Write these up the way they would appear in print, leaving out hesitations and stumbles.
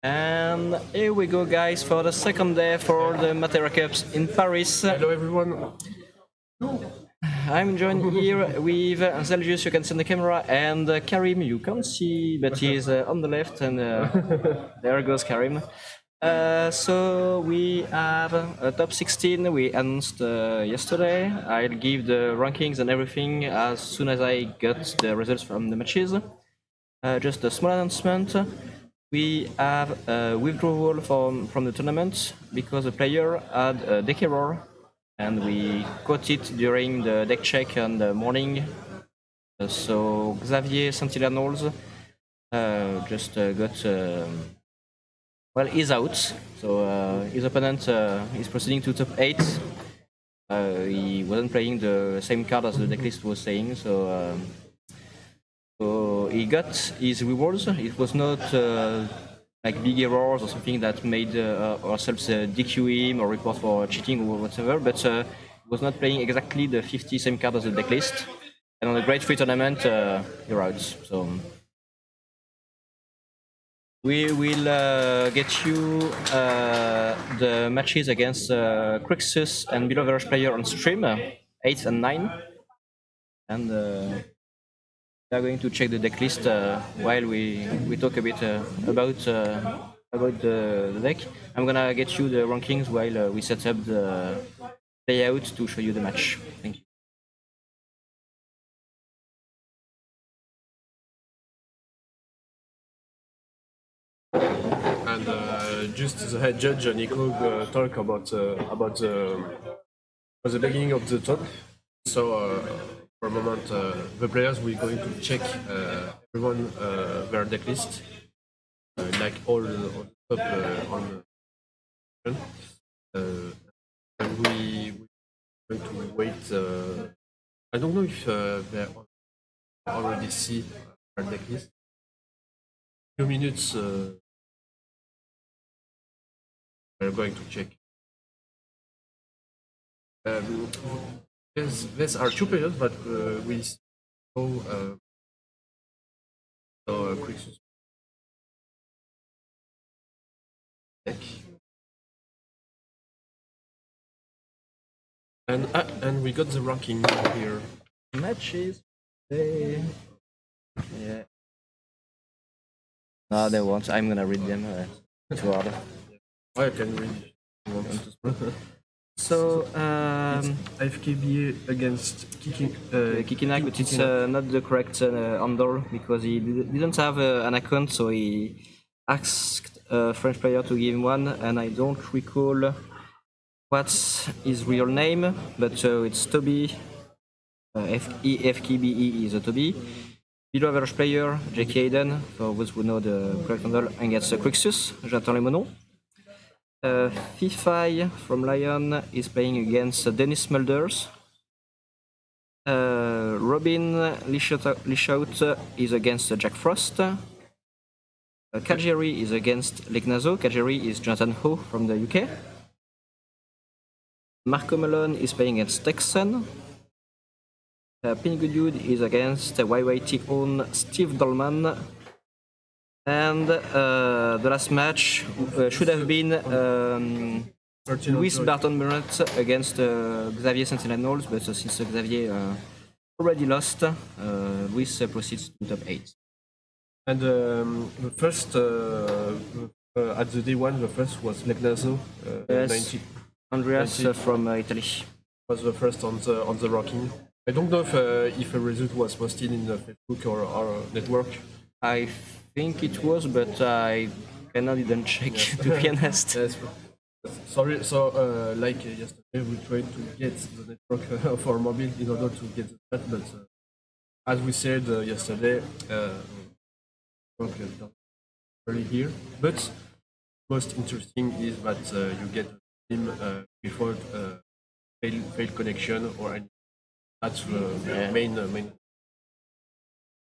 And here we go, guys, for the second day for the Materia Cups in Paris. Hello everyone. I'm joined here with Zelgius, you can see on the camera, and Karim, you can't see, but he's on the left, and there goes Karim. So we have a top 16 we announced yesterday. I'll give the rankings and everything as soon as I got the results from the matches. Just a small announcement. We have a withdrawal from the tournament because a player had a deck error and we caught it during the deck check on the morning. So Xavier Sentinels just got well, he's out. So his opponent is proceeding to top 8. He wasn't playing the same card as the decklist was saying, so he got his rewards. It was not like big errors or something that made ourselves DQ him or report for cheating or whatever, but he was not playing exactly the 50 same card as the decklist. And on a grade 3 tournament, you're out. So we will get you the matches against Crixus and below average player on stream, 8 and 9. And we are going to check the deck list while we talk a bit about the deck. I'm gonna get you the rankings while we set up the layout to show you the match. Thank you. And just the head judge Nico talk about the beginning of the top. So for a moment, the players we're going to check everyone their deck list, like all on top on. And we're going to wait. I don't know if they already see our deck list. Few minutes. We're going to check. There's are two players, but we know Crixus deck. And we got the ranking here. Matches. Yeah. No, they won't. I'm gonna read them. Too hard. I can read. So FKBA against Kikinak, but it's not the correct handle because he didn't have an account, so he asked a French player to give him one, and I don't recall what's his real name, but it's Toby. FKBE is a Toby. Below average player, Jackie Hayden, for those who know the correct handle, against Crixus, j'attends les monos. Fifi from Lyon is playing against Dennis Mulders. Robin Lishout is against Jack Frost. Kajiri is against Legnazo. Kajiri is Jonathan Ho from the UK. Marco Malone is playing against Texan. Pingudude is against YYT own Steve Dolman. And the last match should have been Luis Barton Burnett against Xavier Sentinels, but since Xavier already lost, Luis proceeds to top 8. And the first at the day one, the first was Legnazo. Yes, Andreas from Italy was the first on the ranking. I don't know if a result was posted in the Facebook or our network. I think it was, but I cannot even check, to be honest. Yes. Sorry, so like yesterday we tried to get the network for mobile in order to get the chat, but as we said yesterday, network not really here. But most interesting is that you get the team before failed connection or any. That's the main.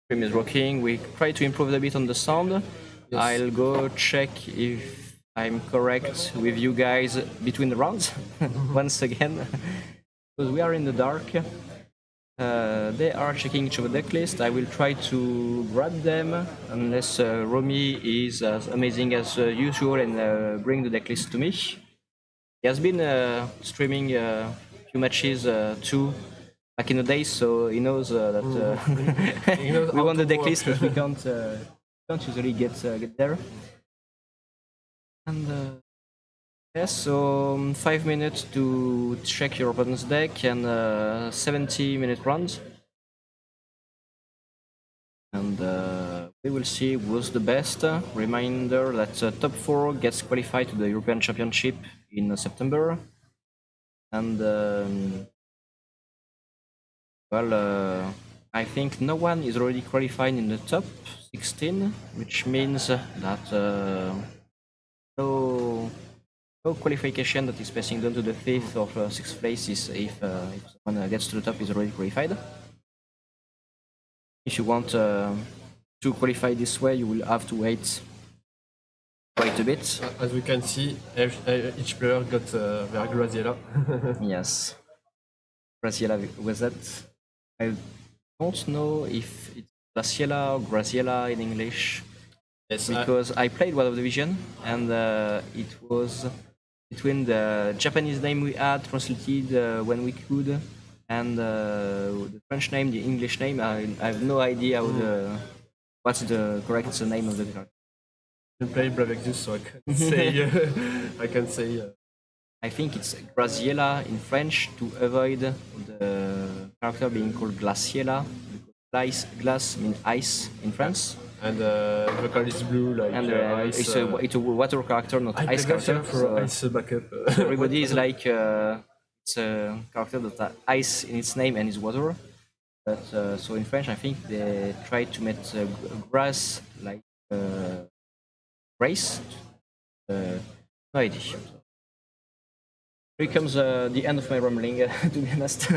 Stream is working. We try to improve a bit on the sound. Yes. I'll go check if I'm correct with you guys between the rounds once again, because we are in the dark. They are checking each of the decklist. I will try to grab them unless Romy is as amazing as usual and bring the decklist to me. He has been streaming a few matches too back in the day, so he knows that He knows we how want the to work. decklist, but we can't usually get there. And yes, so 5 minutes to check your opponent's deck and 70-minute round. And we will see who's the best. Reminder that top 4 gets qualified to the European Championship in September. And well, I think no one is already qualified in the top 16, which means that no qualification that is passing down to the 5th or 6th place is if someone gets to the top is already qualified. If you want to qualify this way, you will have to wait quite a bit. As we can see, each player got their Graziella. Yes. Graziella with that. I don't know if it's Graziella or Graziella in English. Yes, Because I played World of Division and it was between the Japanese name we had translated when we could and the French name, the English name. I have no idea what's the correct name of the character. I play Bravexus, so I can say. I can say. I think it's Graziella in French to avoid the character being called Glaciella. Because glass means ice in France. And the card is blue, like And ice. it's a water character, not I ice play character. Graziella for So ice backup. everybody is like it's a character that has ice in its name and is water. But so in French, I think they tried to make grass like race. No idea. Here comes the end of my rambling, to be honest.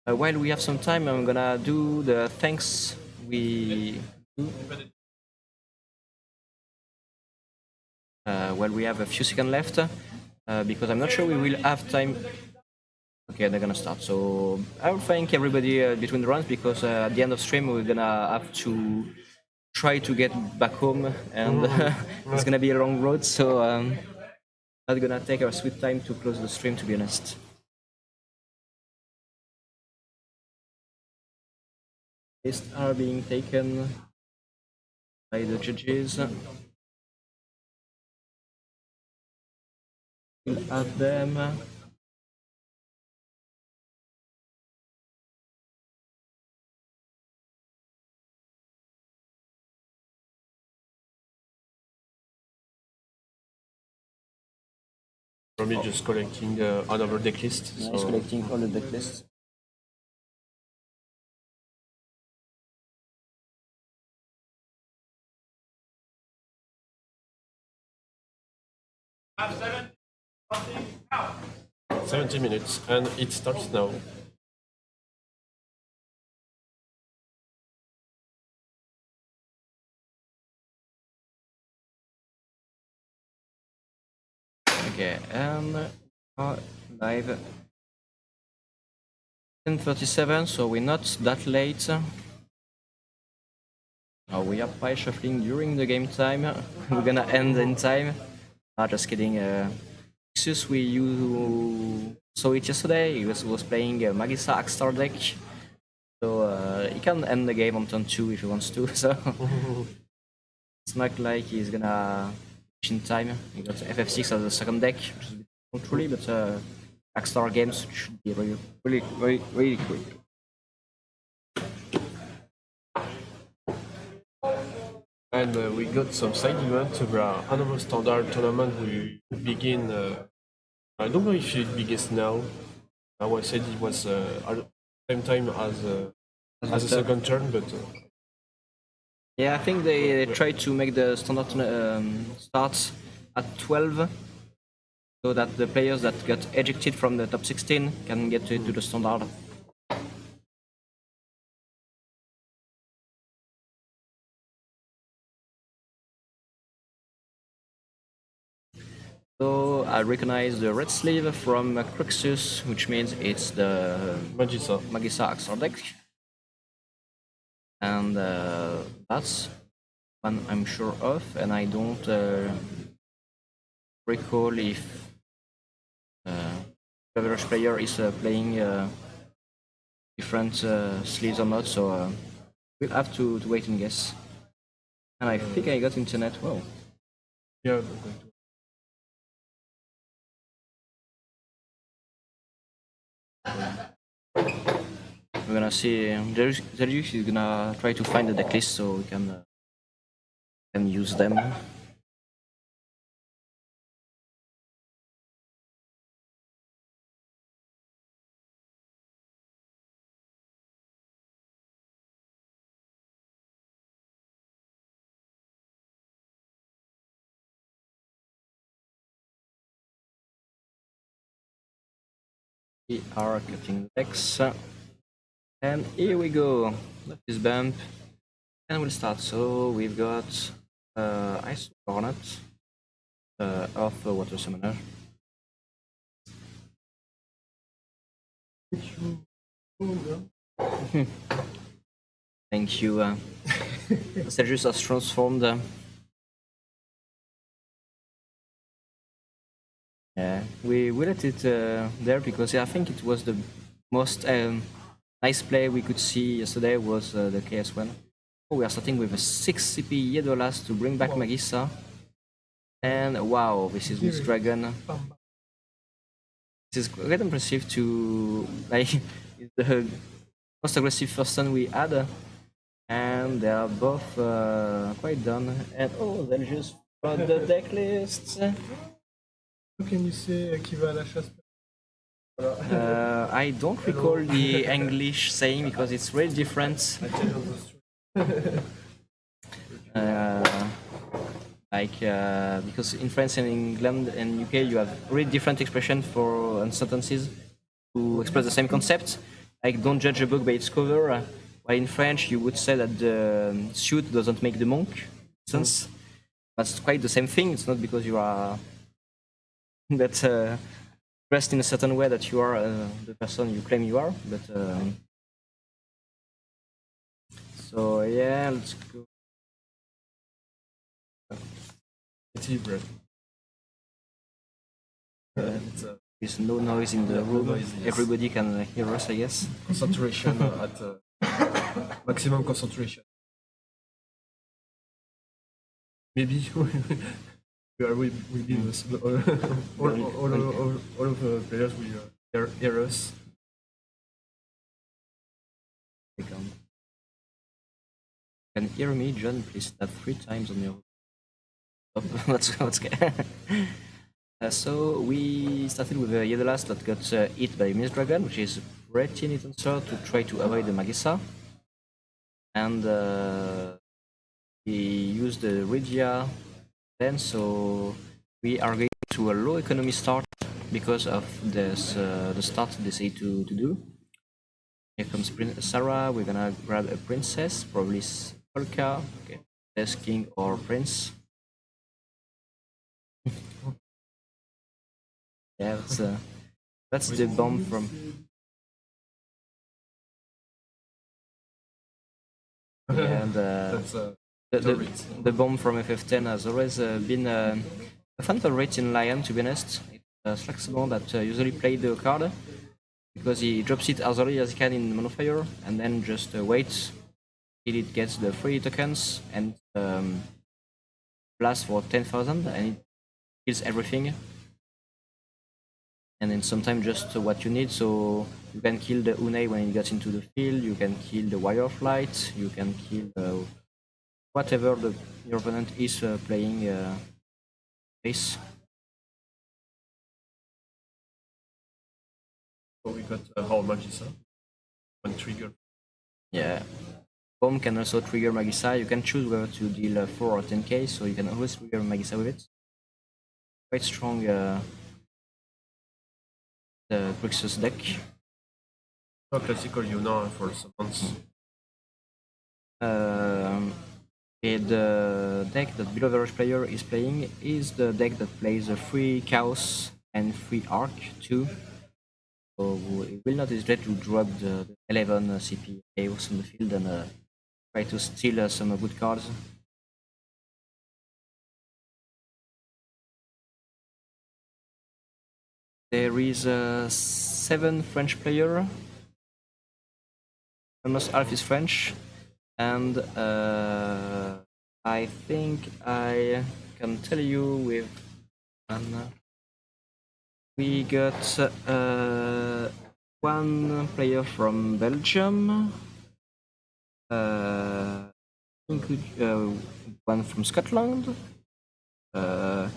While we have some time, I'm gonna do the thanks we do. Well, we have a few seconds left because I'm not sure we will have time. Okay, they're gonna start. So I will thank everybody between the runs because at the end of stream we're gonna have to try to get back home, and it's gonna be a long road. So not gonna take our sweet time to close the stream, to be honest. Lists are being taken by the judges. We'll add them. For me, just collecting another deck list. Nice, collecting all the deck lists. So 70 minutes, and it starts now. Okay, and live 10:37, so we're not that late. We are pile shuffling during the game time. We're gonna end in time. Just kidding. Nexus, you saw it yesterday. He was playing Magisa Axstar deck, so he can end the game on turn 2 if he wants to. So it's not like he's gonna finish in time. He got FF6 as the second deck, which is a bit controlly, but Axstar games should be really quick. And we got some side events. There are another standard tournament we begin. I don't know if it begins now. I said it was at the same time as a second turn, but Yeah, I think they tried to make the standard start at 12, so that the players that got ejected from the top 16 can get to the standard. So I recognize the red sleeve from Cruxus, which means it's the Magisa Axor deck. And that's one I'm sure of, and I don't recall if the average player is playing different sleeves or not, so we'll have to wait and guess. And I think I got internet. Wow. Yeah, I'm going to. We're gonna see. Zerius is gonna try to find the decklist so we can use them. We are cutting the decks. And here we go. Left is bump. And we'll start. So we've got Ice Hornet, Earth Water Summoner. Thank you. Sergius has transformed. Yeah, we let it there because I think it was the most nice play we could see yesterday was the KS1. Oh, we are starting with a 6 CP Yedolas to bring back Magissa. And wow, this is with Dragon. This is quite impressive to like the most aggressive first turn we had. And they are both quite done. And oh, they just brought the deck lists. How can you say qui va à la chasse? I don't recall the English saying because it's really different. Because in France and England and UK you have really different expressions for sentences to express the same concept. Like don't judge a book by its cover. While in French you would say that the suit doesn't make the monk. For instance, that's quite the same thing. It's not because you are that dressed in a certain way that you are the person you claim you are. But so yeah, let's go. Tea bread. There's no noise in the room. noise, yes. Everybody can hear us, I guess. Concentration at maximum concentration. Maybe we be all of the players will hear us. You can hear me, John? Please tap 3 times on your. Oh, let's go. So we started with a Yedolas that got hit by Miss Dragon, which is pretty neat answer to try to avoid the Magissa. And we used the Rydia then, so we are going to a low economy start because of this the start they say to do. Here comes Sarah. We're gonna grab a princess, probably Polka, okay, Princess, king or prince. Yeah, that's the bomb from. Yeah, and That's the bomb from FF10 has always been a fun favorite in Lion, to be honest. It's flexible that usually play the card because he drops it as early as he can in Monofire and then just waits till it gets the 3 tokens and blasts for 10,000 and it kills everything. And then sometimes just what you need, so you can kill the Une when it gets into the field, you can kill the Wire of Light, you can kill whatever your opponent is playing face. so we got our Magissa. One trigger. Yeah. Bomb can also trigger Magissa. You can choose whether to deal 4 or 10k, so you can always trigger Magissa with it. Quite strong the Grixis deck. So classical Yuna for summons. The deck that below average player is playing is the deck that plays a free Chaos and free Arc too. So it will not hesitate to drop the 11 CP Chaos on the field and try to steal some good cards. There is 7 French player. Almost half is French, and I think I can tell you with we got one player from Belgium, one from Scotland, uh,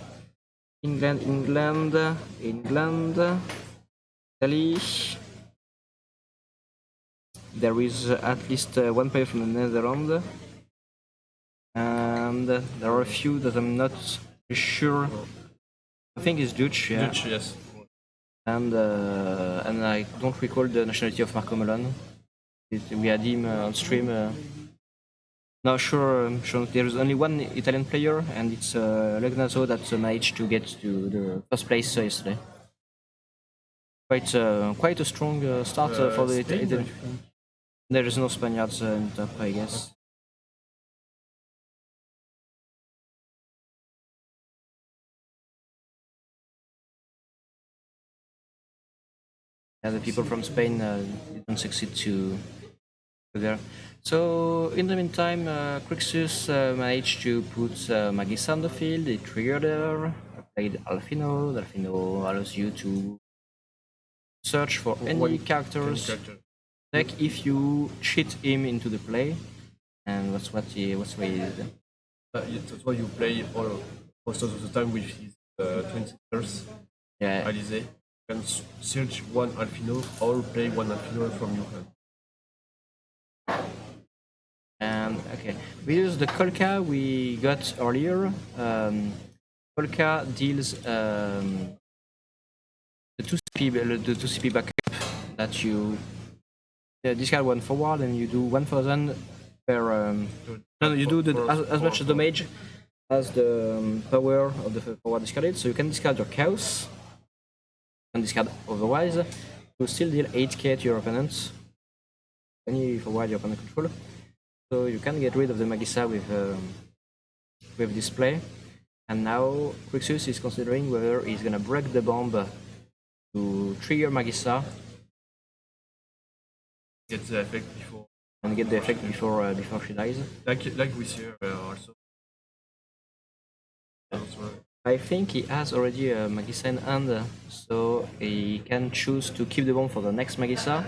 England, Italy. There is at least one player from the Netherlands, and there are a few that I'm not sure. I think it's Dutch, yeah. Dutch, yes. And I don't recall the nationality of Marco Melon. We had him on stream. Not sure, sure. There is only one Italian player, and it's Legnazzo that managed to get to the first place yesterday. Quite a strong start for the Spain, Italian. There is no Spaniards in top, I guess. Yeah, the people from Spain didn't succeed to go there. So in the meantime, Crixus managed to put Magisa on the field. He triggered her. Played Alfino. Alfino allows you to search for any characters deck if you cheat him into the play, and that's what he did. That's why you play most of the time with his 20 years. Yeah. Alize. You can search one Alfino or play one Alfino from your hand. And okay, we use the Kolka we got earlier. Kolka deals the 2 CP backup that you discard 1 forward and you do 1000 per. No, you do as much damage as the power of the forward discarded. So you can discard your Chaos and discard otherwise to still deal 8k to your opponents. Any forward your opponent control. So you can get rid of the Magisa with display. And now Crixus is considering whether he's gonna break the bomb to trigger Magisa. Get the effect before. And get the effect before she dies. Like we see also. I think he has already a Magisa in hand, so he can choose to keep the bomb for the next Magisa.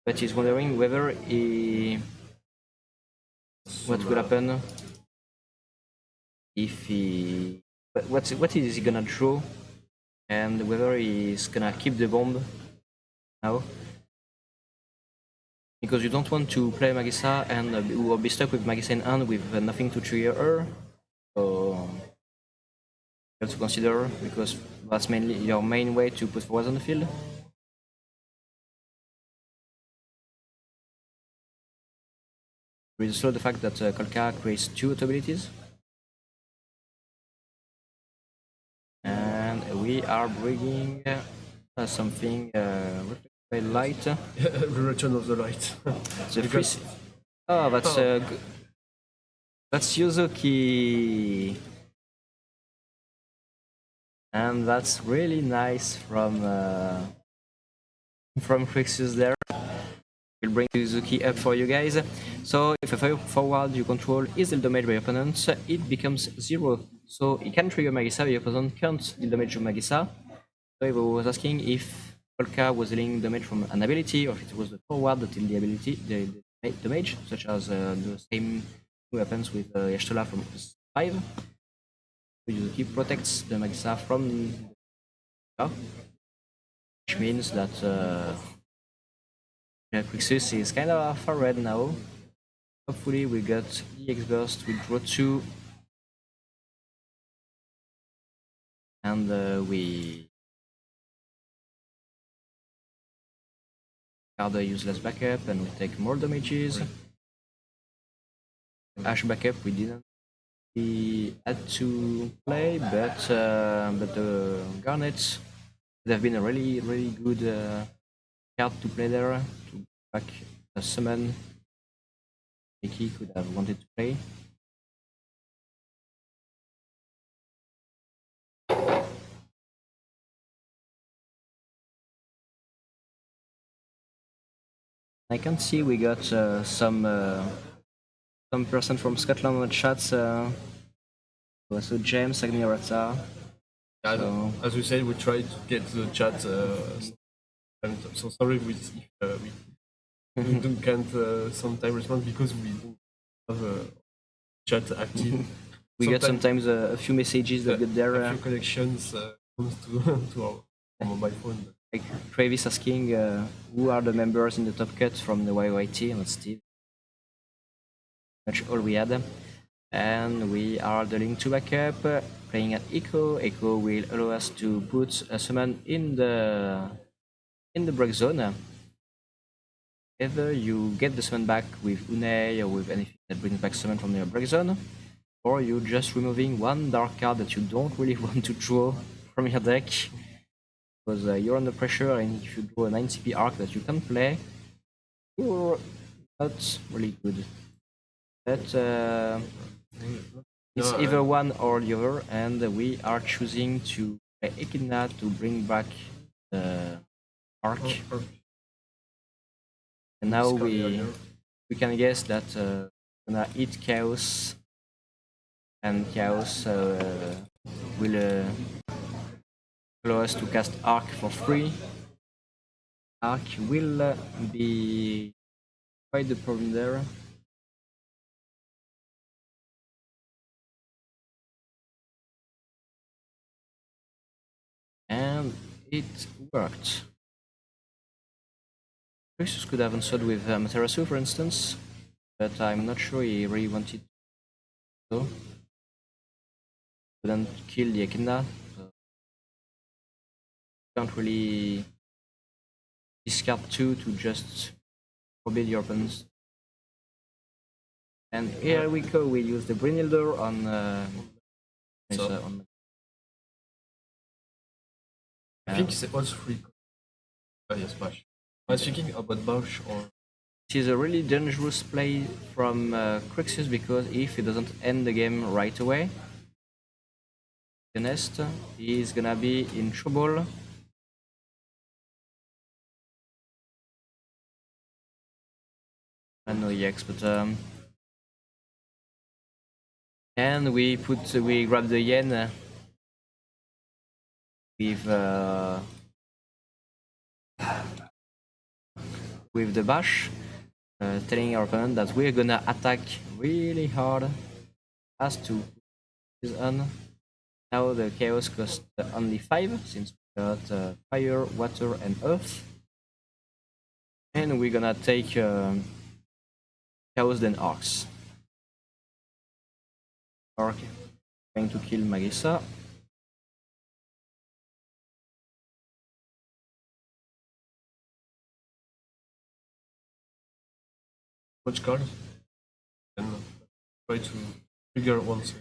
But he's wondering whether what will happen if he what is he gonna draw, and whether he's gonna keep the bomb now, because you don't want to play Magisa and or be stuck with Magisa in hand with nothing to trigger her. So you have to consider, because that's mainly your main way to put forwards on the field. There is also the fact that Kolka creates 2 auto abilities. And we are bringing something very light. The return of the light. The free. Oh, that's Yuzuki. And that's really nice from Crixus there. We'll bring Yuzuki up for you guys. So if a forward you control is dealt damage by your opponent, it becomes 0. So it can trigger Magisa, your opponent can't deal damage to Magisa. So I was asking if Polka was dealing damage from an ability, or if it was the forward that deal the ability, the damage, such as the same happens with Yashtola from 5. Yuzuki protects the Magisa from the which means that Crixus is kind of far red now. Hopefully we got EX Burst, we draw 2. And we card a useless backup and we take more damages. Ash backup we didn't. We had to play, but the Garnets would have been a really good card to play there to back a summon. Mickey could have wanted to play. I can see we got some person from Scotland on the chat. So James Agniarata. Yeah, So- as we said, we tried to get the chat. And so sorry if we can't sometimes respond because we don't have a chat active. We got sometimes a few messages that get there. A few connections comes to to our mobile phone. Like Travis asking who are the members in the top cut from the YYT, and that's Steve. That's all we had. And we are dealing 2 backup, playing at Echo. Echo will allow us to put a summon in the break zone. Either you get the summon back with Une or with anything that brings back summon from your break zone, or you're just removing one dark card that you don't really want to draw from your deck because you're under pressure, and if you draw a 9 CP arc that you can play, you're not really good. But it's either one or the other, and we are choosing to play Echidna to bring back the arc. And now we can guess that gonna eat Chaos, and Chaos will allow us to cast Arc for free. Arc will be quite the problem there. And it worked. Christus could have answered with Materia Cup, for instance, but I'm not sure he really wanted to. Couldn't kill the Echidna, so can't really discard 2 to just forbid your opponents. And here we go, we use the Brynhildr on I think it was free. Yes, Bash. I was thinking about Bash or. It is a really dangerous play from Crixus because if he doesn't end the game right away, the nest, he's gonna be in trouble. I know EX, but and we grab the yen with the bash, telling our opponent that we're gonna attack really hard. Has to is on. Now the chaos cost only 5 since we got fire, water, and earth, and we're gonna take chaos then arcs. Arc trying to kill Magissa. Which card? And try to trigger once.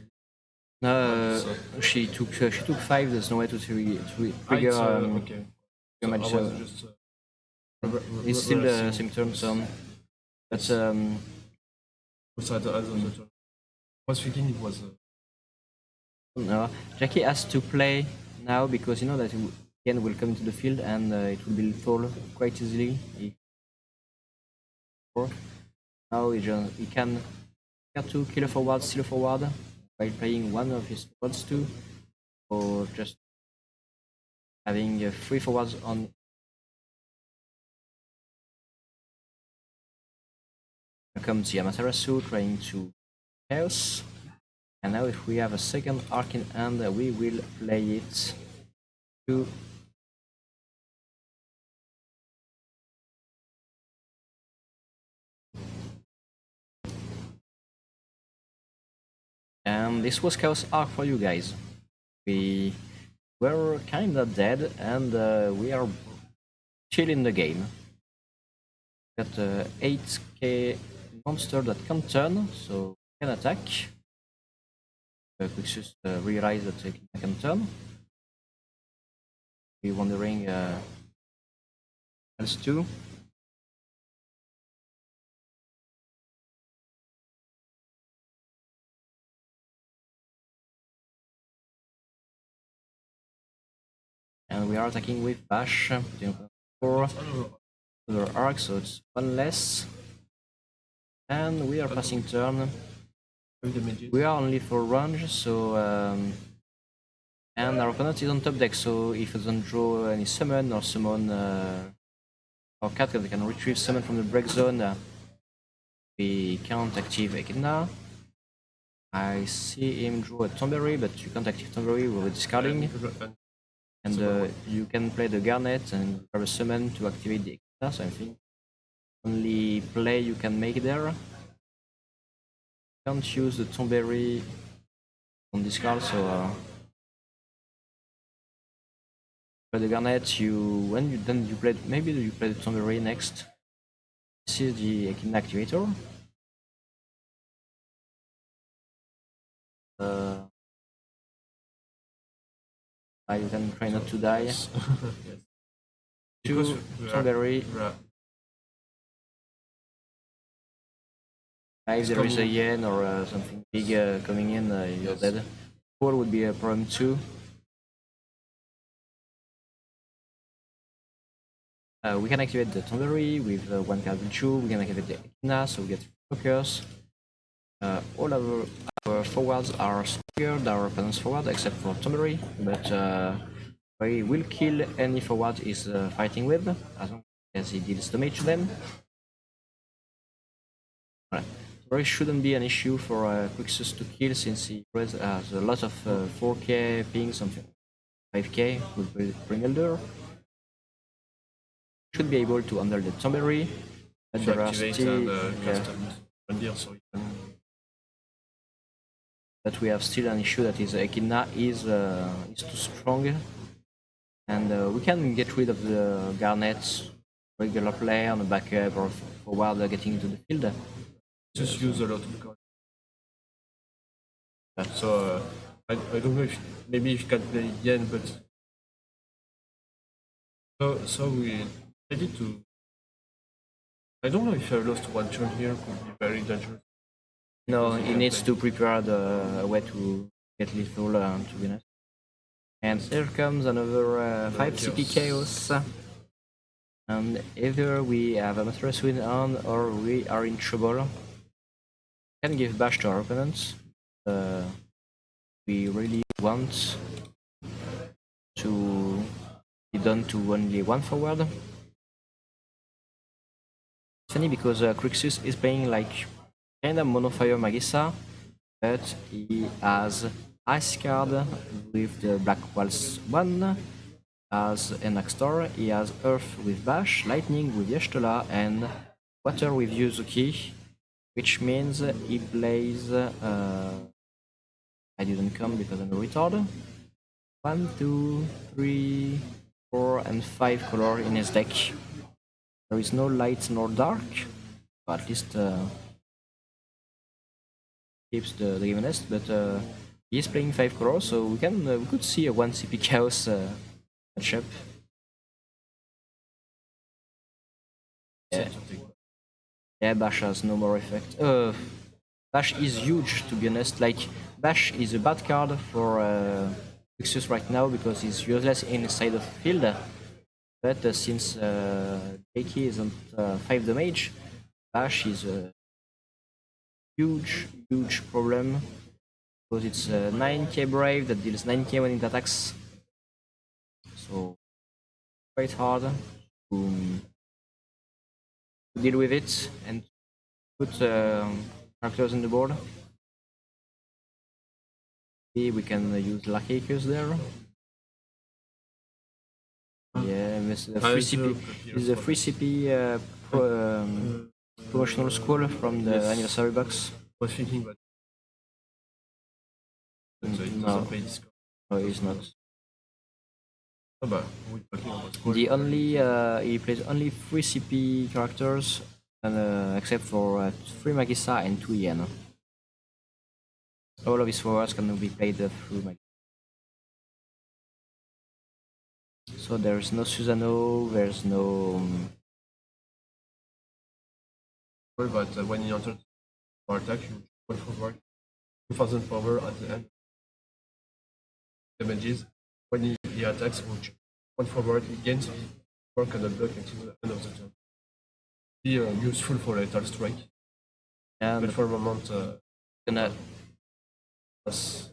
She took 5. There's no way to trigger. Okay. Magic. I was just, It's still the same turn, so but outside the other turn. I was thinking it was. no. Jackie has to play now because you know that Yen will come into the field and it will be lethal quite easily. Now he can get to kill a forward, steal a forward by playing one of his forwards too, or just having 3 forwards on. Here comes Yamatarasu trying to chaos. And now if we have a second arc in hand, we will play it to and this was Chaos Arc for you guys. We were kinda dead and we are chill in the game. Got 8k monster that can turn, so can attack. Quixus realize that I can turn. We're wondering else too. And we are attacking with Bash, putting up 4 other arc, so it's 1 less. And we are passing turn. We are only for range, so and our opponent is on top deck, so if it doesn't draw any summon or summon or cat that can retrieve summon from the break zone, we can't active Echidna. I see him draw a Tomberry, but you can't active Tomberry without discarding. And you can play the Garnet and grab a summon to activate the Echidna, so I think only play you can make there. Can't use the Tomberry on discard, so play the Garnet. When you play, maybe you play the Tomberry next. This is the Echidna activator. You can try not to die. Yes. Two Tomberry. If there is a yen or something big coming in, you're dead. 4 would be a problem too. We can activate the Tomberry with 1 card Chu. We can activate the Echidna, so we get focus. All our forwards are scared, our opponent's forward, except for Tomberry, but we will kill any forward he's fighting with, as long as he deals damage to them. Tomberry shouldn't be an issue for Quixus to kill, since he has a lot of 4k ping, something 5k with Bringelder. Should be able to handle the Tomberry, but there are still but we have still an issue that is Echidna is too strong, and we can get rid of the Garnet, regular play on the backup or forward getting into the field. Just use a lot of cards. So I don't know if maybe you can play Yen, but so we ready to. I don't know if I lost 1 turn here could be very dangerous. No, he needs to prepare the way to get lethal, to be honest. And here comes another 5 CP Chaos. And either we have a Materia Swing on or we are in trouble. We can give bash to our opponents. We really want to be done to only 1 forward. It's funny because Crixus is playing like kinda monofire Magissa, but he has Ice card with the Black Waltz 1 as an Axtor, he has Earth with Bash, Lightning with Yeshtola, and Water with Yuzuki, which means he plays. I didn't come because I'm a retard. 1, 2, 3, 4, and 5 color in his deck. There is no light nor dark, but at least keeps the game honest. But he is playing 5 colors, so we could see a 1 CP Chaos matchup. Yeah, Bash has no more effect. Bash is huge, to be honest. Like, Bash is a bad card for Quixus right now because he's useless inside of the field. But since Jakey isn't 5 damage, Bash is a huge problem because it's 9k Brave that deals 9k when it attacks. So, quite hard to deal with it and put characters on the board. Maybe we can use Lucky Acres there. Yeah, this is a free CP. This is a free CP promotional school from the anniversary box. I was thinking that. No, no, he's not. The only he plays only 3 CP characters, and except for 3 Magissa and 2 Yen. All of his forwards can be played through my. So there's no Susano, there's no. But when you enter for attack, you one forward, 2000 power at the end. Damages. When he attacks, which one forward, he gains work and a block until the end of the turn. Be useful for lethal strike. Yeah, But for a moment, gonna. that's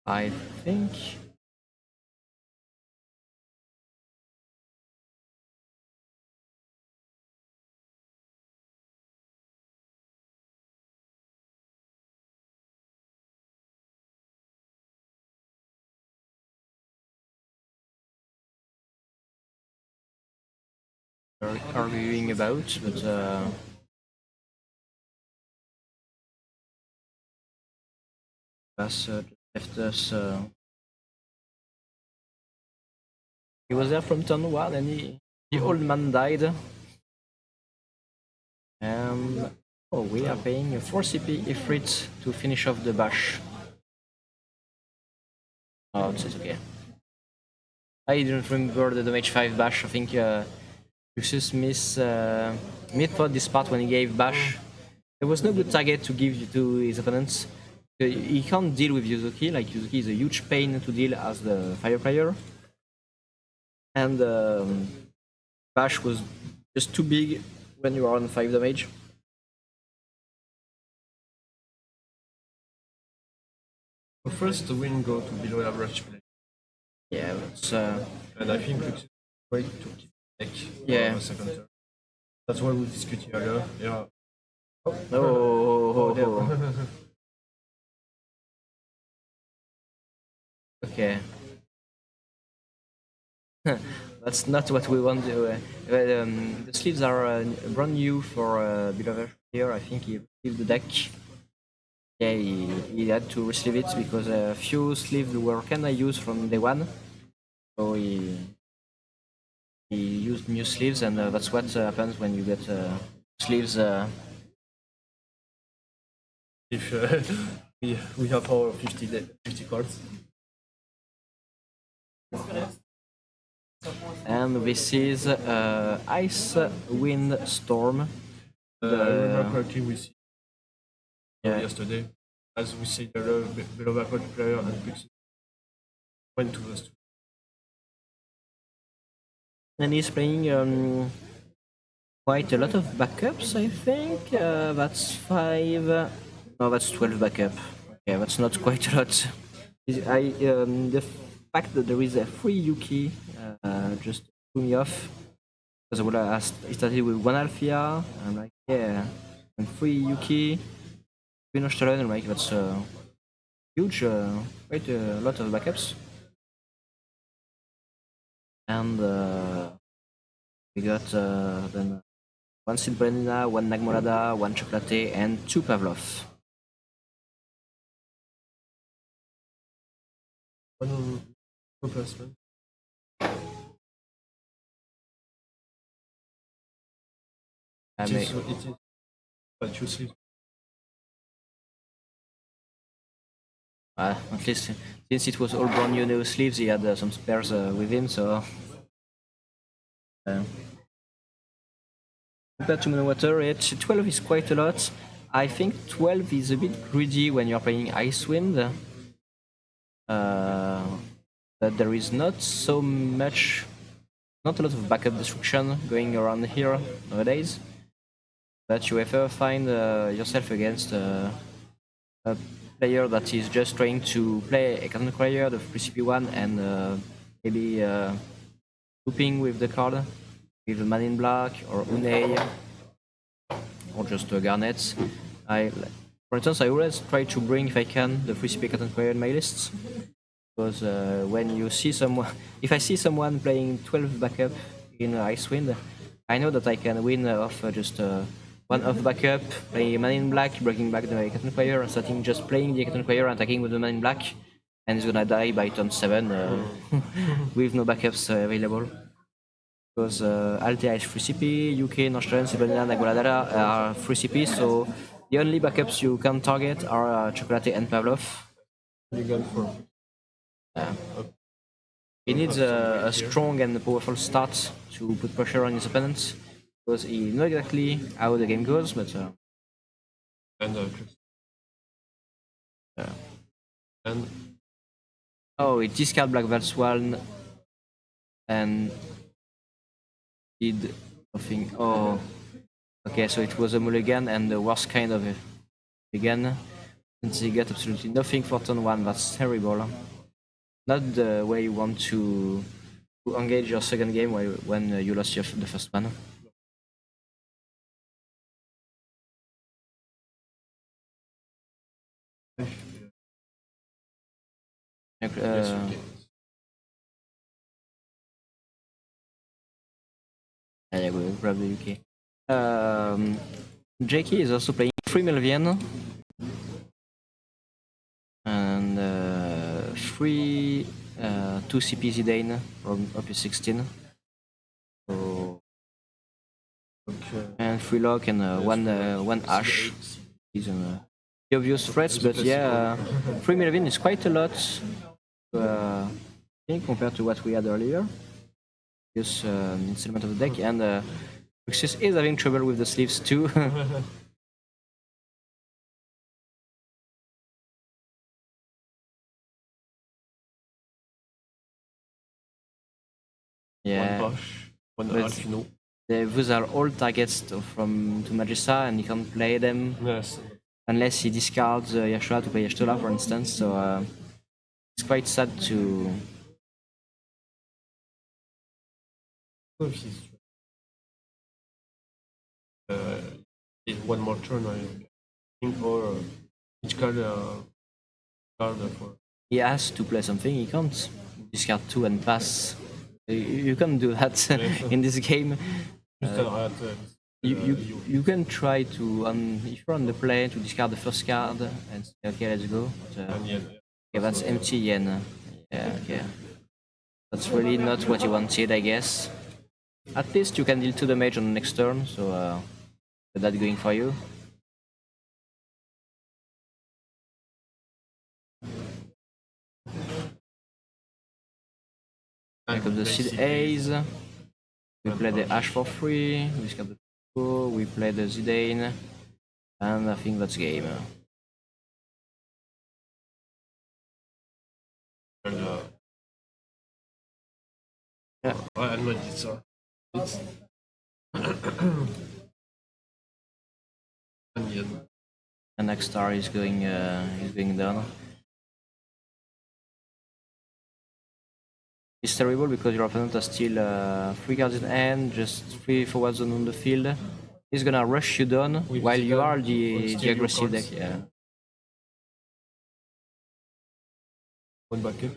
I think. Arguing about, but Bass left us. He was there from turn one, and the old man died. And oh, we are paying a 4 CP Ifrit to finish off the bash. Oh, it's okay. I didn't remember the damage 5 bash. I think Lucius misthought this part when he gave bash. There was no good target to give to his opponents. He can't deal with Yuzuki, like Yuzuki is a huge pain to deal as the fire player. And bash was just too big when you are on 5 damage. the first win go to below average play. Yeah, it's And I think it's way to keep deck Yeah. for the second turn. That's why we discuted earlier. Yeah. oh. Okay. That's not what we want to. The sleeves are brand new for Belover here. I think he received the deck. Yeah, he had to receive it because a few sleeves were kinda used from day one. So he used new sleeves, and that's what happens when you get sleeves. If we have our 50 cards. And this is Ice Wind Storm. I remember correctly we see Yeah. yesterday, as we see the below average player and Pixie went to the studio. And he's playing quite a lot of backups, I think. That's 5. No, that's 12 backup. Okay, that's not quite a lot. The fact that there is a free Yuki just threw me off. Because I started with 1 Alfia. I'm like, yeah. And free Yuki. Finish turn, I'm like, that's huge. Quite a lot of backups. And we got then 1 Silbrina, 1 Nagmorada, 1 Chocolate, and 2 Pavlov. One replacement. It is, but you see, At least since it was all brand new sleeves, he had some spares with him, so. Compared to Monowater, 12 is quite a lot. I think 12 is a bit greedy when you're playing Icewind. That there is not so much, not a lot of backup destruction going around here nowadays. That you ever find yourself against a player that is just trying to play a Cannon Crier, the 3CP1, and maybe looping with the card with Man in Black or Unei or just Garnet. For instance, I always try to bring, if I can, the 3CP Cannon Crier in my lists. Because when you see someone, if I see someone playing 12 backup in Icewind, I know that I can win off just one off backup, play Man in Black, breaking back the Cotton Choir, starting just playing the Cotton Choir, attacking with the Man in Black, and he's gonna die by turn 7 with no backups available. because Altea is 3CP, UK, Northern, Siberian, Aguiladara are 3CP, so the only backups you can target are Chocolate and Pavlov. Legal for. He needs a strong and powerful start to put pressure on his opponents, because he knows exactly how the game goes, but And and oh, he discard Black Val Swan and did nothing. Oh, okay, so it was a mulligan and the worst kind of a mulligan. Since he got absolutely nothing for turn 1, that's terrible. Not the way you want to engage your second game when you lost the first one. yes, okay. Yeah, we'll grab the UK. JK is also playing 3 Melvian and 2 CP Zidane from Opus 16. So, Okay. and 3 lock and one Ash. These are the obvious threats, but yeah, 3 Melvin is quite a lot, I think, compared to what we had earlier. This installment of the deck, and Luxus is having trouble with the sleeves too. Yeah. One Bosch, one But Alfino. those are all targets from to Magissa, and he can't play them Yes. unless he discards Yashua to play Yashtola, for instance. So it's quite sad to. If he's one more turn, I think, or each card for. He has to play something. He can't discard 2 and pass. You can't do that in this game. You can try to if you're on the play to discard the first card and say okay, let's go. But, okay, that's empty yen. Yeah, okay. That's really not what you wanted, I guess. At least you can deal to the mage on the next turn, so that's going for you. Pick up the Seed Ace. We play the Ash for free. We discard the 2. We play the Zidane. And I think that's game. And, Yeah. I'm not it, so it's onion. And next star is going down. It's terrible because your opponent has still 3 cards in hand, just 3 forward zone on the field. He's gonna rush you down With while you Zidane, are or the steal your aggressive deck. cards. Yeah. One bucket.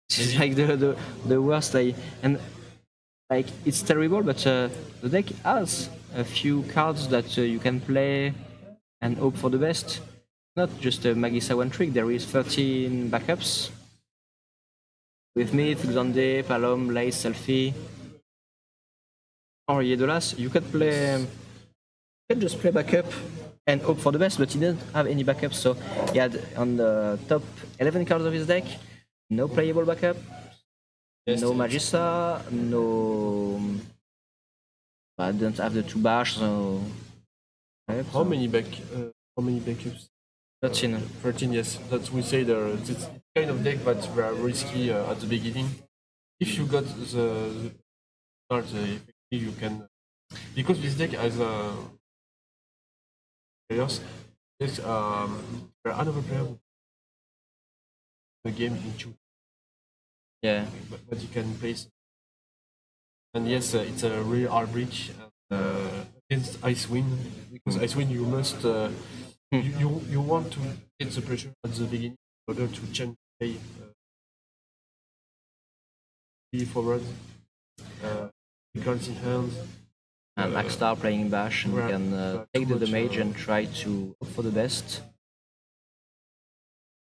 It's like the worst. And like it's terrible, but the deck has a few cards that you can play and hope for the best. Not just a Magisa one trick. There is 13 backups. With me, Xande, Palom, Lace, Selfie, or Yedolas, you can play. You can just play backup and hope for the best, but he didn't have any backups, so he had on the top 11 cards of his deck, no playable backup, Yes, no it's- Magissa, no. I didn't have the 2 bash, so. How many backups? 13. 13, yes. That we say it's kind of deck that were risky at the beginning. If you got the start effective, you can because this deck has players. Yes, there are another player who the game into, Yeah. but you can place. And yes, it's a real hard breach against Icewind because Icewind you must you want to get the pressure at the beginning in order to change play be forward, cards in hand. And Axstar playing bash and Right. can take the Too much, damage and try to hope for the best.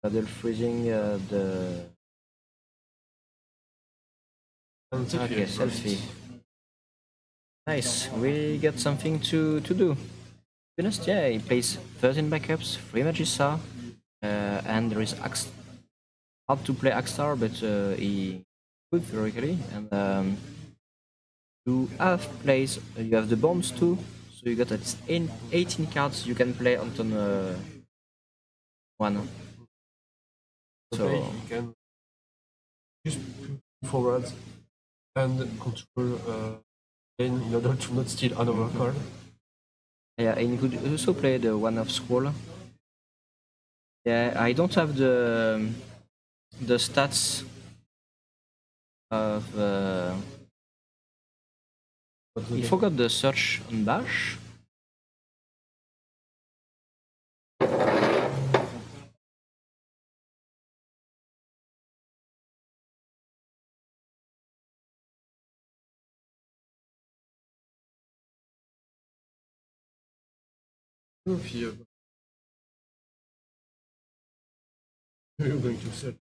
Paddle freezing the And take Okay, it first. selfie. Nice. We got something to do. To be honest, yeah, he plays 13 backups, 3 Magissa, and there is hard to play Axstar, but he could theoretically. And you have plays, you have the bombs too, so you got at least 18 cards you can play on turn 1. Okay, So you can use forward and control lane in order to not steal another card. yeah, and you could also play the one of Squall. Yeah, I don't have the stats of. But He again, forgot the search on Bash. if you're going to search.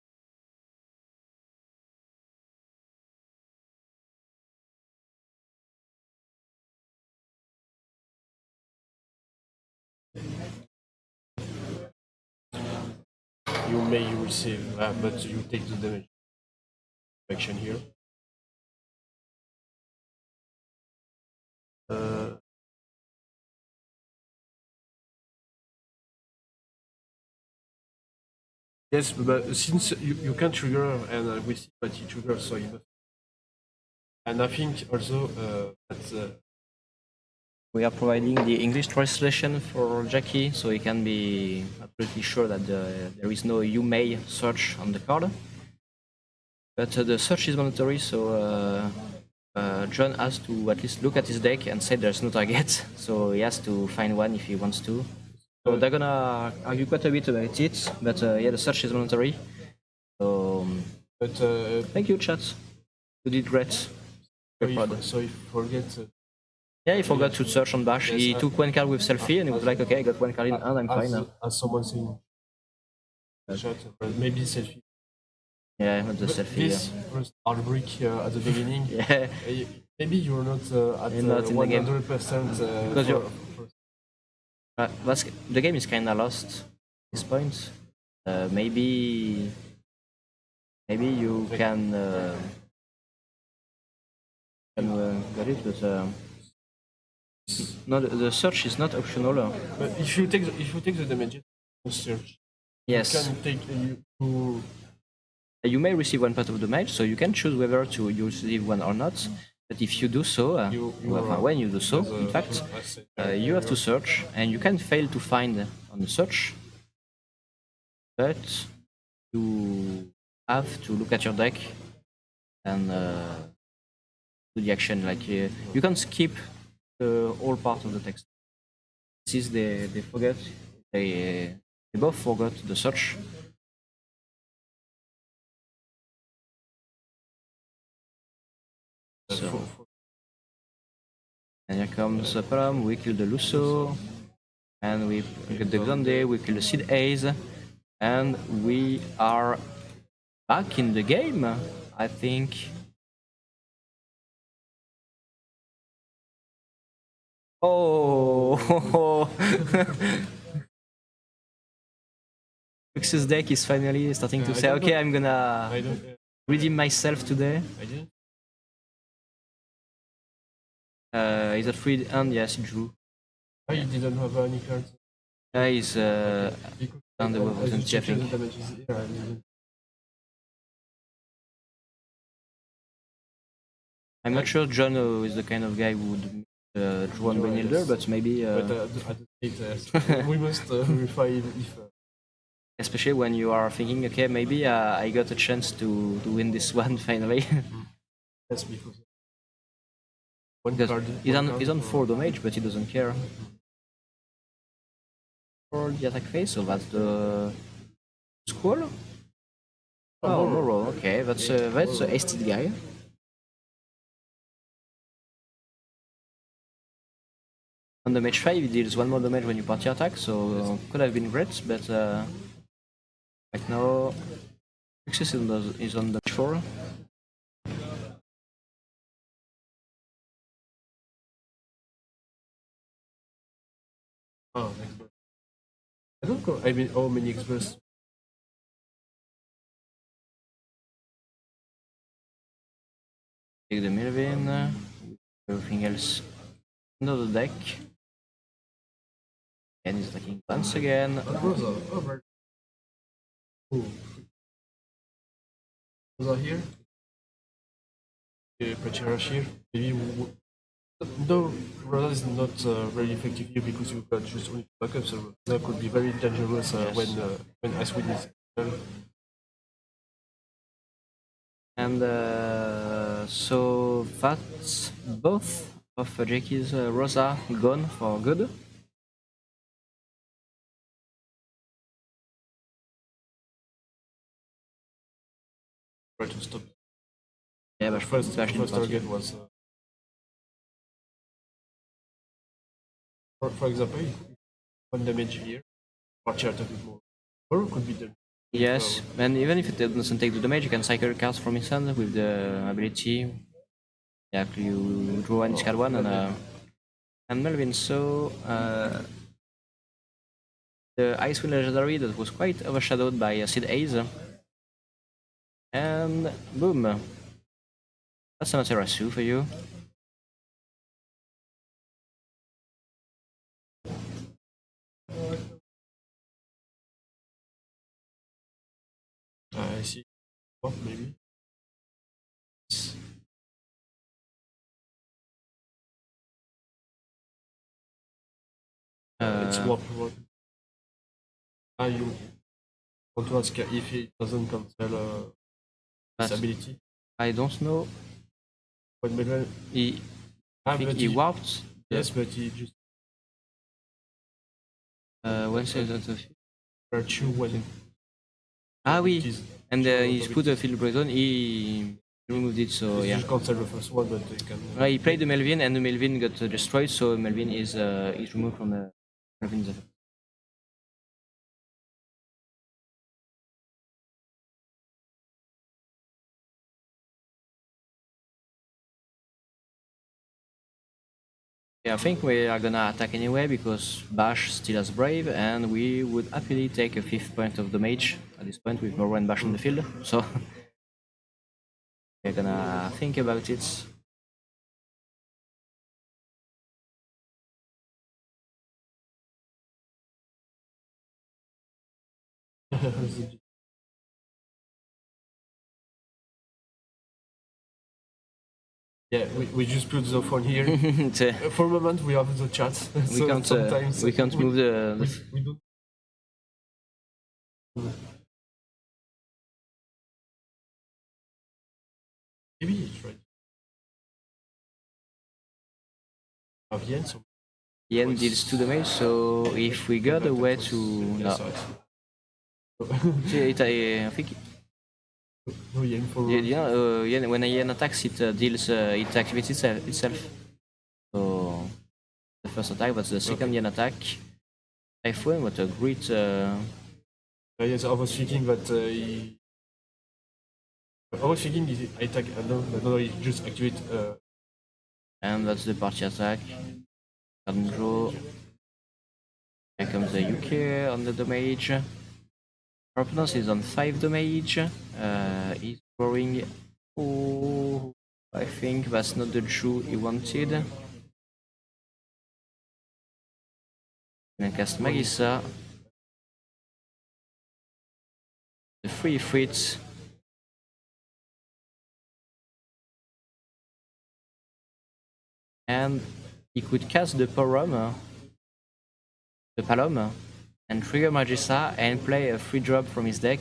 You may receive, but you take the damage action here. Uh, yes, but since you can trigger and we see that he triggers, so you must. And I think also that We are providing the English translation for Jackie, so he can be absolutely sure that there is no you may search on the card. But the search is mandatory, so John has to at least look at his deck and say there's no target, so he has to find one if he wants to. So they're gonna argue quite a bit about it, but yeah, the search is mandatory. So but thank you, chat. You did great. Very proud. so if forget. Yeah, he forgot to search on Bash. Yes, He took one card with selfie and he was like, okay, I got one card in hand, I'm fine now. As someone saying, chat, maybe selfie. Yeah, not the But selfie. this first heartbreak at the beginning. Yeah, Maybe you're not at You're not in the game. 100%. Because you're- the game is kinda lost at this point. Maybe you can get it, but no, the search is not optional. But if you take the damage, you search. Yes, You can take you you may receive one part of the damage, so you can choose whether to you receive one or not. But if you do so, when you do so, in fact, you have to search, and you can fail to find on the search, but you have to look at your deck and do the action. Like you can skip the whole part of the text. This is they forget. They both forgot the search. So, and here comes Param, we kill the Lusso, and we get the Grande, we kill the Seed Ace, and we are back in the game, I think. Oh! Lux's deck is finally starting to say, okay, I'm gonna I don't. redeem myself today. I didn't. He's at free and yes, he drew. I didn't have any cards. He's Because on the I opportunity, I just checked think. the damages here, I didn't. I'm not sure John is the kind of guy who would draw on Sure, Benilder, yes. but maybe But at the state, we must verify if. especially when you are thinking, okay, maybe I got a chance to win this one finally. Yes, because one Because card. he's on 4 damage, but he doesn't care. For the attack phase, so that's the Squall? Oh, Moro, okay, that's a hasted guy. On the match 5, he deals 1 more damage when you party attack, so could have been great, but right now, Success is on the match 4. Oh, expert. I don't know. I mean, how many experts? Take the Melvin. Everything else under the deck. And he's attacking once again. Rosa. Oh, right. Oh. Rosa here. Pretty rush here. Maybe. No, Rosa is not very effective here because you've got just only backup, so that could be very dangerous Yes. when Icewind is. And so that's both of Jackie's Rosa gone for good. Try to stop. Yeah, but First first target was. For example, 1 damage here. Archer attack with more. Or could be the. yes, and even if it doesn't take the damage, you can cycle cards from his hand with the ability. Yeah, you draw one, discard one, and Melvin. So the Icewind Legendary that was quite overshadowed by Sid Ace. And boom. That's a Materia Cup for you. I see. Oh, maybe. It's warp. You want to ask if it doesn't cancel this ability? I don't know. When Melvin. I think he warped. Yes, but he just. When says that? Virtue when. Ah oui. Is And he put the field breakdown. He removed it. So yeah. just cancel the first one, but they can. He played the Melvin, and the Melvin got destroyed. So Melvin is removed from the Melvin's effect. Yeah, I think we are gonna attack anyway because Bash still has Brave, and we would happily take a 5th point of damage at this point with Morrow and Bash on the field. So we're gonna think about it. Yeah, we just put the phone here. For a moment, we have the chat. We can't. Sometimes We can't move the. we don't. Maybe it's right. Avian, so. Yen deals 2 damage, so if we got a way to. No. I think. No Yen for. When a Yen attacks, it deals. It activates itself. So the first attack, that's the second Yen attack. Typhoon, what a great. Yes, I was thinking that I was thinking he attack. No, he just activate. And that's the party attack. Card draw. Here comes the UK on the damage. Our opponent is on 5 damage. He's drawing. Oh, I think that's not the Jew he wanted. And cast Magissa. The 3 Fritz. And he could cast the Palom, and trigger Magissa and play a free drop from his deck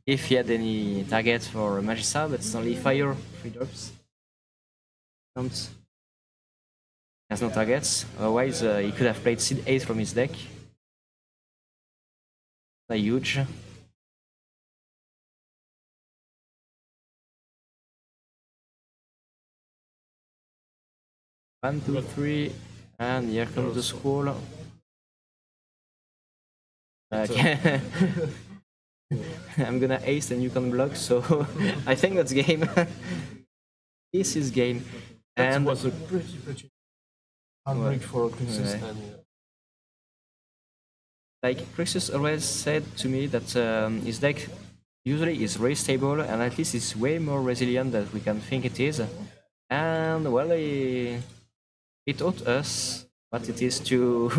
if he had any target for Magissa, but it's only fire free drops. Counts. Has no targets, otherwise he could have played Seed 8 from his deck. That's huge. One, two, three, and here comes the squall. Okay. I'm gonna ace the Newcon block, so I think that's game. This is game. That And was a pretty hard break for Princess, Ouais. and like Crixus always said to me that his deck usually is very stable and at least it's way more resilient than we can think it is. And well, he taught us what it is to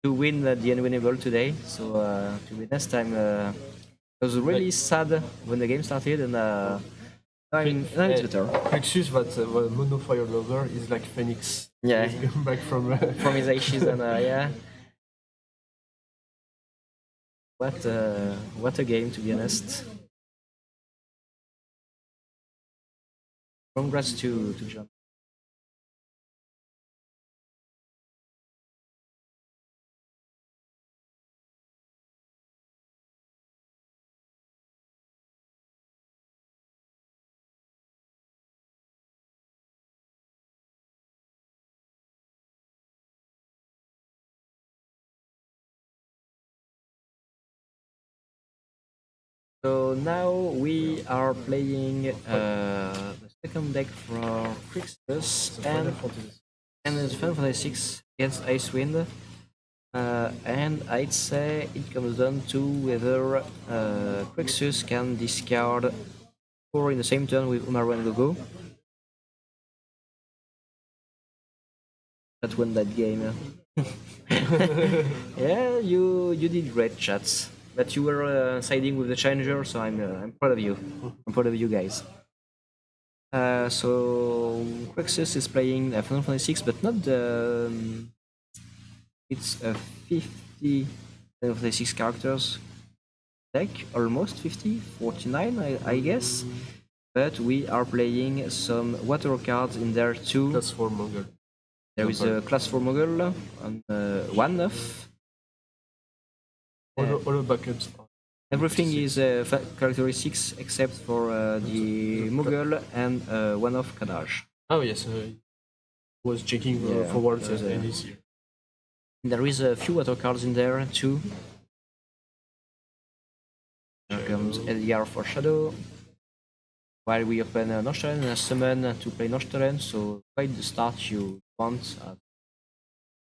to win the unwinnable today. So to be honest, I was really sad when the game started, and now it's better. Crixus, that mono fire lover, is like Phoenix. Yeah. He's come back from. From his ashes, and yeah. What a game, to be honest. Congrats to John. So now we are playing the second deck for Crixus and it's Final Fantasy 6 against Icewind. And I'd say it comes down to whether Crixus can discard 4 in the same turn with Umaru and Gogo. That won that game. Yeah, you did great, chats. But you were siding with the challenger, so I'm proud of you. I'm proud of you guys. So Crixus is playing Final Fantasy 6, but not the. It's a 50 Final Fantasy 6 characters deck, almost 50, 49, I guess. But we are playing some water cards in there too. Class 4 Mongol. There is a class 4 Mogul and one of. All the backups. Everything is characteristics except for the Mughal and one of Kadaj. Oh yes, was checking forwards this year. There is a few water cards in there too. Here comes LDR for Shadow. While we open Nochteren and a summon to play Nochteren, so quite the start you want as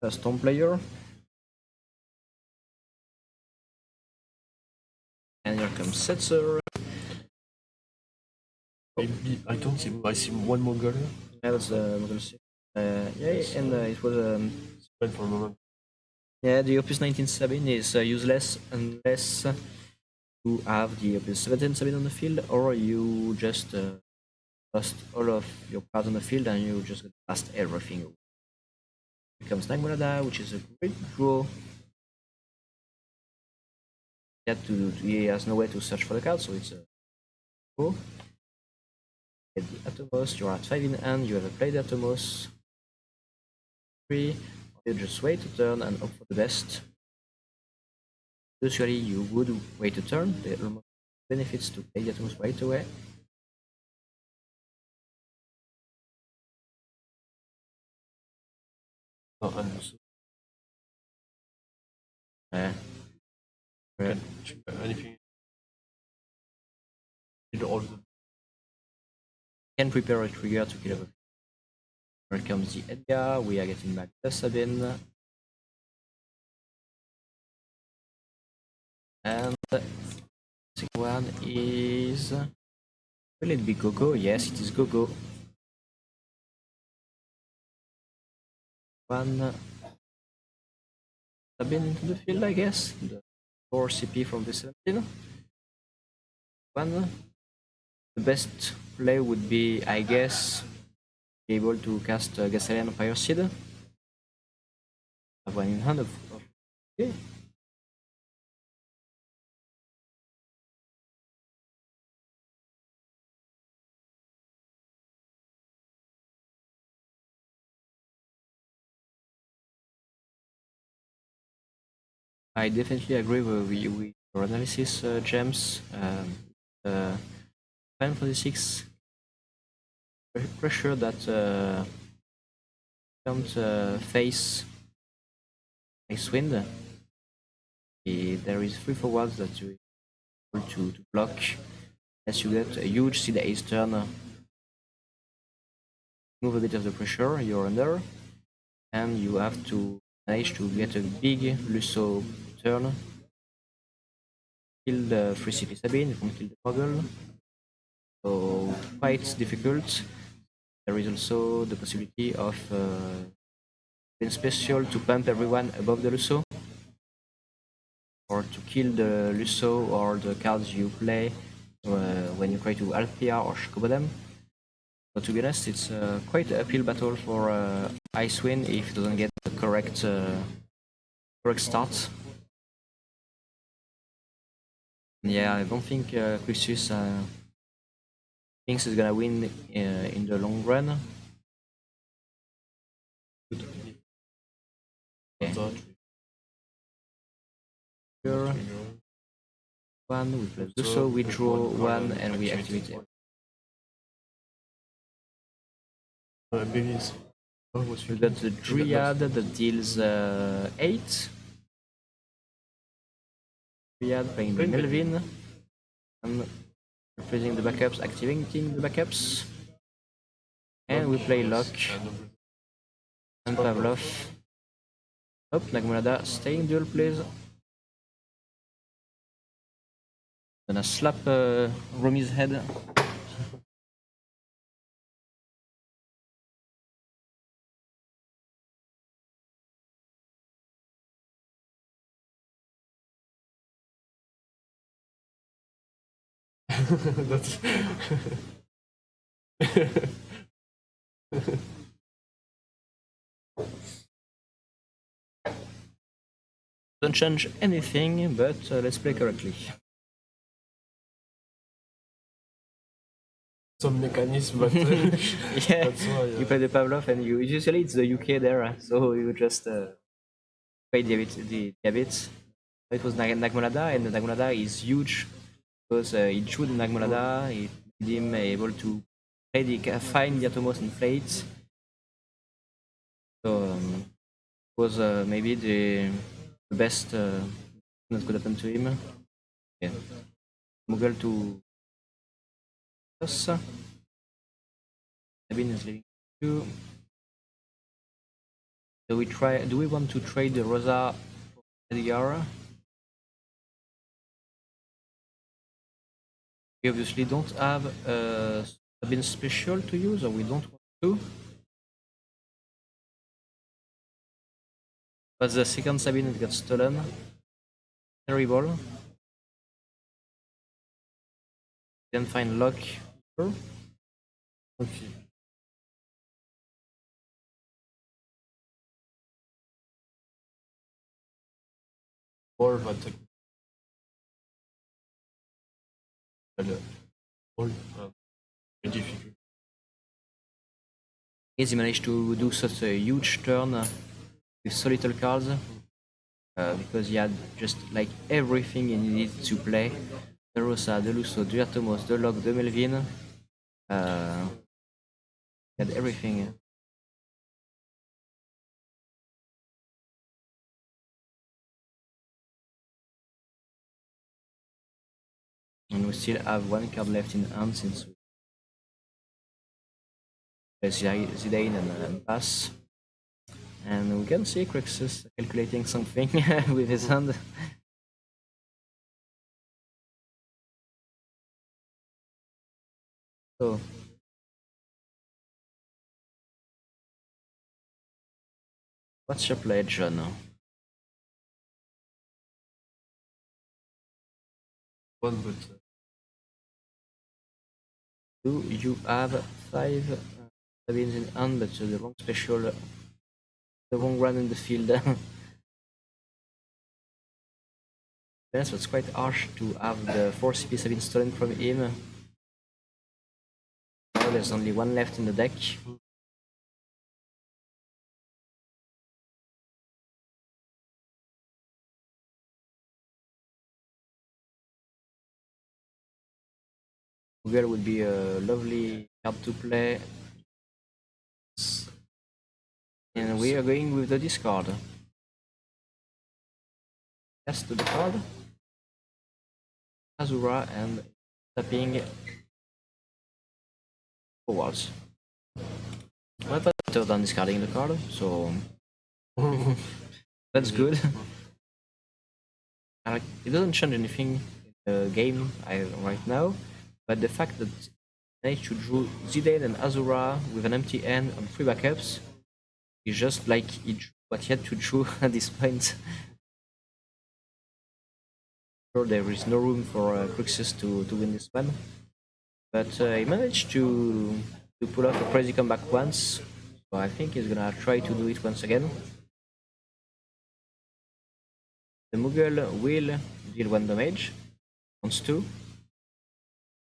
a Storm player. And here comes Setzer. Maybe I don't see. I see one Mongol. Yeah, that's the Mughal 6. Yeah, and it was For a moment. yeah, the Opus 19 Sabine is useless unless you have the Opus 17 Sabine on the field, or you just lost all of your cards on the field and you just blast everything. Here comes Nagmonada, which is a great draw. He has no way to search for the card, so it's a draw. Get the Atomos, you're at 5 in hand, you have played the Atomos. 3, you just wait a turn and hope for the best. Usually you would wait a turn, there are benefits to play the Atomos right away. No, and also, Yeah. anything. Did all the Can prepare a trigger to kill everything. Here comes the Edgar, we are getting back the Sabine. And the second one is. Will it be Gogo? Yes, it is Gogo. One Sabine into the field, I guess. The 4 CP from the 17. One. The best play would be, I guess, be able to cast Gastalian Fire Seed. Have one in hand of okay. I definitely agree with your analysis, James. Final Fantasy 6 pressure that can't face Icewind. There is 3 forwards that you are able to block as you get a huge Seed Ace turn. Move a bit of the pressure you're under, and you have to managed to get a big Lusso turn. Kill the 3 CP Sabine, you can kill the Mogul. So quite difficult. There is also the possibility of being special to pump everyone above the Lusso, or to kill the Lusso or the cards you play when you try to Althea or Shikobo them. But to be honest, it's quite an uphill battle for Icewind if it doesn't get the correct start. Yeah, I don't think Crucius thinks he's gonna win in the long run. Okay. Sure. One, we play Lusso, we draw one, and we activate it. We got the Dryad that deals 8. Dryad playing the Melvin. And freezing the backups, activating the backups. And we play Lock. And Pavlov. Up, Nagmulada, stay in duel, please. Gonna slap Romi's head. That's Don't change anything, but let's play correctly. some mechanism, but Yeah, that's why. you play the Pavlov, and you usually it's the UK there, so you just play the Diabits. It was Nagmulada, and Nagmulada is huge because he drew the Nagmulada, he made him able to play find the Atomos and play it. So it was maybe the best that could happen to him. Yeah. Mughal to us. Sabine is leaving too. Do we want to trade the Rosa for Edgar? We obviously don't have Sabine special to use, or we don't want to. But the second Sabine that got stolen. Terrible. Didn't find Lock. Okay. Or but all very difficult. Yes, he managed to do such a huge turn with so little cards because he had just like everything he needed to play. The Rosa, the Lusso, the Atomos, the Lock, the Melvin. He had everything. And we still have one card left in hand since we play Zidane and pass. And we can see Crixus calculating something with his hand. So, what's your play, John? One, but Do you have 5 Sabines in hand, but the wrong special, the wrong run in the field? Yes, it's quite harsh to have the 4 CP Sabine stolen from him. Now there's only one left in the deck. Google would be a lovely card to play. And we are going with the discard. Cast the card. Azura and tapping forwards. Well, better than discarding the card, so That's good. It doesn't change anything in the game right now, but the fact that they managed to draw Zidane and Azura with an empty hand on 3 backups is just like he drew what he had to draw at this point. Sure, there is no room for Cruxus to win this one, but he managed to pull off a crazy comeback once, so I think he's gonna try to do it once again. The Mughal will deal 1 damage, wants to,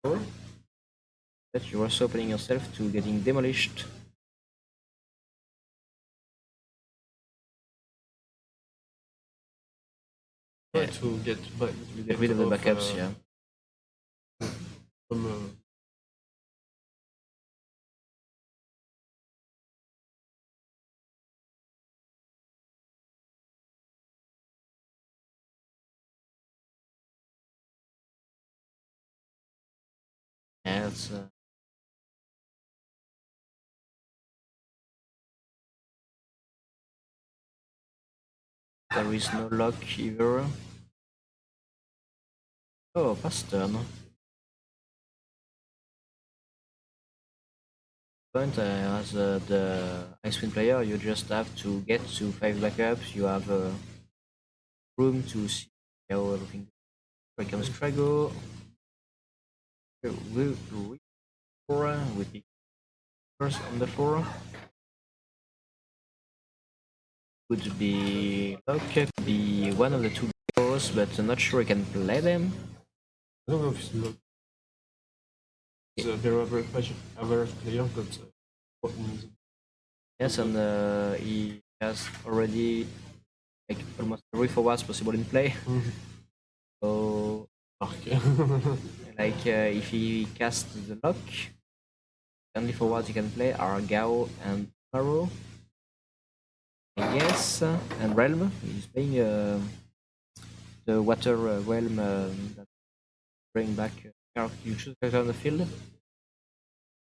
or but you're also opening yourself to getting demolished. Try to get back, Get rid of the backups, yeah. From, Yeah, it's there is no lock either. Oh, pass turn. Point as the Icewind player, you just have to get to 5 backups. You have room to see how everything. Here comes Trago. Will with the first on the floor. Could be lock, could be one of the 2 goals, but I'm not sure I can play them. I don't know if it's not. He's a very average player, but Yes, and he has already like almost every forwards possible in play. So, okay. like if he casts the lock, the only forwards he can play are Gao and Maro. Yes, and Realm. He's playing the Water Realm that bring back. You choose a character on the field.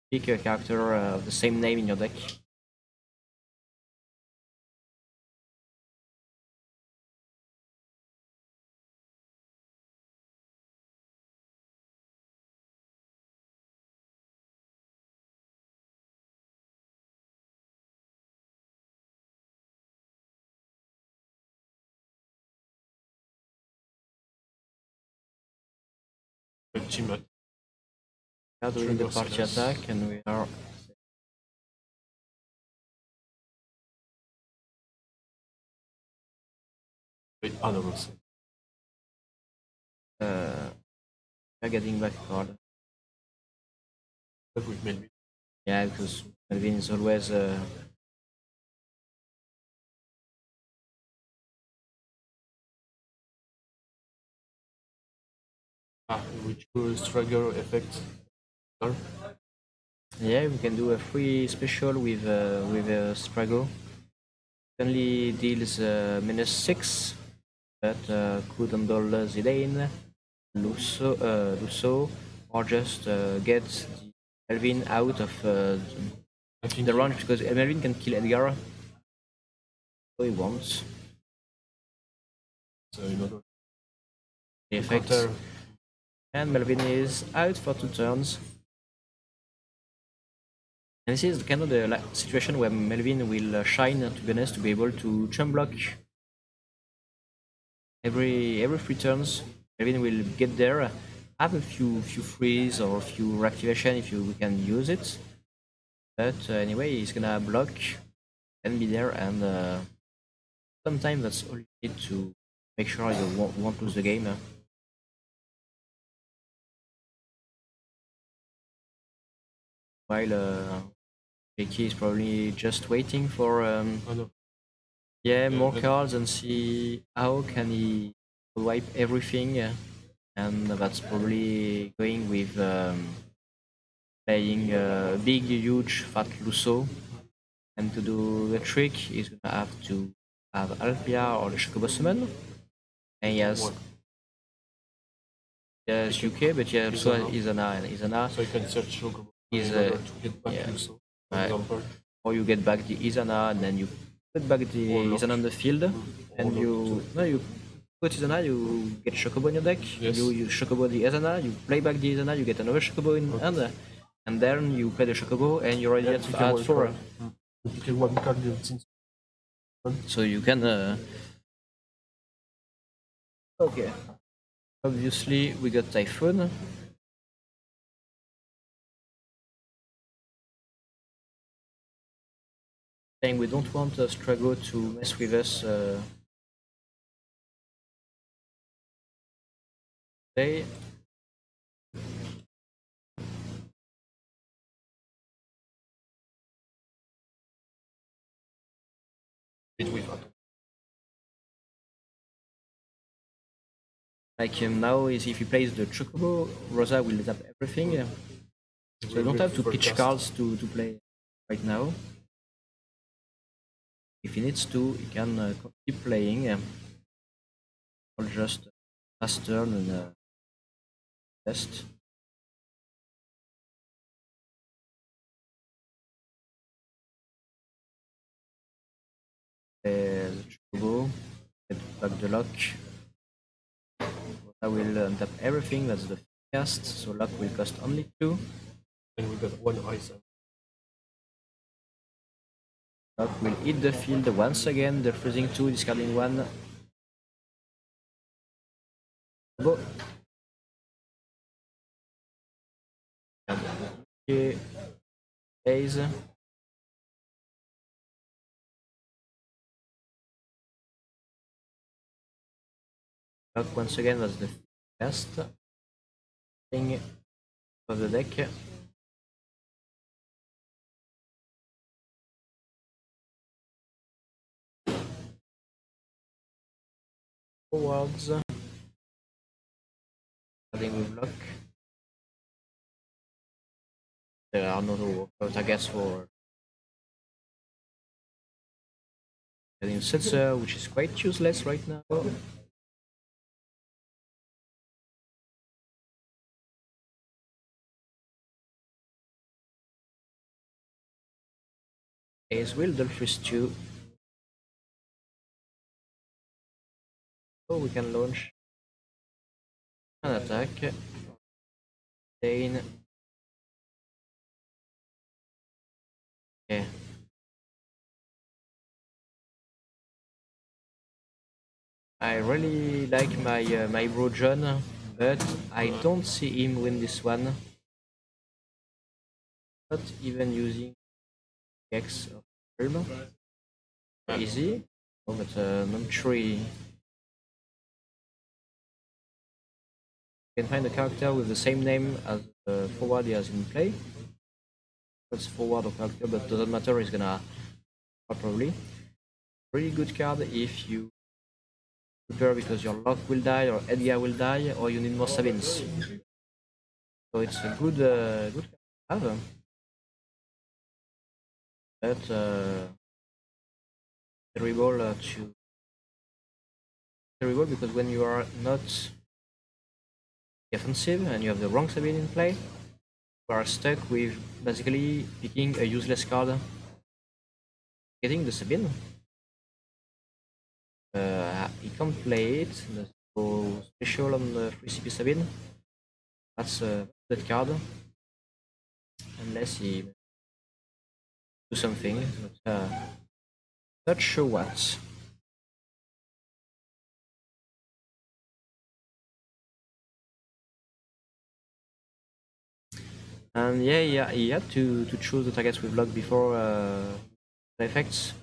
Pick a character of the same name in your deck. Team Now doing the Trigger party skills. attack, and we are. Wait, I don't know. We're getting back a card. That with maybe. Yeah, because Melvin is always. We choose trigger effect. Or Yeah, we can do a free special with Strago. It only deals -6, but could handle Zidane, Lusso, or just get the Melvin out of I think the range because Melvin can kill Edgar. So he wants it's another the effect. counter. And Melvin is out for 2 turns. And this is kind of the situation where Melvin will shine, to be honest, to be able to chump block every 3 turns. Melvin will get there, have a few freeze or a few reactivation if you can use it. But anyway, he's gonna block and be there, and sometimes that's all you need to make sure you won't lose the game. While JK is probably just waiting for Oh no. yeah, more but- cards and see how can he wipe everything, and that's probably going with playing a big, huge, fat Lusso. And to do the trick, he's gonna have to have Alpia or the Chocobo Summon. And he has, What? yes, UK, but he also has Izana. Izana, and Izana, So you can search Chocobo Is, in order to get back yeah. to so, for Right. example. or you get back the Izana, and then you put back the Izana on the field, and you put Izana, you get Chocobo in your deck, Yes. you use Chocobo the Izana, you play back the Izana, you get another Chocobo in hand, and then you play the Chocobo, and you're already at 4. You can one card since So you can. Okay. Obviously, we got Typhoon. Saying we don't want Strago to mess with us today. with Like now, is if he plays the Chocobo, Rosa will tap everything. So you don't have to pitch cards to play right now. If he needs to, he can keep playing. Or just last turn and test. The Chocobo, get back the lock. I will untap everything, that's the cast, so luck will cost only 2. and we got one ice. Luck will hit the field once again, the freezing 2, discarding 1. Go. Okay. Ace. Luck once again, that's the cast. Thing of the deck. Forwards. Starting with luck. There are no targets for getting Setzer, which is quite useless right now. Ace will Dolphus 2. So we can launch an attack. Dane. Yeah. I really like my bro John, but I don't see him win this one. Not even using X of Realm. Easy, oh, but not sure he can find a character with the same name as the forward he has in play. That's forward or character, but doesn't matter. He's gonna probably really good card if you prepare because your lock will die or Edgar will die or you need more Sabines. So it's a good card to have. But terrible because when you are not offensive and you have the wrong Sabine in play, you are stuck with basically picking a useless card, getting the Sabine. He can't play it, so special on the 3 CP Sabine. That's that card. Unless he do something, but not sure what. And yeah, he had to choose the targets with luck before the effects.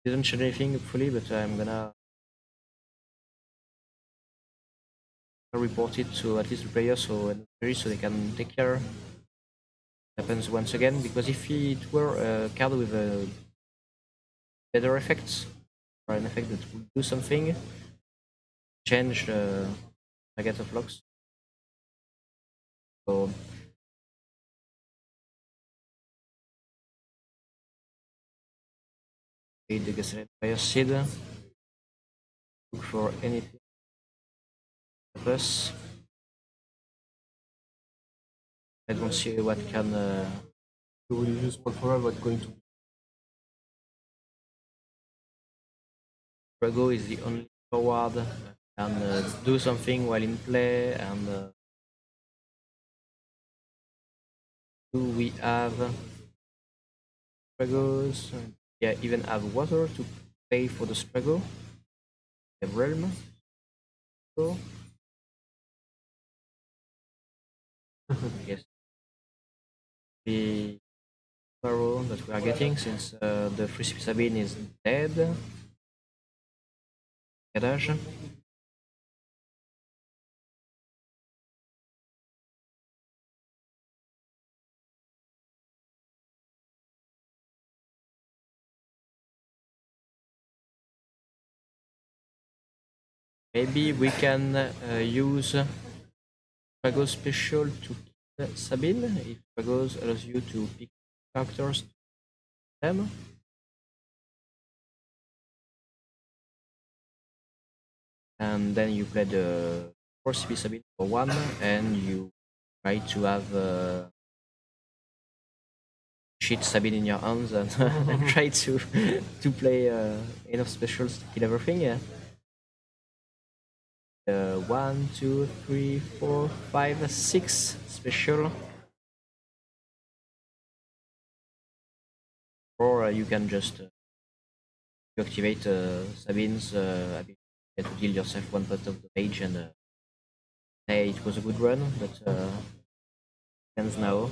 Didn't change anything fully, but I'm gonna report it to at least the players so they can take care. Happens once again because if it were a card with a better effects or an effect that would do something, change the target of locks. So read the Gasset Fire Seed. Look for anything of us. I don't see what can You will use controller, but going to Drago is the only forward that can do something while in play. And do we have Stragos? Yeah, even have water to pay for the Strago. The realm. So, I guess the arrow that we are getting since the free Sabine is dead. Garage. Maybe we can use Dragos special to kill Sabine if Dragos allows you to pick characters to them. And then you play the 4 CP Sabine for 1 and you try to have shit Sabine in your hands and, and try to play enough specials to kill everything. Yeah. 1, 2, 3, 4, 5, 6 special. Or you can just activate Sabine's ability to deal yourself 1 point of the page and hey, it was a good run, but ends now.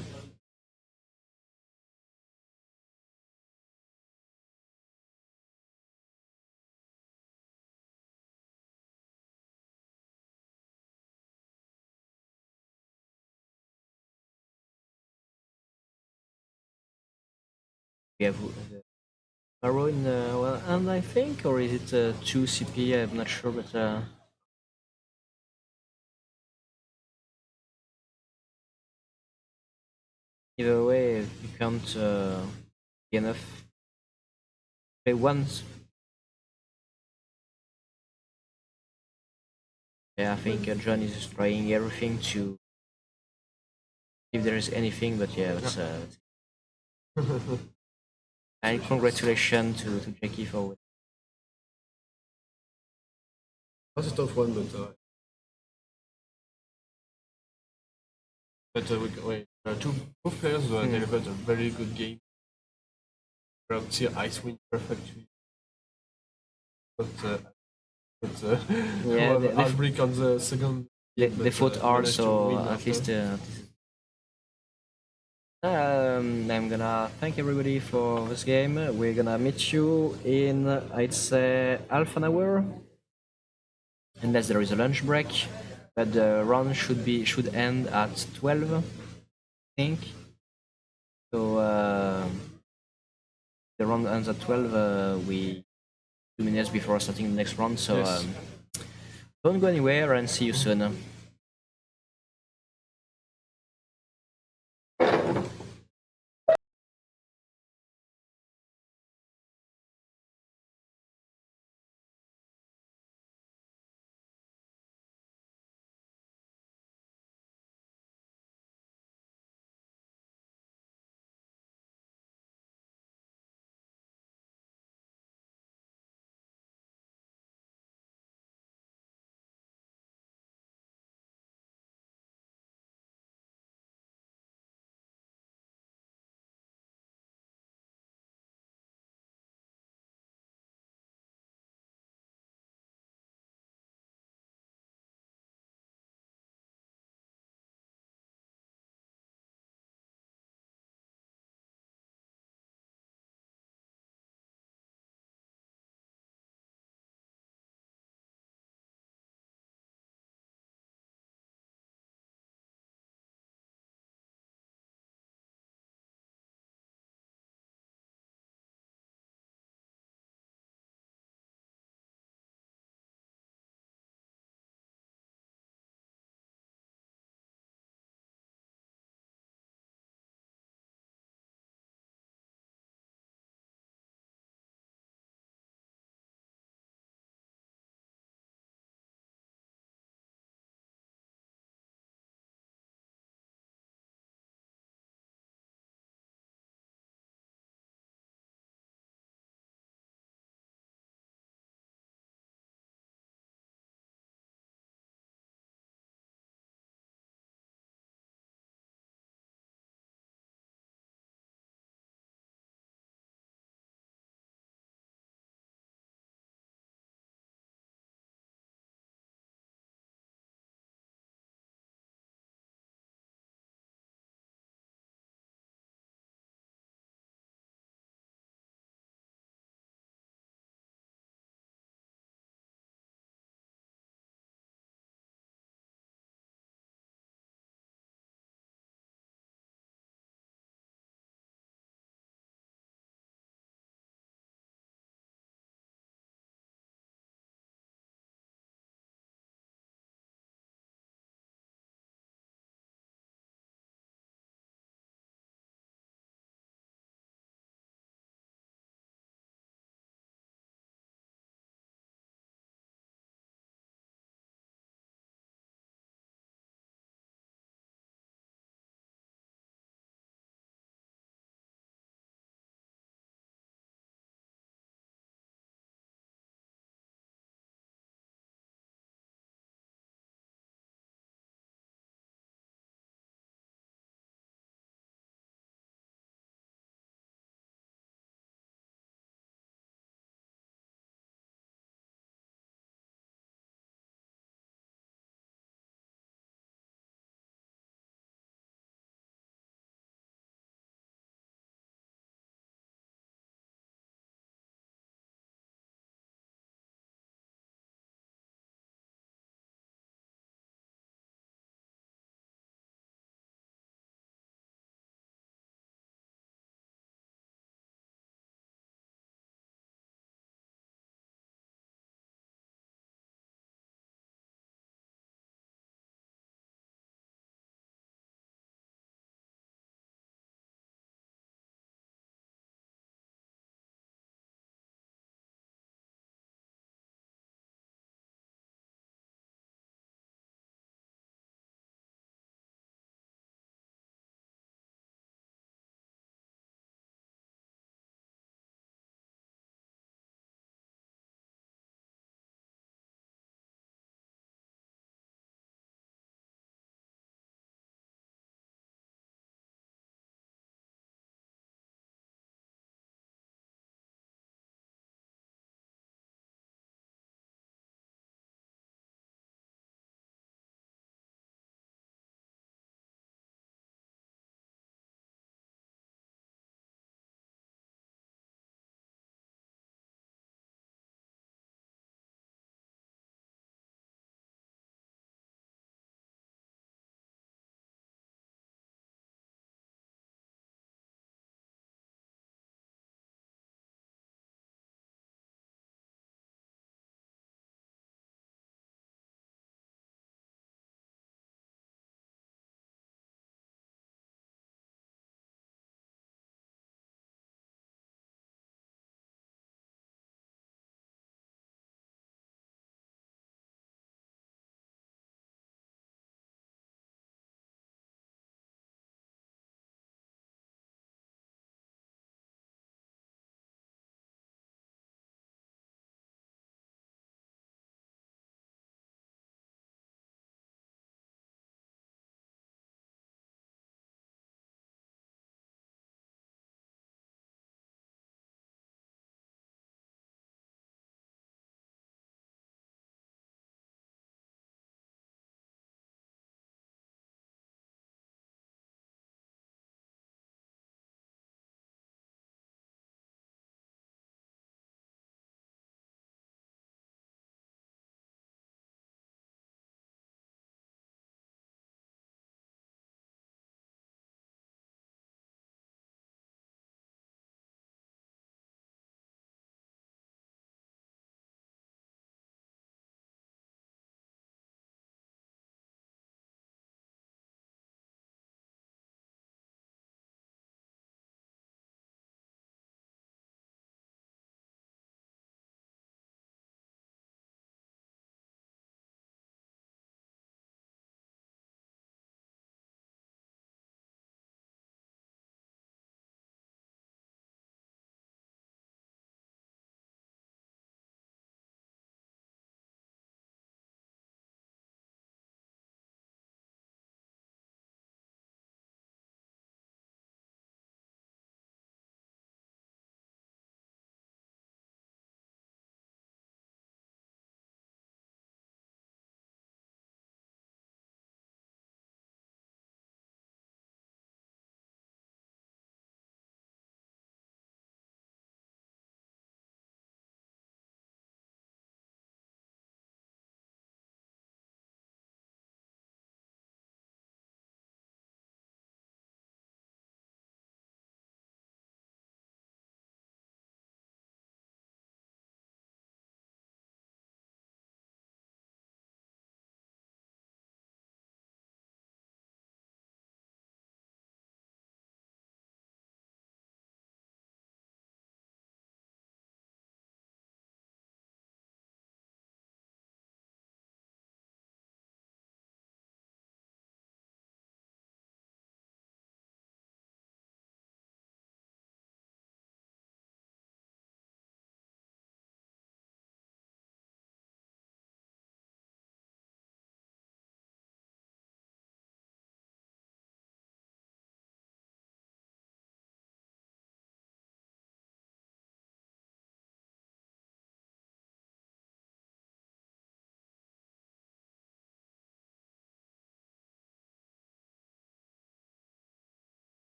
We have Arrow in well, and I think, or is it 2 CP? I'm not sure, but either way, you can't be enough. Play once. Yeah, I think John is trying everything to if there is anything, but yeah, that's, and congratulations to Jackie for winning. that's a tough one, two both players delivered a very good game. See Icewind perfectly, but Yeah, Outbreak on the second. they fought hard, so at least. I'm gonna thank everybody for this game. We're gonna meet you in, I'd say, half an hour, unless there is a lunch break. But the run should end at 12, I think. So the run ends at 12. We 2 minutes before starting the next round. So Yes. don't go anywhere and see you soon.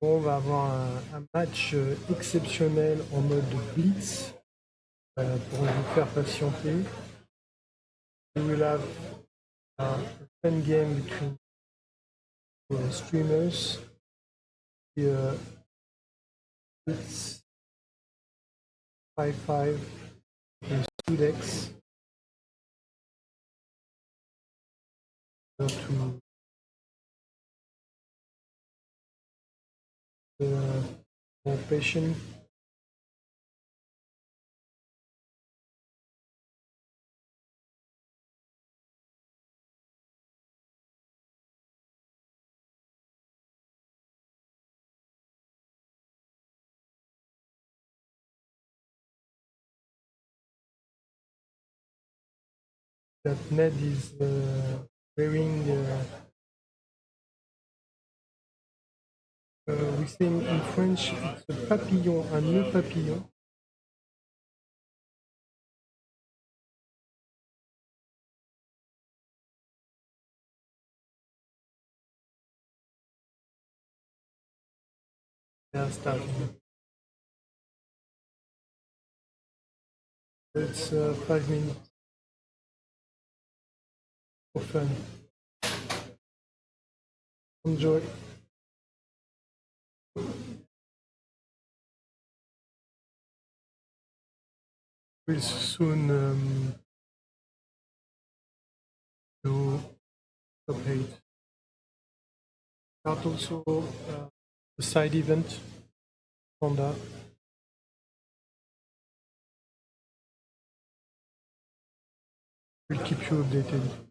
On va avoir un match exceptionnel en mode blitz pour vous faire patienter. We will have a fun game between streamers. It's 5-5 with 2 decks. To more patient. That Ned is wearing, we say in French, it's a papillon, un nœud papillon. Yeah, starting. It's 5 minutes for fun. Enjoy. We'll soon do top 8. Start also a side event on that. We'll keep you updated.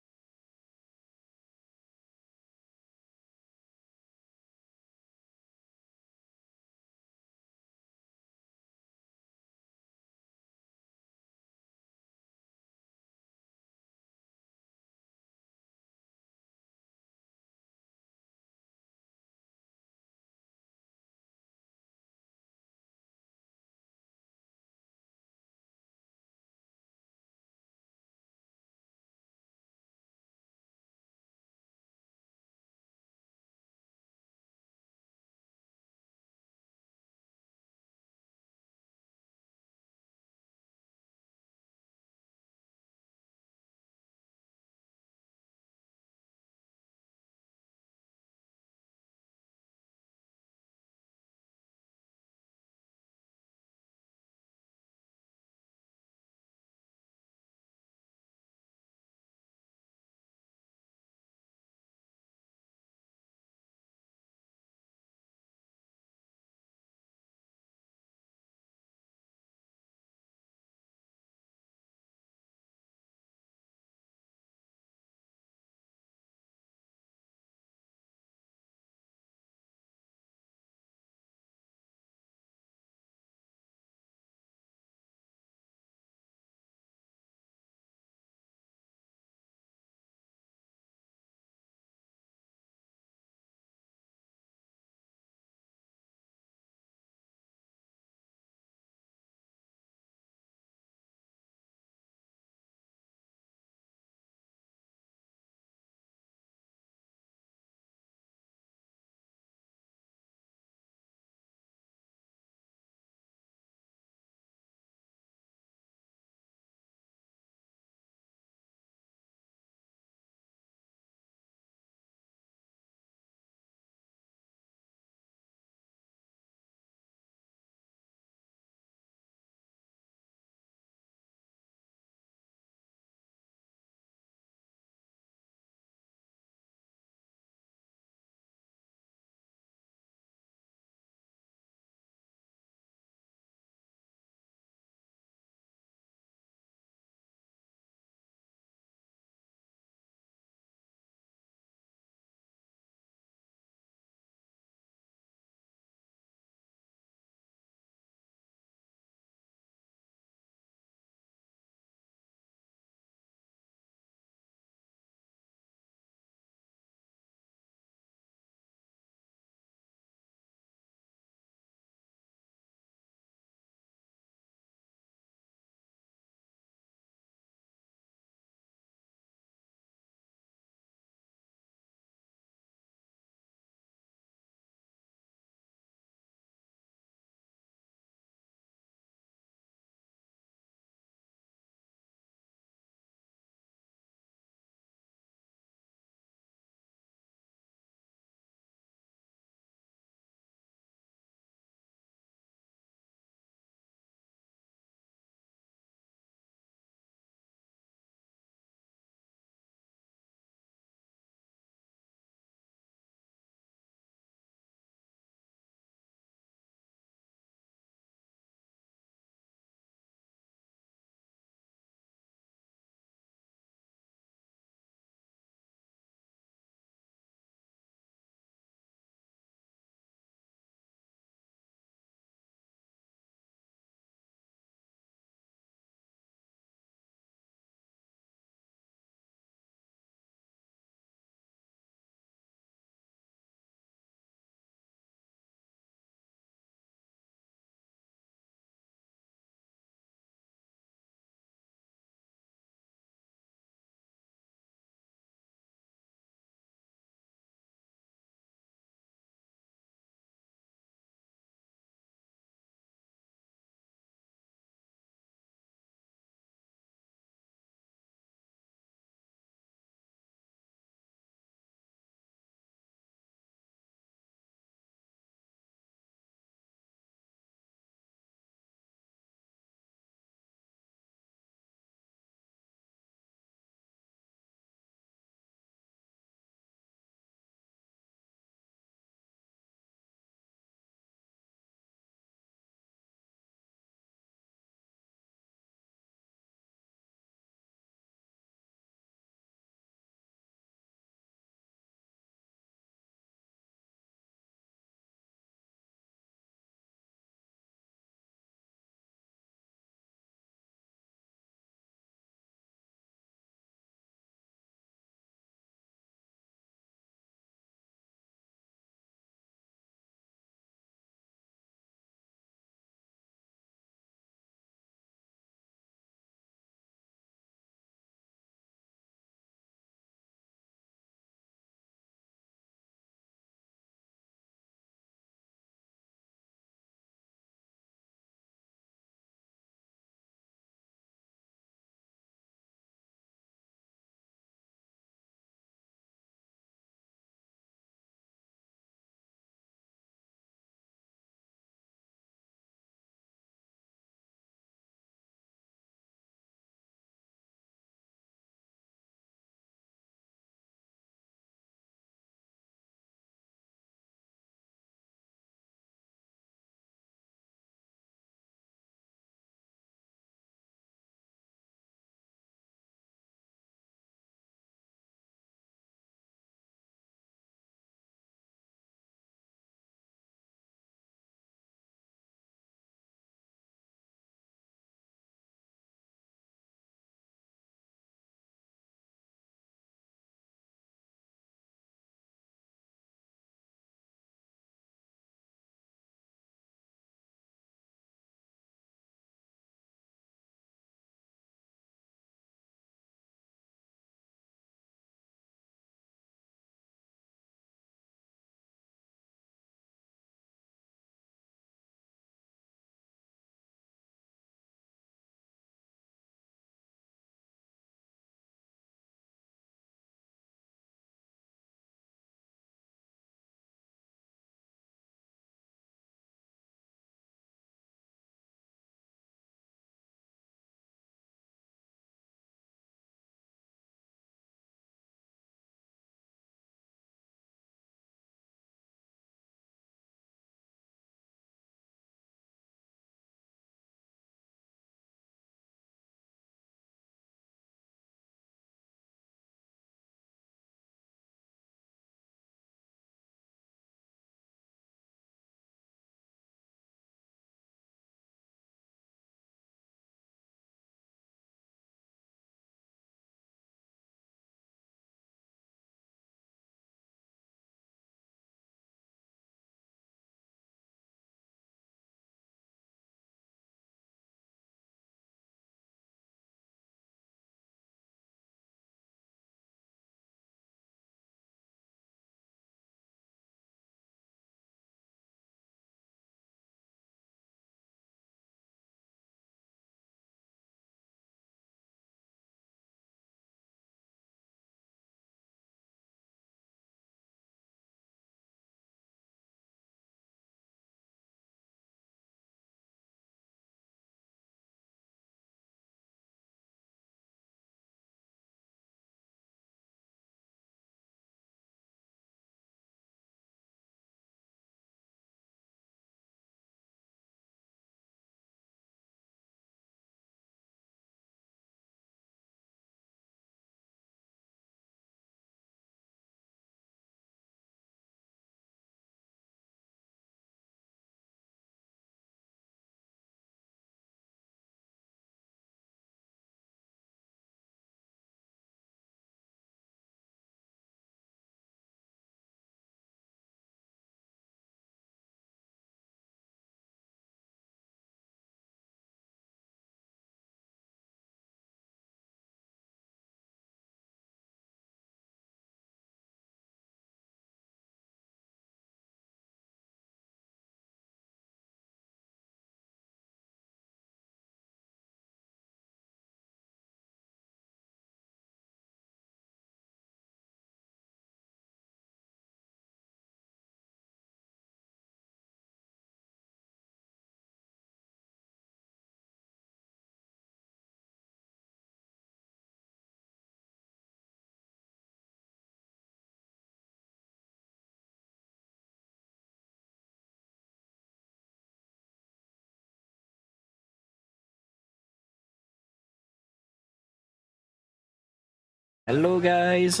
Hello guys!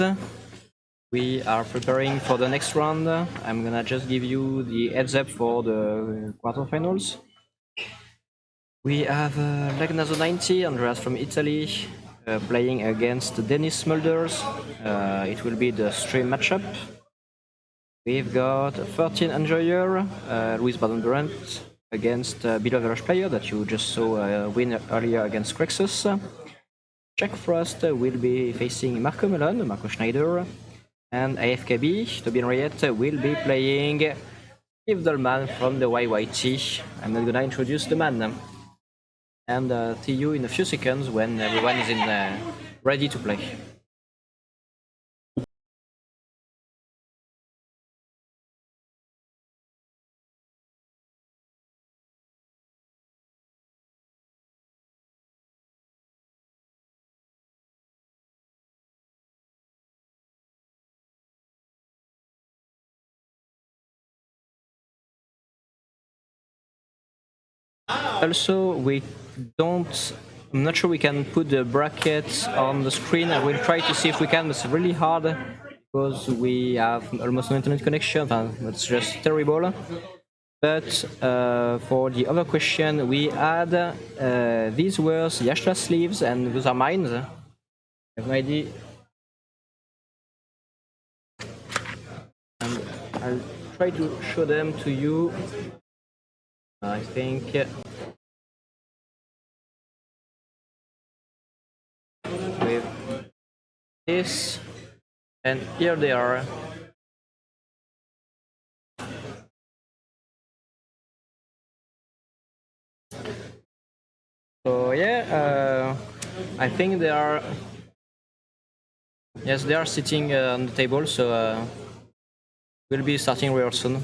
We are preparing for the next round. I'm gonna just give you the heads up for the quarterfinals. We have Lagnazo 90, Andreas from Italy, playing against Dennis Smulders. It will be the stream matchup. We've got 13 Enjoyer, Luis Baden-Durant, against Below Average Player that you just saw win earlier against Crexus. Jack Frost will be facing Marco Melon, Marco Schneider, and AFKB, Toby Henriette, will be playing Steve Dolman from the YYT. I'm not gonna introduce the man. And see you in a few seconds when everyone is ready to play. Also, we don't. I'm not sure we can put the brackets on the screen. I will try to see if we can, but it's really hard because we have almost no internet connection. That's just terrible. But for the other question, we add these words Yashla sleeves, and those are mine. I have no idea. And I'll try to show them to you. I think with this, and here they are. So yeah, I think they are. Yes, they are sitting on the table. So we'll be starting real soon.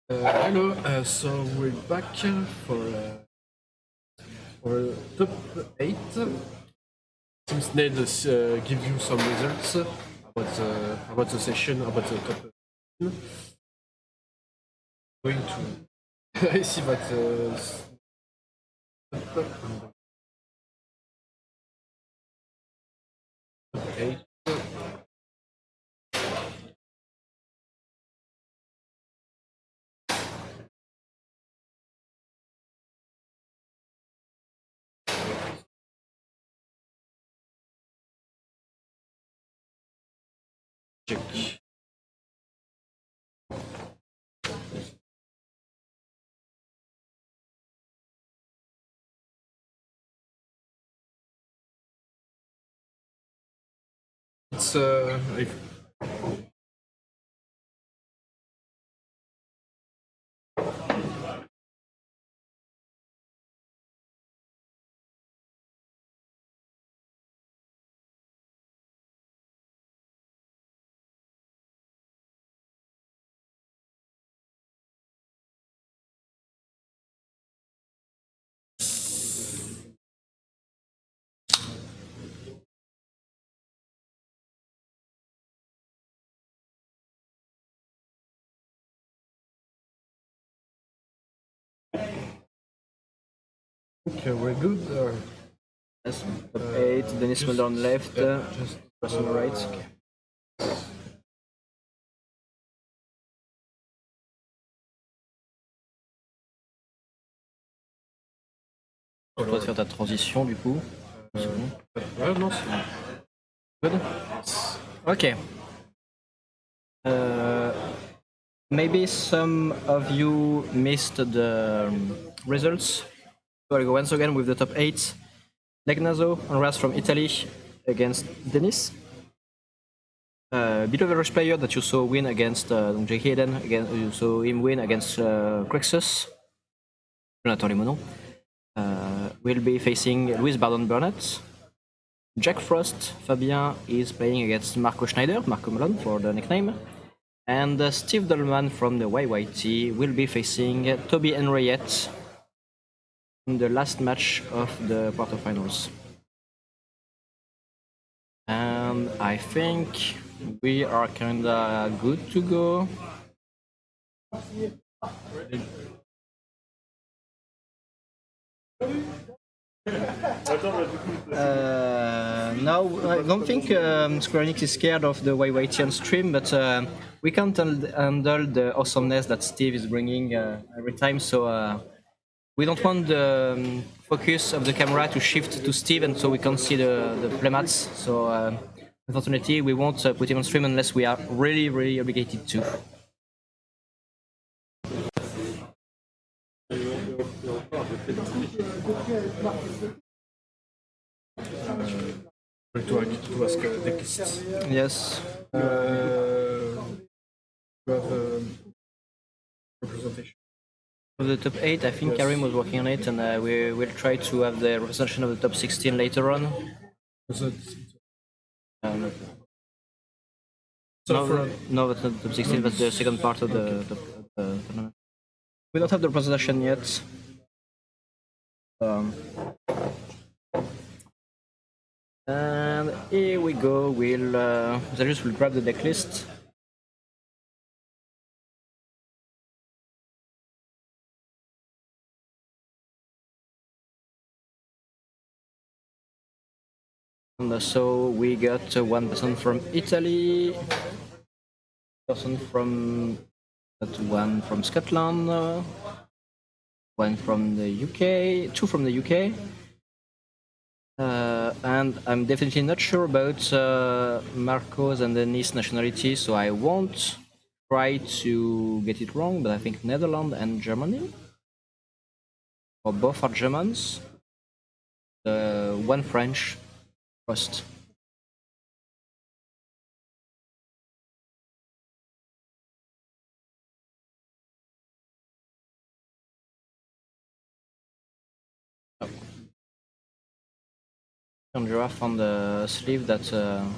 Hello, so we're back for top 8. Since Ned give you some results about the session, about the top 8. Going to I see that top 8. Check. It's okay, we're good. Yes, top 8, Denis Mulder on the left, Just Ross on the right. Okay. Tu dois faire ta transition du coup. C'est bon. ouais, non, c'est Good. Okay. Maybe some of you missed the results. So I'll go once again with the top 8. Legnazo and Raz from Italy against Denis. Bit of a rush player that you saw win against Jake Hayden. Again, you saw him win against Crixus. Jonathan Limonon. Will be facing Louis Bardon Burnett. Jack Frost, Fabien is playing against Marco Schneider, Marco Malone for the nickname. And Steve Dolman from the YYT will be facing Toby Henriette in the last match of the quarterfinals. And I think we are kinda good to go. No, I don't think Square Enix is scared of the YYT on stream, but we can't handle the awesomeness that Steve is bringing every time, so we don't want the focus of the camera to shift to Steve, and so we can't see the playmats. So unfortunately, we won't put him on stream unless we are really, really obligated to. to ask the guests. Yes. You have representation. For the top 8, I think Karim was working on it, and we will try to have the representation of the top 16 later on. So Um, so no, for no, that's not top 16, that's the second part of the tournament. We don't have the representation yet. And here we go, Zarius will grab the deck list. And so we got one person from Italy, person from one from Scotland, one from the UK, two from the UK, and I'm definitely not sure about Marco's and Denis' nationality, so I won't try to get it wrong, but I think Netherlands and Germany, or both are Germans, one French, first. Giraffe on the sleeve that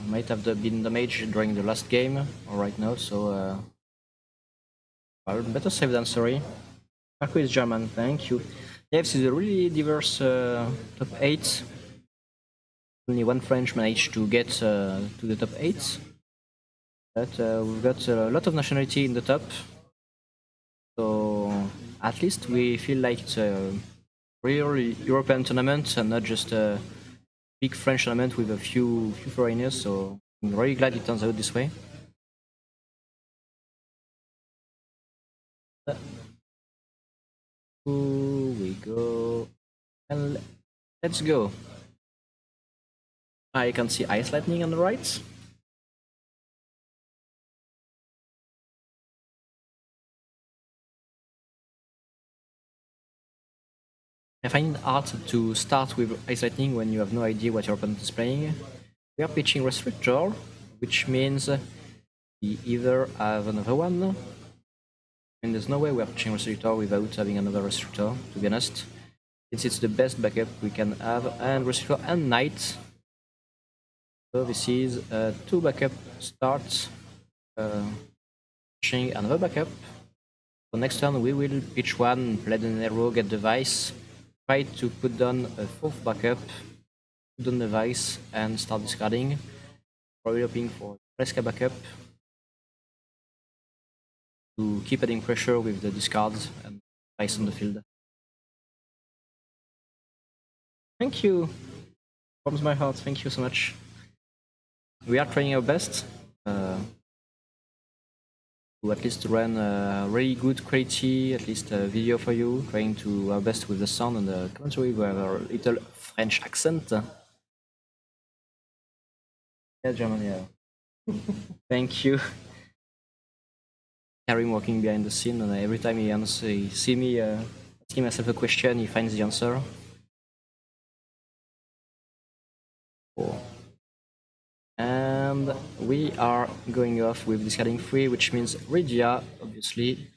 might have been damaged during the last game or right now, so Well, better safe than sorry. Marco is German, thank you. Yeah, this is a really diverse top 8. Only one French managed to get to the top 8. But we've got a lot of nationality in the top. So at least we feel like it's a real European tournament and not just a big French tournament with a few foreigners. So I'm really glad it turns out this way. Here we go. And let's go. I can see ice lightning on the right. I find it hard to start with ice lightning when you have no idea what your opponent is playing. We are pitching restrictor, which means we either have another one, and there's no way we are pitching restrictor without having another restrictor, to be honest, since it's the best backup we can have, and restrictor and knight. So this is 2 backup starts, pitching another backup. So next turn we will pitch one, play the arrow, get the vice, try to put down a 4th backup, put down the vice, and start discarding. Probably hoping for Fresca backup to keep adding pressure with the discards and vice on the field. Thank you! Warms my heart, thank you so much. We are trying our best to at least run a really good quality, at least a video for you, trying to our best with the sound and the commentary with our little French accent. Yeah, German, yeah. Thank you. Karim walking behind the scene, and every time he see me asking myself a question, he finds the answer. Cool. And we are going off with discarding 3, which means Regia, obviously.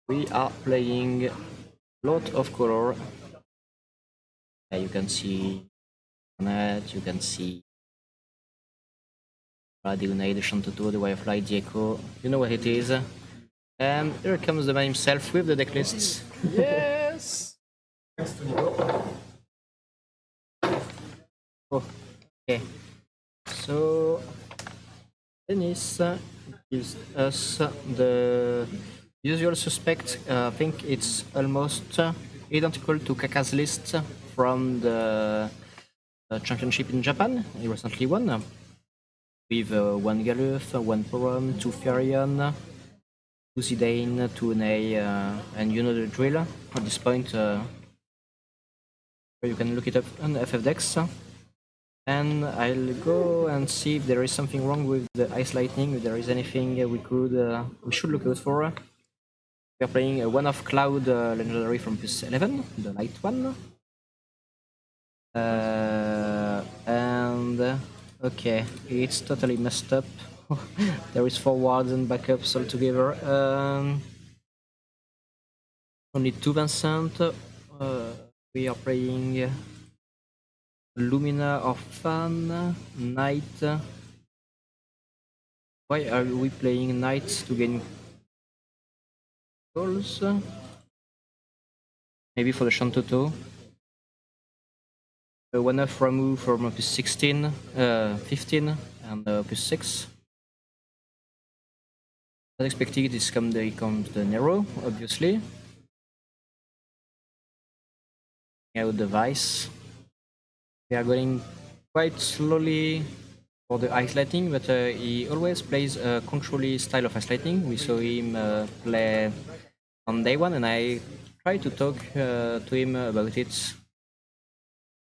We are playing a lot of color. Yeah, you can see Net, you can see the Unai, the Shantoto, the Wirefly, the Echo. You know what it is. And here comes the man himself with the deck lists. Yes! Oh, okay. So Dennis gives us the usual suspect. I think it's almost identical to Kaka's list from the championship in Japan. He recently won with 1 Galuf, 1 Porom, 2 Furion, 2 Zidane, 2 Ney, and you know the drill. At this point, you can look it up on FF Decks. And I'll go and see if there is something wrong with the Ice Lightning, if there is anything we should look out for. We are playing a one-off Cloud legendary from plus 11, the light one. And okay, it's totally messed up. There is forwards and backups all together. Only 2 Vincent. We are playing Lumina or Fan, Knight. Why are we playing Knights to gain goals? Maybe for the Shantoto. One off Ramu from plus 16, 15, and plus 6. Not expecting this comes the Nero, obviously. Out the Vice. We are going quite slowly for the Ice Lightning, but he always plays a controlly style of Ice Lightning. We saw him play on day 1, and I tried to talk to him about it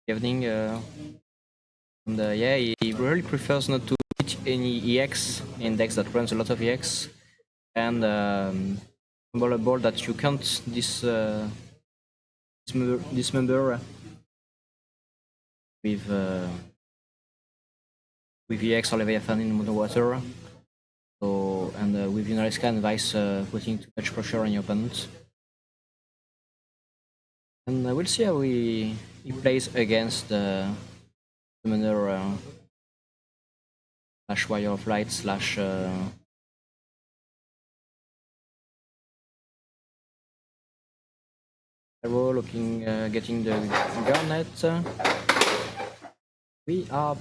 evening. And yeah, he really prefers not to hit any EX in decks that runs a lot of EX, and a ball that you can't dismember with EX or Leviathan in Mono Water. So, and with Unariska and Vice putting too much pressure on your opponent. And we'll see how he plays against the Summoner slash Wire of Light slash Arrow looking, getting the garnet. We are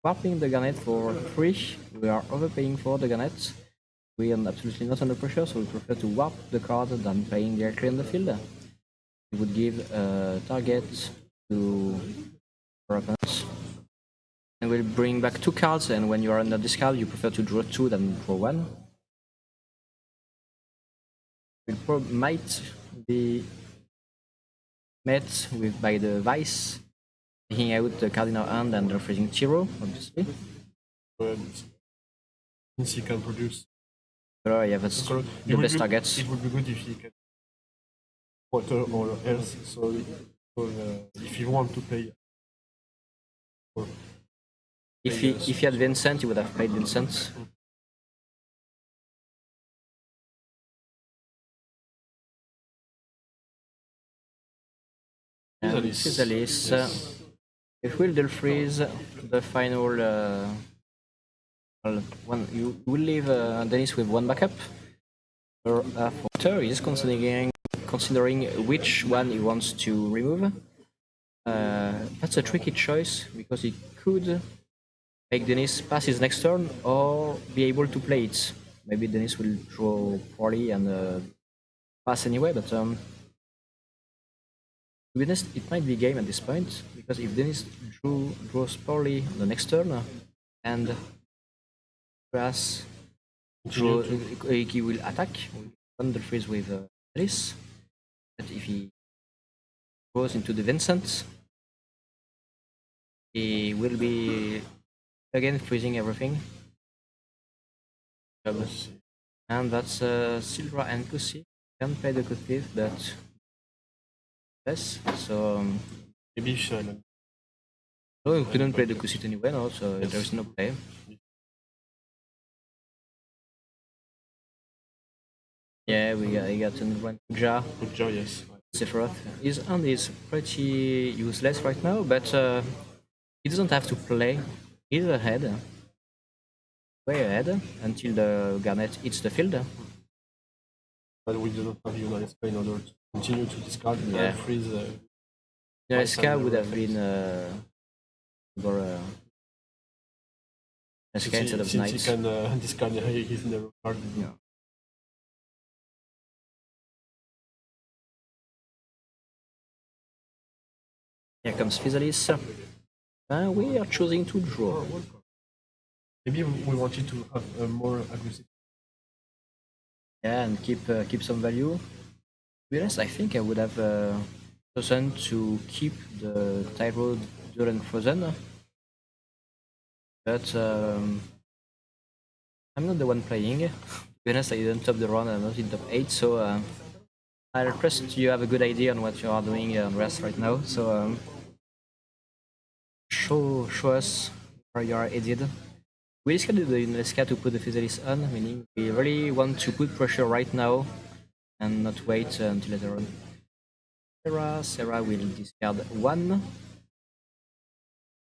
warping the garnet for 3. We are overpaying for the garnet. We are absolutely not under pressure, so we prefer to warp the card than playing directly on the field. It would give a target to our opponents. And we'll bring back 2 cards, and when you are under discard, you prefer to draw 2 than draw 1. We'll might be met with by the Vice, taking out the card in our hand and freezing Tiro, obviously. Since he can produce. Yeah, that's the best targets. It would be good if he can water or else. So if you want to play. If he had Vincent, he would have played Vincent. Physalis. It will deal freeze the final one. You will leave Dennis with 1 backup. After he is considering which one he wants to remove. That's a tricky choice because he could make Dennis pass his next turn or be able to play it. Maybe Dennis will draw poorly and pass anyway, but to be honest, it might be game at this point, because if Dennis draws poorly on the next turn, and Grass he will attack, on the freeze with Alice. But if he goes into the Vincent, he will be again freezing everything. And that's Silva and Kusi. Can play the Kusi, but yes, so Maybe you should. no, you couldn't play the Kusit anyway, no, so Yes. there's no play. Yeah, he got an one Kuja. Kuja, yes. Sephiroth. His hand is pretty useless right now, but he doesn't have to play. He's ahead, way ahead, until the Garnet hits the field. But we do not have Unalesca in order to continue to discard Yeah. and freeze. Nereska would have been for Nereska instead of Since Knight. he can discard his narrow card. Yeah. Here comes Physalis. We are choosing to draw. Maybe we wanted to have a more aggressive. Yeah, and keep some value. To be honest, I think I would have chosen to keep the Tyro during Frozen, but I'm not the one playing. To be honest, I didn't top the run. I'm not in top 8, so I trust you have a good idea on what you are doing on rest right now. So show us where you are headed. We decided in Leska to put the Physalis on, meaning we really want to put pressure right now and not wait until later on. Sarah will discard 1.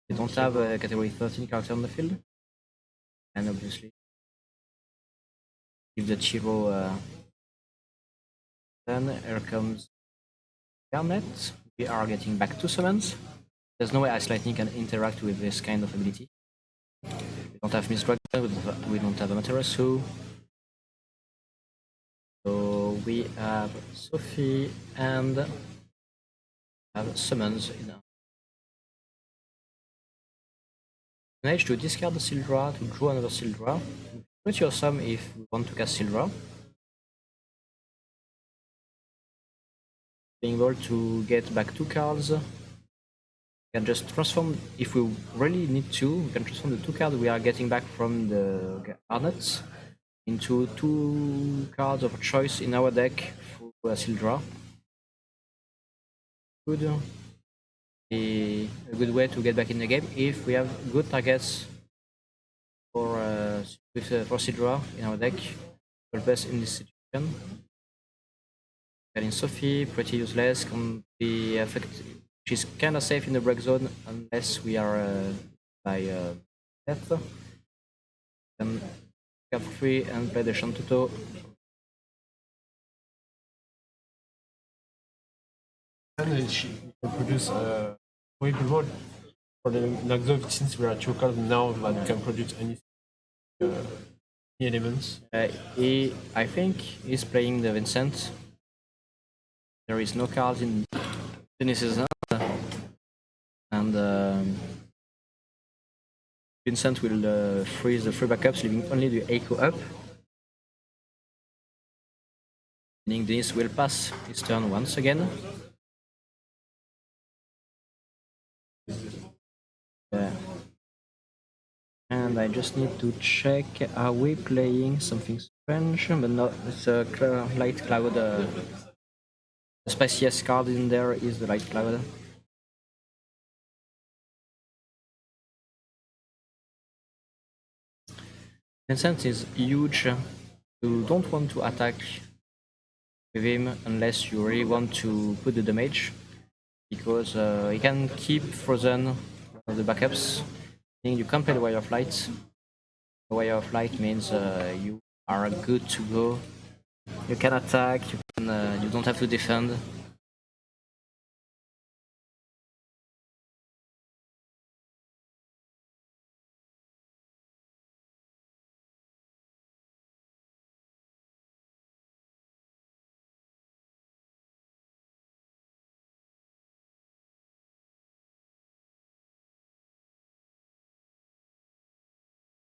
We don't have a category 13 character on the field. And obviously, give the Chiro then here comes Garnet. We are getting back 2 summons. There's no way Ice Lightning can interact with this kind of ability. We don't have Miss Dragon, we don't have a Materia, so we have Sophie and have summons in our manage to discard the Sildra to draw another Sildra. Pretty awesome if we want to cast Sildra. Being able to get back 2 cards. We can just transform, if we really need to, we can transform the 2 cards we are getting back from the Garnets into 2 cards of choice in our deck for Sildra. Could be a good way to get back in the game if we have good targets for Sildra in our deck. Help us in this situation. Getting Sophie, pretty useless, can be affected. She's kind of safe in the break zone unless we are by death. Can cap 3 and play the Shantuto. And she can produce way more for the like though since we are two cards now that can produce any elements. I think he's playing the Vincent. There is no card in Dennis's hand, and Vincent will freeze the 3 backups, leaving only the Echo up. Meaning Dennis will pass his turn once again. Yeah. And I just need to check, are we playing something strange? But no, it's a light cloud. The spiciest card in there is the light cloud. Vincent is huge. You don't want to attack with him unless you really want to put the damage, because he can keep frozen the backups. Meaning you can't play the Wire of Light. The Wire of Light means you are good to go. You can attack. You don't have to defend.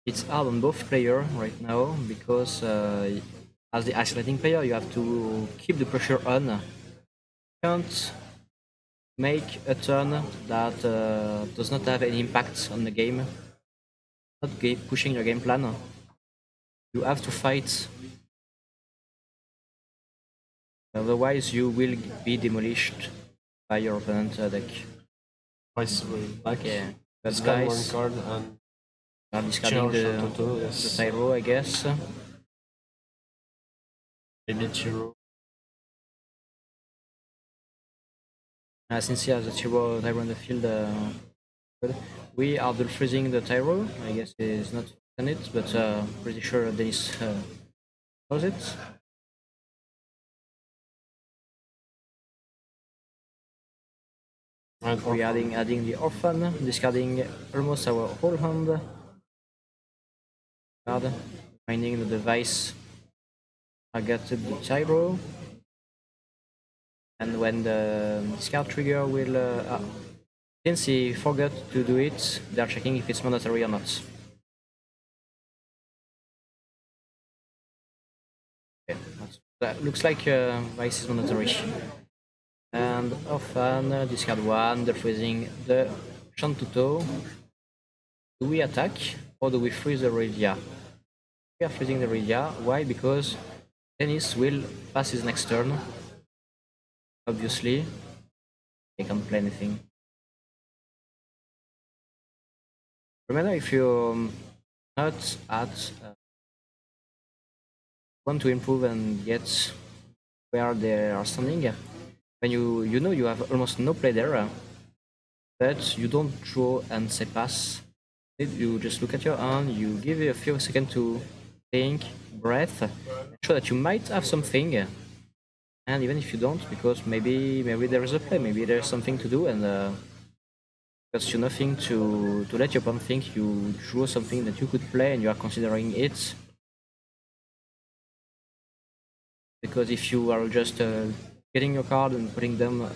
It's hard on both players right now because as the isolating player, you have to keep the pressure on. You can't make a turn that does not have any impact on the game. Not pushing your game plan. You have to fight. Otherwise, you will be demolished by your opponent deck. Twice back. Okay, that's Discard one nice. card and Are discarding charge Toto, the yes. Tyro, I guess. Maybe Tiro. Since he has a Tyro in the field, we are double freezing the Tyro. I guess he's not done it, but pretty sure Dennis knows it. And We're adding the Orphan, discarding almost our whole hand. Card, finding the device targeted the Tyro. And when the discard trigger will, since he forgot to do it, they're checking if it's mandatory or not. Okay, that looks like Vice is mandatory. And often discard one, they're freezing the Shantuto. Do we attack or do we freeze the Revia? We are freezing the Revia. Why? Because Dennis will pass his next turn. Obviously, he can't play anything. Remember, if you're not at want to improve and get where they are standing, when you know you have almost no play there, but you don't draw and say pass. You just look at your hand, you give it a few seconds to think, breath, show that you might have something. And even if you don't, because maybe there is a play, maybe there's something to do, and costs you nothing to let your opponent think you draw something that you could play and you are considering it. Because if you are just getting your card and putting them on the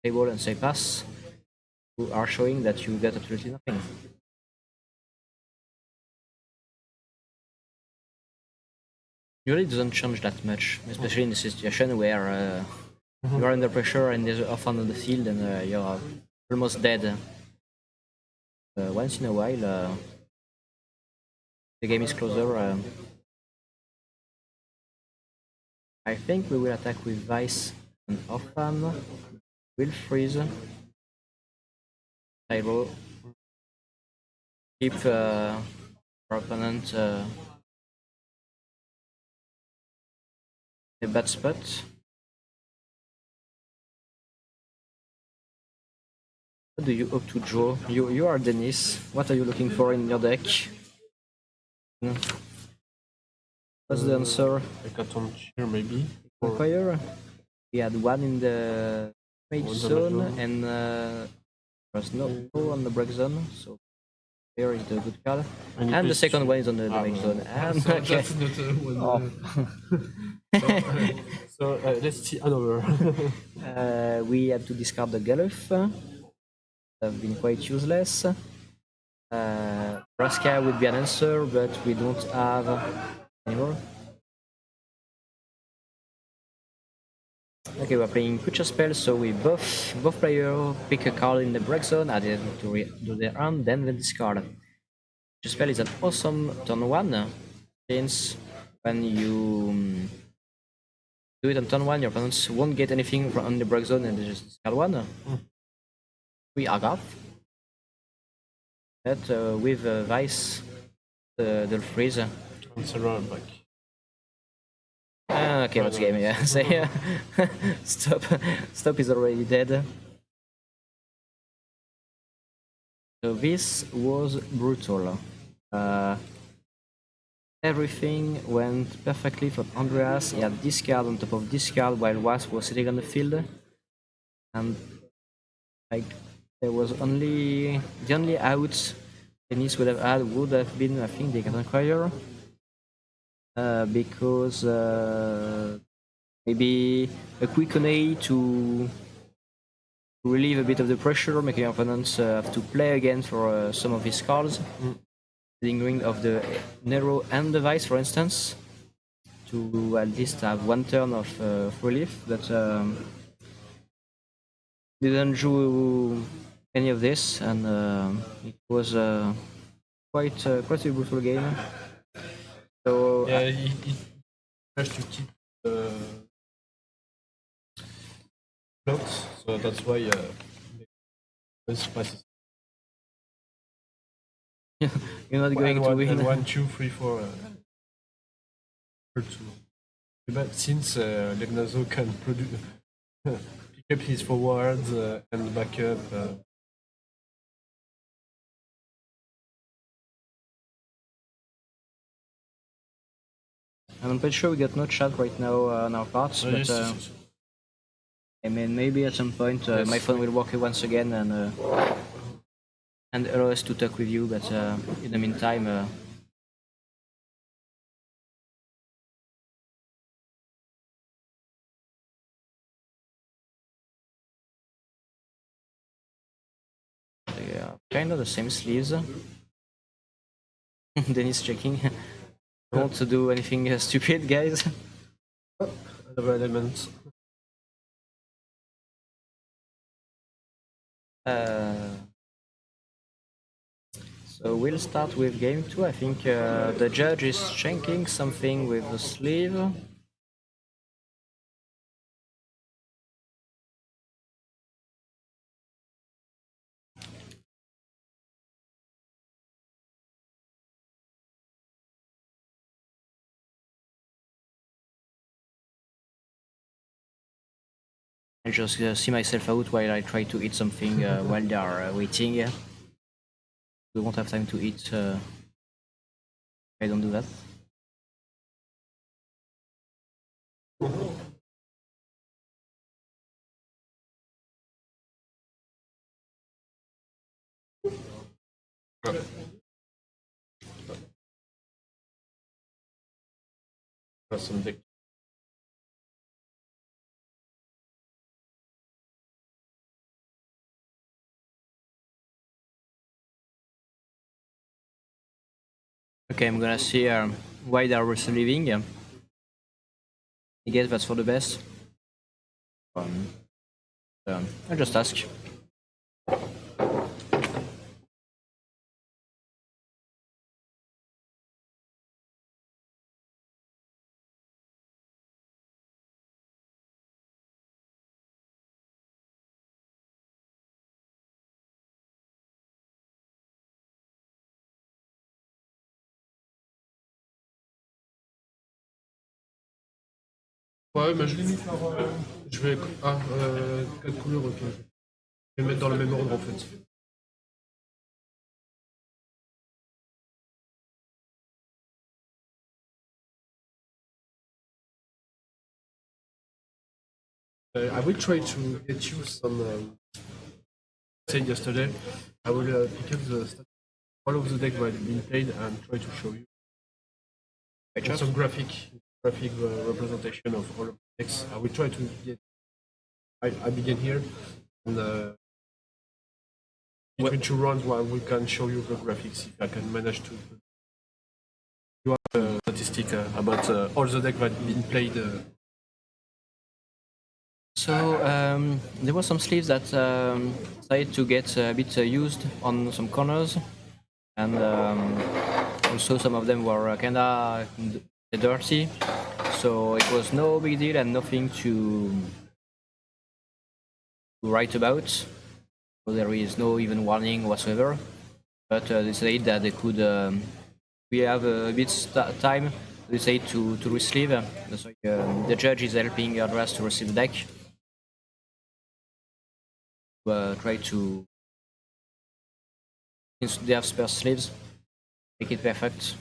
table and say pass, you are showing that you get absolutely nothing. Usually it doesn't change that much, especially in the situation where you are under pressure and there's often on the field and you're almost dead. Once in a while, the game is closer. I think we will attack with Vice and Orphan. Will freeze. Tyro. Keep our opponent in a bad spot. What do you hope to draw? You are Dennis. What are you looking for in your deck? What's the answer? I got on here maybe. Fire. We had one in the Mage On the zone, red zone. and there's no on the break zone, so here is the good card. And he And the plays second two. one is on the mage zone. And So okay. that's not one. Oh. Let's see another. We had to discard the Galuf. Have been quite useless. Raska would be an answer, but we don't have anymore. Okay, we're playing Creature Spell, so we both players pick a card in the break zone, add it to do their hand, then we discard. Creature Spell is an awesome turn 1, since when you do it on turn 1, your opponents won't get anything on the break zone and they just discard 1. We Argath. But with Vice, the freeze. Answer back. Okay, that's game, yeah. So, yeah. Stop. Stop is already dead. So this was brutal. Everything went perfectly for Andreas. He had discard on top of discard while Wasp was sitting on the field. And like there was only the only out Dennis would have had would have been, I think, the Conqueror. Because maybe a quick Onei to relieve a bit of the pressure, making opponents have to play again for some of his cards. Getting rid of the Nero and the Vice, for instance, to at least have one turn of relief, but didn't do any of this, and it was quite a brutal game. So Yeah, he managed to keep the blocks, so that's why this passes. you're not going to win. And 1, 2, 3, 4. Two. But since Legnazo can produce pick up his forwards and back up. I'm pretty sure we got no chat right now on our parts, but Yes. I mean maybe at some point Yes. my phone will work once again and allow us to talk with you. But in the meantime, they are kind of the same sleeves. Dennis checking. Don't want to do anything stupid, guys. Other elements. So we'll start with game 2. I think the judge is shanking something with the sleeve. I just see myself out while I try to eat something while they are waiting. We won't have time to eat. I don't do that. Some deck. Okay, I'm gonna see why they are leaving. I guess that's for the best. Um, I'll just ask. Ouais, mais je vais. Ah, 4 couleurs, ok. Je vais les mettre dans le même ordre en fait. I will try to get you some. Said yesterday, I will pick up all of the decks that have been played and try to show you some graphic representation of all of the decks. I will try to get. I begin here, and between two rounds, we can show you the graphics if I can manage to. You have a statistic about all the decks that have been played. So there were some sleeves that started to get a bit used on some corners, and also some of them were kinda dirty. So it was no big deal and nothing to write about. So there is no even warning whatsoever. But they said that they could. We have a bit time. They say to receive. So the judge is helping Andreas to receive the deck. Try to, since they have spare sleeves, make it perfect.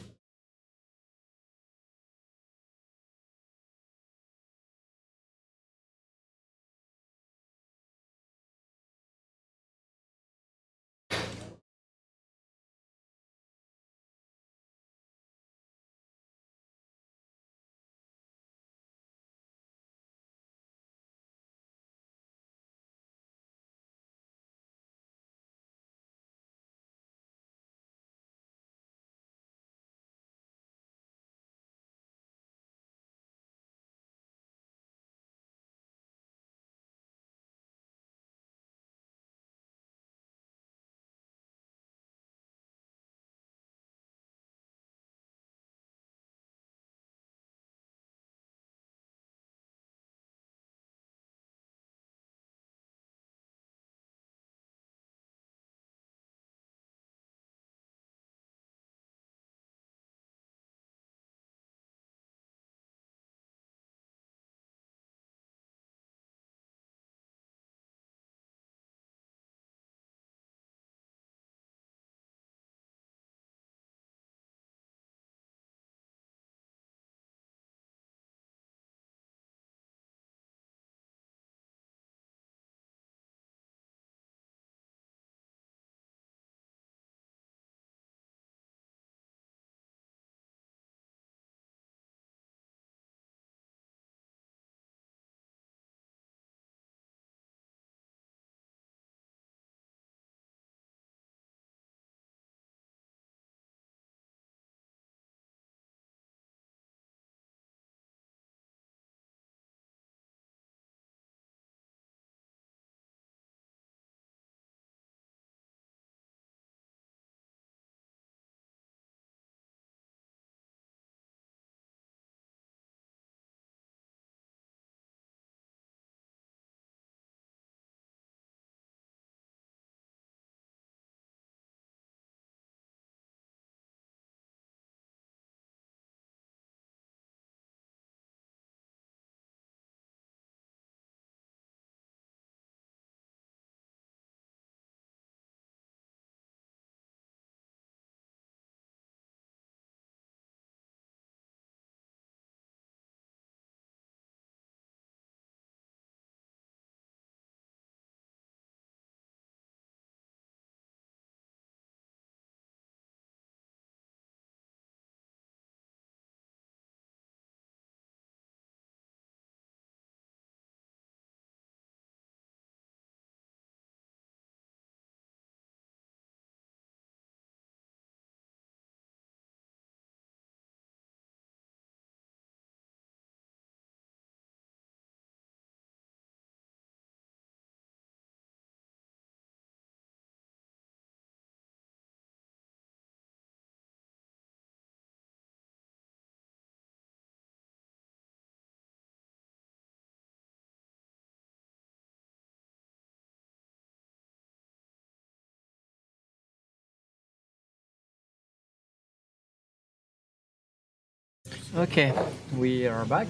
Okay, we are back.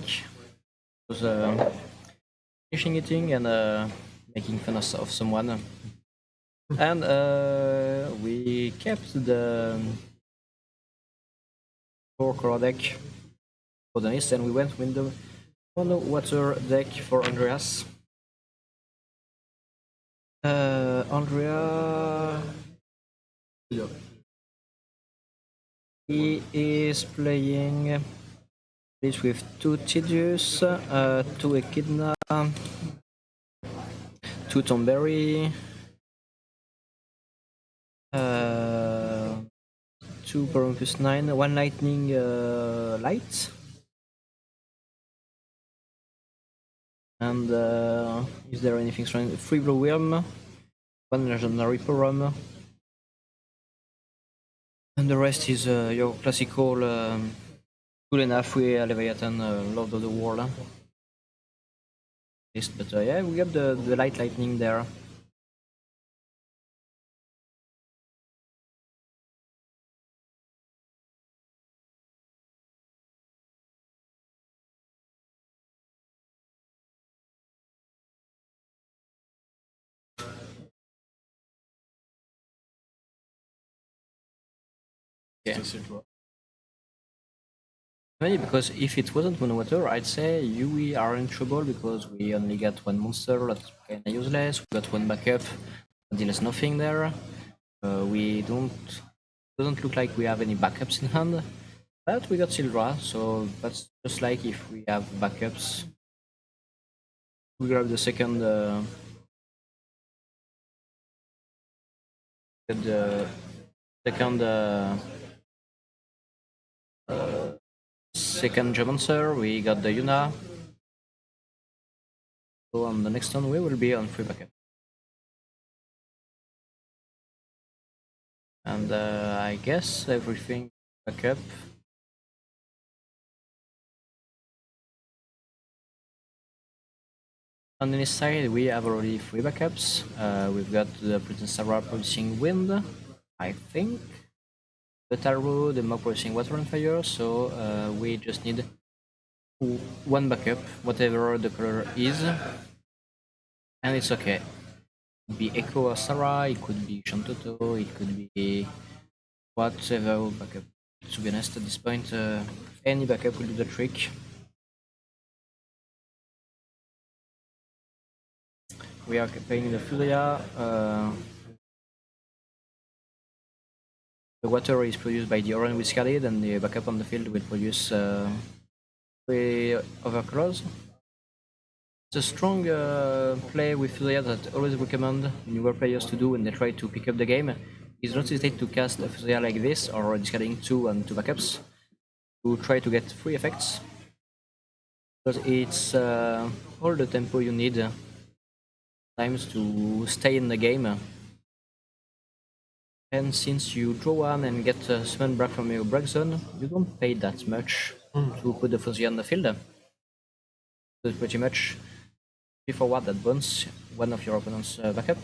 Was finishing eating and making fun of someone, and we kept the 4 color deck for the list, and we went with the water deck for Andreas. Andrea, Yeah. he is playing this with two Tidus, two Echidna, two Tomberry, uh, two Borumpus 9, one Lightning Light, and is there anything strong? Three Blue Worm, one Legendary Porum, and the rest is your classical 2.5 Leviathan Lord of the World list. But yeah, we got the Light Lightning there. Yeah. Funny because if it wasn't Monowater, I'd say we are in trouble because we only got one monster that's kinda useless. We got one backup, that deals nothing there. We doesn't look like we have any backups in hand, but we got Sildra, so that's just like if we have backups. We grab the second, the second, second Geomancer. We got the Yuna. So on the next turn we will be on 3 backup. And I guess everything backup. On this side, we have already 3 backups. We've got the Princess Sarah producing wind, I think. The Taro, the Mog producing water and fire. So we just need one backup, whatever the color is. And it's okay. It could be Echo or Sarah, it could be Shantoto, it could be whatever backup. To be honest, at this point, any backup will do the trick. We are playing the Furia. The water is produced by the orange Whiskered, and the backup on the field will produce 3 other colors. It's a strong play with Furia that I always recommend newer players to do when they try to pick up the game. Is not hesitate to cast a Furia like this, or discarding 2 and 2 backups, to try to get 3 effects. Because it's all the tempo you need times to stay in the game. And since you draw one and get summon back from your break zone, you don't pay that much to put the Fuzzy on the field. So it's pretty much before what that burns one of your opponent's backup.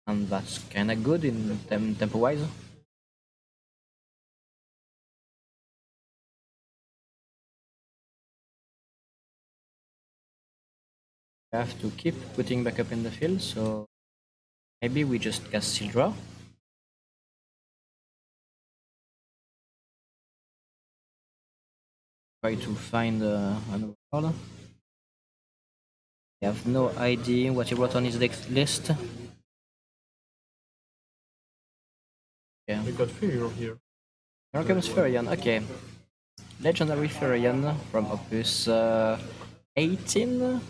And that's kinda good in tempo wise. We have to keep putting backup in the field, so maybe we just cast Sildra. Try to find another card. I have no idea what he brought on his deck list. Yeah. We got 3 here. Here comes Furion, okay. Legendary Furion from Opus 18.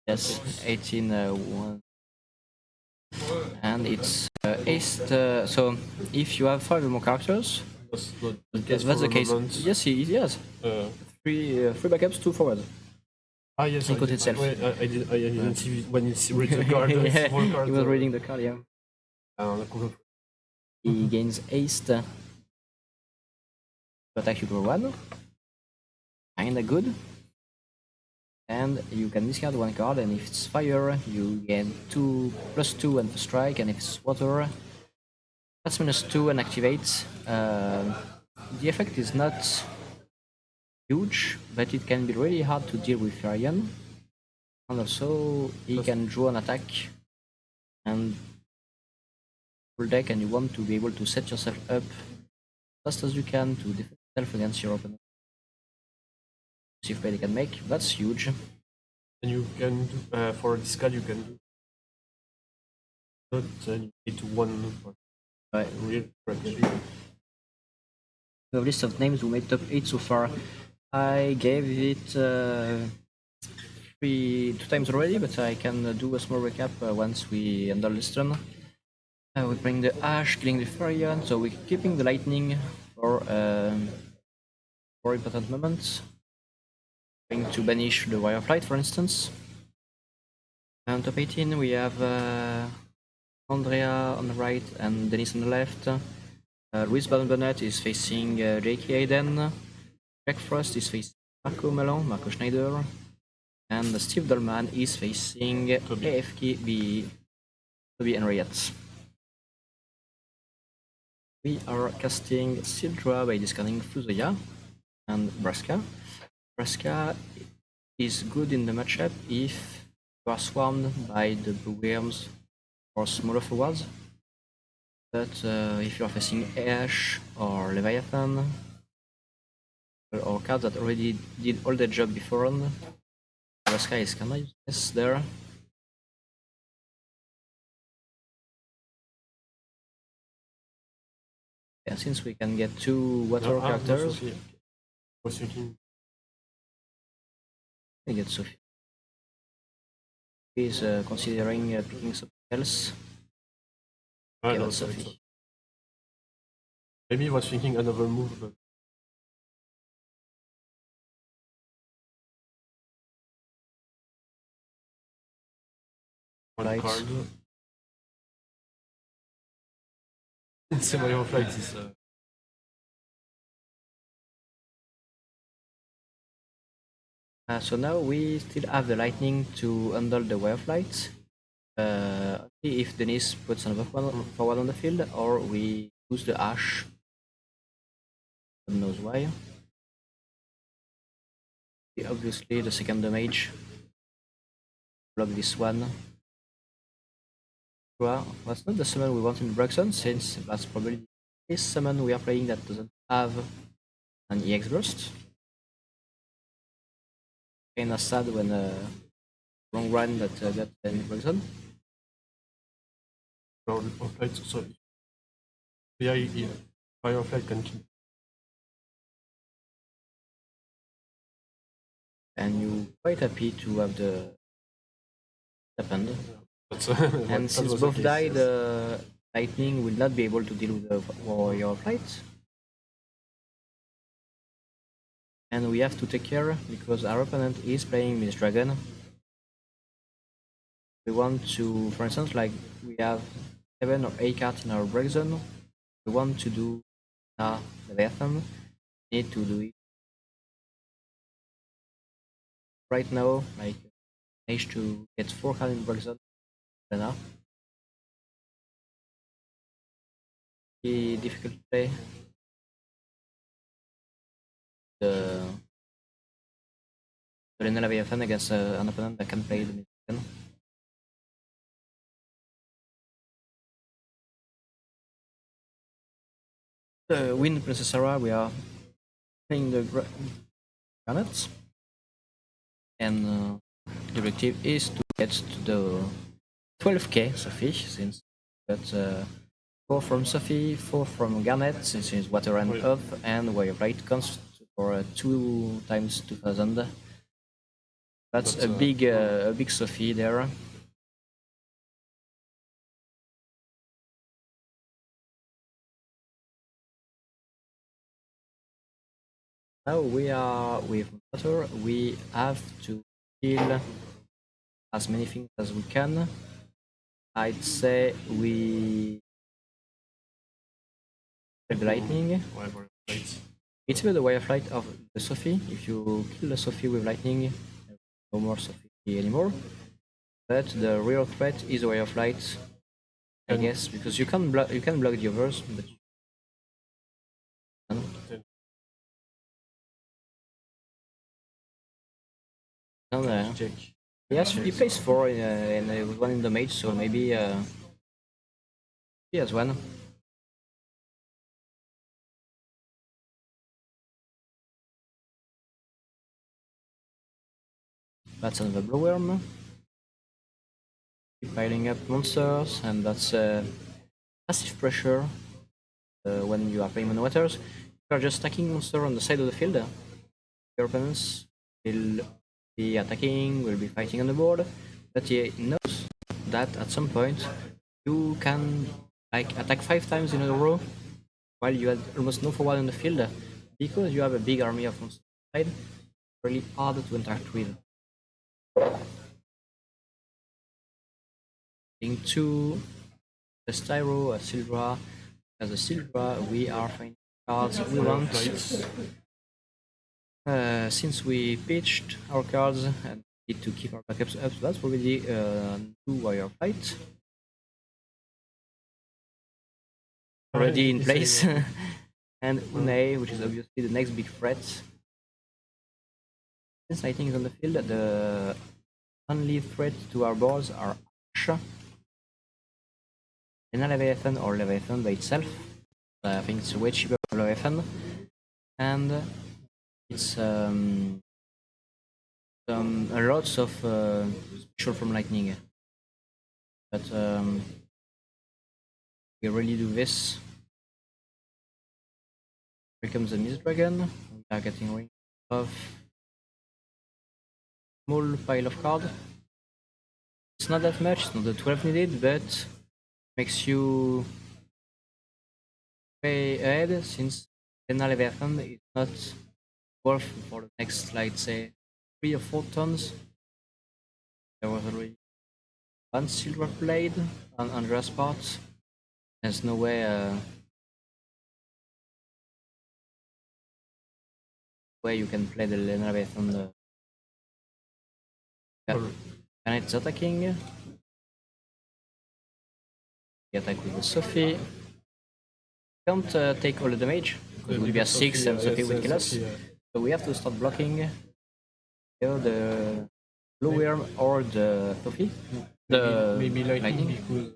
Yes, 18 one. And it's haste. So if you have 5 or more characters, That's not the yes, case that's for the case. moment. Yes, he yes. Uh, Three backups, 2 forward. yes, He caught itself. I didn't see when you read the card. Yeah, Small card, he was reading the card. Yeah. He gains haste. To attack you for 1. Kinda good. And you can discard 1 card, and if it's fire, you gain 2+2 and strike, and if it's water, that's -2 and activate. The effect is not huge, but it can be really hard to deal with Furion. And also, he can draw an attack and full deck, and you want to be able to set yourself up as fast as you can to defend yourself against your opponent. See if play they can make. That's huge. And you can do, for this card, you can do not limited to one. Right. Real correctly. We have a list of names who made top 8 so far. I gave it 2 times already, but I can do a small recap once we handle this turn. We bring the Ash, killing the Furion, so we're keeping the Lightning for important moments. Going to banish the Wire of Light, for instance. On top 18, we have Andrea on the right and Dennis on the left. Luis Bonnet is facing J.K. Hayden. Jack Frost is facing Marco Melon, Marco Schneider. And Steve Dolman is facing AFK Toby Henriette. We are casting Sildra by discarding Fuzoya and Braska. Braska is good in the matchup if you are swarmed by the blue worms or smaller forwards. But if you are facing Ash or Leviathan, or cards that already did all the job before on, Braska is kinda useless there. Yeah, since we can get 2 water characters, I was thinking. we get Sophie. He's considering picking something else. Okay, No, that's sorry, Sophie. sorry. Maybe I was thinking another move, but one Light. card. Scenario of Light is. So now we still have the lightning to handle the Way of Light. Only if Denise puts another one forward on the field, or we use the Ash. God knows why. Obviously, the second damage. Block this one. Well, that's not the summon we want in Bruxon, since that's probably this summon we are playing that doesn't have an EX burst. Kinda sad when long run that got in Bruxon. Of Light, so yeah, Fire of Light can keep. And you're quite happy to have the happened. That's, And that since was the both case, died, yes. Lightning will not be able to deal with the Warrior of Light. And we have to take care because our opponent is playing Miss Dragon. We want to, for instance, like we have 7 or 8 cards in our break zone. We want to do Leviathan. Need to do it right now. Like manage to get 4 cards in break zone. Be difficult to play. The Lena Leviathan against an opponent that can play the Miss Dragon. Win Princess Sarah, we are playing the Garnets, and the objective is to get to the 12k Sophie, since we got 4 from Sophie, 4 from Garnet, since it's water and earth, and Warrior of Light comes for 2 times 2000. That's a big Sophie there. Now we are with water. We have to kill as many things as we can. I'd say we the lightning. Whatever. Light. It's either the Way of Light of the Sophie. If you kill the Sophie with lightning, no more Sophie anymore. But the real threat is the Way of Light, I guess, because you can block the others, but Check. yes, he plays 4 and with 1 in the mage, so maybe he has 1. That's another blowworm. piling up monsters, and that's passive pressure when you are playing Mono Waters. You are just stacking monsters on the side of the field. Your opponents will be attacking, will be fighting on the board, but he knows that at some point you can like attack 5 times in a row while you had almost no forward on the field because you have a big army of monsters on the side. Really hard to interact with. Into the Styro, a Sildra. As a Sildra, we are finding cards we want. Since we pitched our cards and need to keep our backups up, so that's already 2 wire fight already in place. And Une, which is obviously the next big threat. Since Lightning is on the field, the only threat to our boards are Ash, and a Leviathan or Leviathan by itself. I think it's way cheaper for Leviathan, and it's a lots of special from Lightning. But we really do this. Here comes the Mist Dragon. We are getting rid of small pile of cards. It's not that much, it's not the 12 needed, but makes you way ahead since Lena Leviathan is not worth for the next, like, say, 3 or 4 tons. There was already one silver blade on Andrea's part. There's no way you can play the Lena Leviathan. Yeah. And it's attacking. We attack with the Sophie. Can't take all the damage. It would be a 6 and Sophie would kill us. So we have to start blocking either the Blue Worm or the Sophie. Maybe lightning because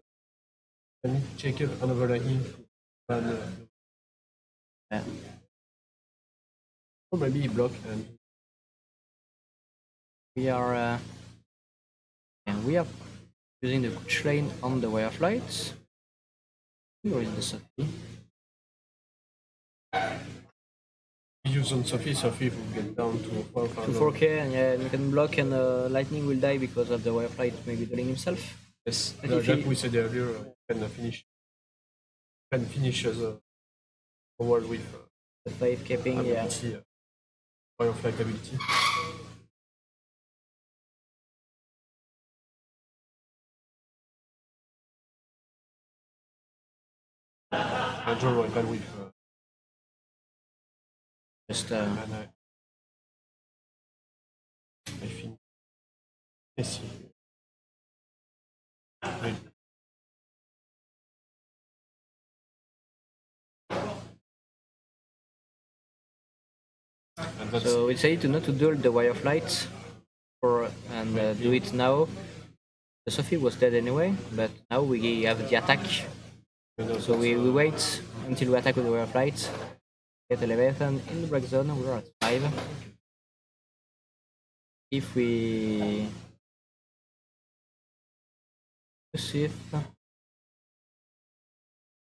I need to check another lightning. Yeah. Or maybe block and We are using the train on the wire flights. Where is the Sophie? use on Sophie. Sophie will get down to 4K, and yeah, you can block, and Lightning will die because of the wire flight maybe killing himself. Yes, But if like he- we said earlier, can finish as a world with The 5 capping, yeah. ability, fireflight ability. I draw one card with Just mana. I think. Let's see. Maybe. And that's so we decided to not to duel the wire flight and do it now. The Sophie was dead anyway, but now we have the attack. So we wait until we attack with the wire flight. Get the Leviathan in the break zone. We're at 5. If we Sith,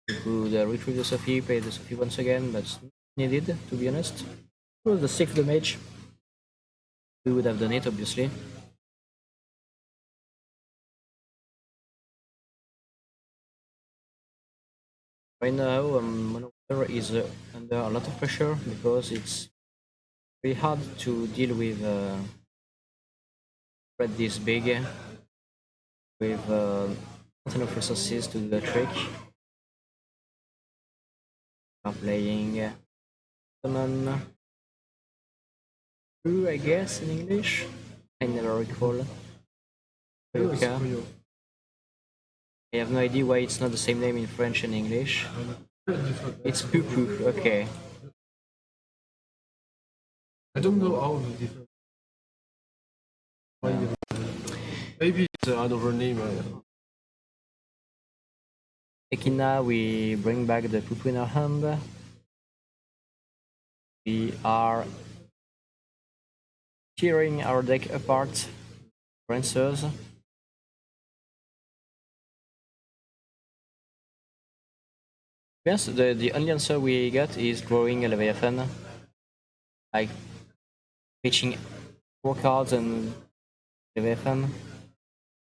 we could retrieve the Sophie, play the Sophie once again, but it's not needed, to be honest. It was the 6th damage. We would have done it, obviously. Right now, Mono Water is under a lot of pressure because it's very hard to deal with spread this big with not enough resources to do the trick. Are playing Summon Blue, I guess, in English. I never recall. Yoka. I have no idea why it's not the same name in French and English. It's Poo Poo, okay. I don't know how the different. Maybe it's another name. Ekina, we bring back the Poo Poo in our hand. We are tearing our deck apart for answers. Yes, the only answer we got is drawing a Leviathan, like reaching 4 cards and Leviathan.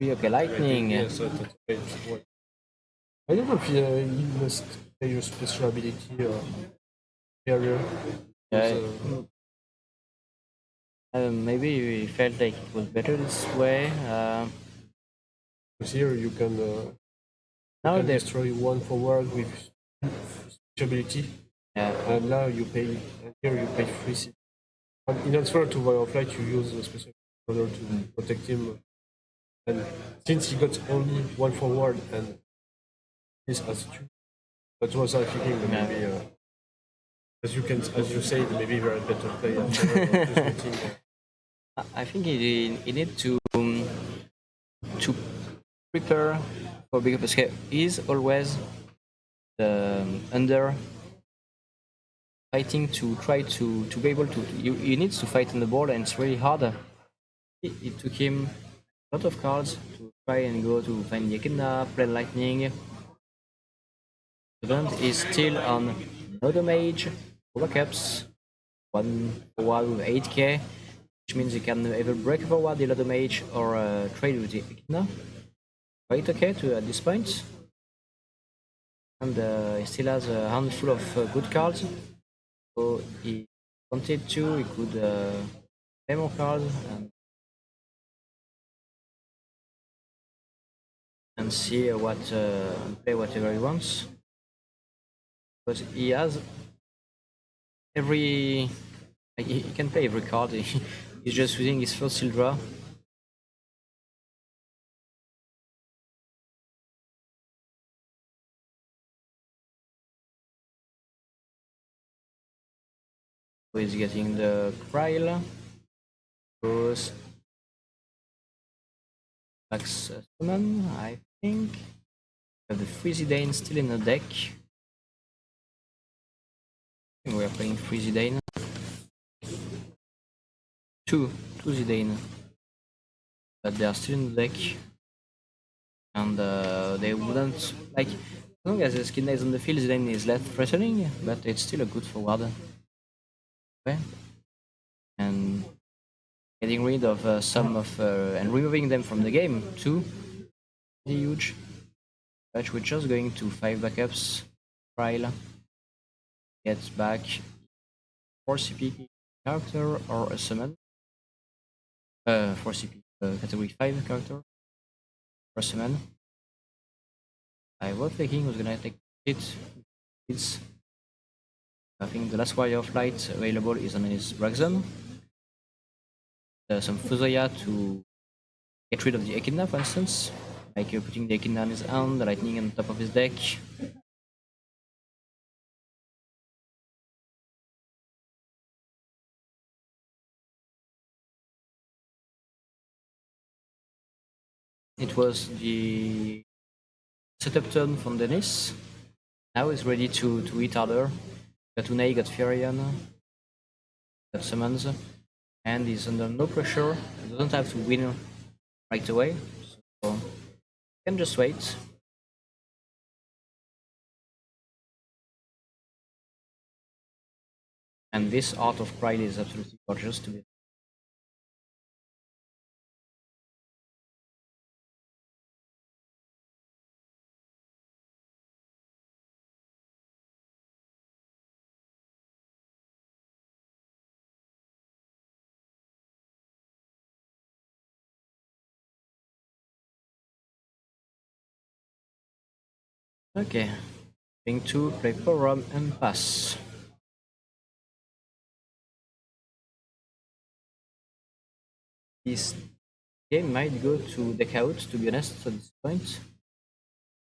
Okay, lightning. Yes, that's what. I don't know if he must play your special ability area. Yeah, Because, maybe we felt like it was better this way. because here you Now can they destroy one forward with special ability, yeah, and now you pay. And here you pay 3 And in answer to Void of Light, you use a special in order to protect him. And since he got only one forward and this has two, that was I thinking that Yeah. maybe, as you said, maybe we're a better player. Just waiting, I think he need to prepare for bigger because he's always under fighting to try to be able to. You need to fight on the board and it's really hard. It took him a lot of cards to try and go to find the Echidna, play Lightning. The event is still on Another Mage, backups, one forward with 8k, which means you can either break forward the Another Mage or trade with the Echidna. Quite okay to at this point. And he still has a handful of good cards. So he wanted to, he could play more cards and see what play whatever he wants. But he has every he can play every card. He's just using his first seal draw. So he's getting the Kryl, goes Max Summon, I think. We have the Freezidane still in the deck. We are playing Freezidane. Two Zidane. But they are still in the deck. And they wouldn't like as long as the skin is on the field, Zidane is less threatening, but it's still a good forward. Okay. And getting rid of some of and removing them from the game too is huge. But we're just going to 5 backups. Trial gets back 4 CP character or a summon. 4 CP category 5 character or a summon. I was thinking was gonna take it. It's I think the last Warrior of Light available is on his Braxton. Some Fuzoya to get rid of the Echidna, for instance. Like putting the Echidna on his hand, the Lightning on top of his deck. It was the setup turn from Dennis. Now he's ready to hit harder. Got Unai, got Furion, got Summons, and he's under no pressure. He doesn't have to win right away. So he can just wait. And this art of Pride is absolutely gorgeous to be. Okay, going to play Forum and pass. This game might go to deck out, to be honest, at this point.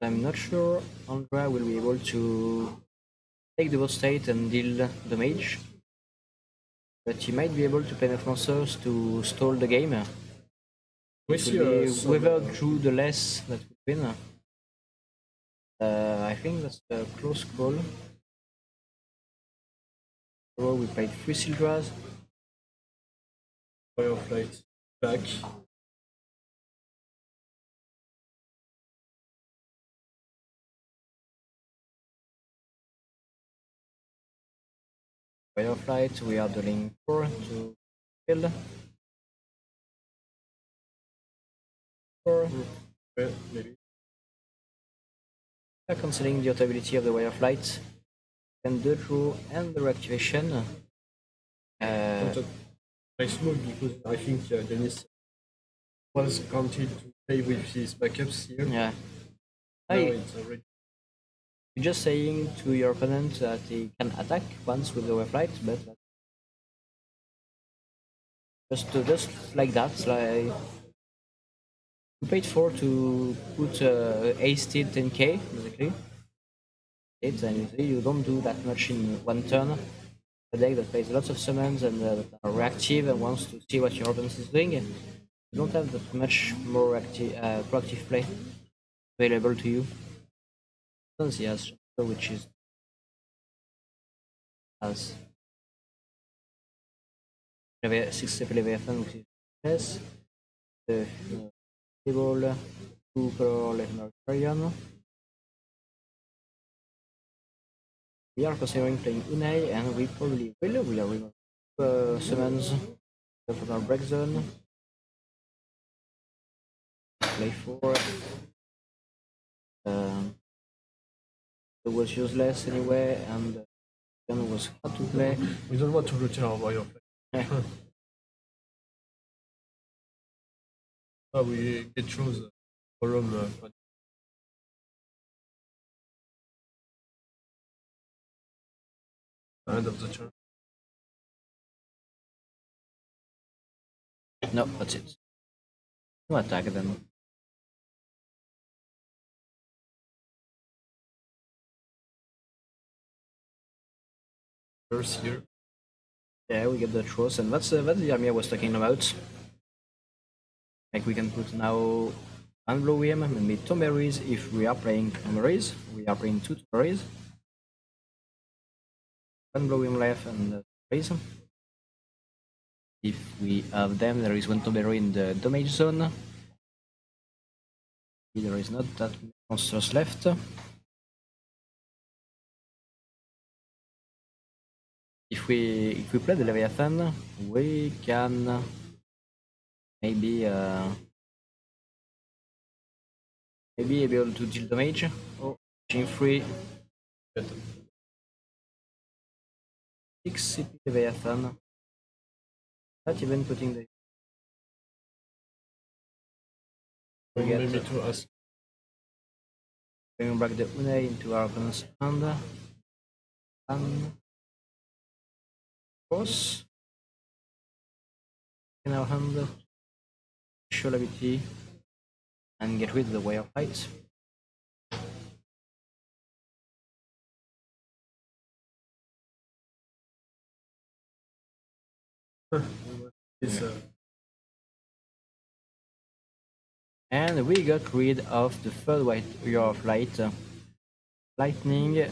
I'm not sure Andra will be able to take the state and deal damage. But he might be able to play enough monsters to stall the game. we It see will be some, whoever drew the less that would win. I think that's a close call. So we played 3 Sildras. Fire of Light back. way of light. We are dealing 4 to kill. 4. Maybe. Considering the ability of the way of light, and the draw and the reactivation. Nice move because I think Dennis was counted to play with his backups here. Yeah. Now I- it's already You're just saying to your opponent that he can attack once with the way of light, but just like that, like you paid for to put ace steal 10k basically. And usually you don't do that much in one turn. A deck that plays lots of summons and that are reactive and wants to see what your opponent is doing. You don't have that much more proactive play available to you. Since he has Shadow, which is as 6 step elevation, which is less. The table 2 color legendary Carrion. We are considering playing Unai and we probably will. We are removing summons from our break zone. Play 4. It was useless anyway, and then was hard to play. we don't want to return our way of life. We get through the forum at the end of the turn. No, that's it. No attack then. First here. Yeah, we get the trust, and that's the army I was talking about. Like we can put now unblow him and maybe Tomberries if we are playing Tomberries. We are playing 2 Tomberries. Unblow him left and Tomberries. If we have them, there is 1 Tomberry in the damage zone. There is not that many monsters left. If we play the Leviathan, we can maybe maybe be able to deal damage. Oh, chain free. 6 CP Leviathan. Not even putting the forget. Maybe to ask. Bring back the Unai into our opponent's hand. And force in our hand. Show ability and get rid of the way of light. It's, And we got rid of the third white Year of Light. Lightning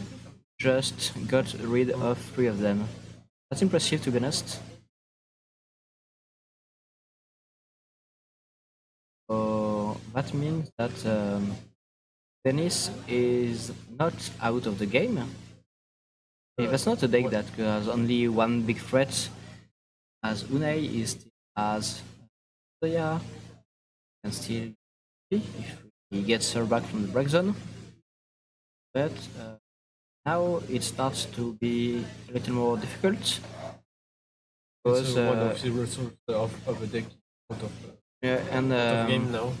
just got rid of 3 of them. That's impressive, to be honest. So that means that Dennis is not out of the game. If that's not a deck that has only one big threat, as Unai is still as Soya, can still if he gets her back from the break zone. But now it starts to be a little more difficult. it's Because, one of the resources of a deck out of, yeah, and out of game now.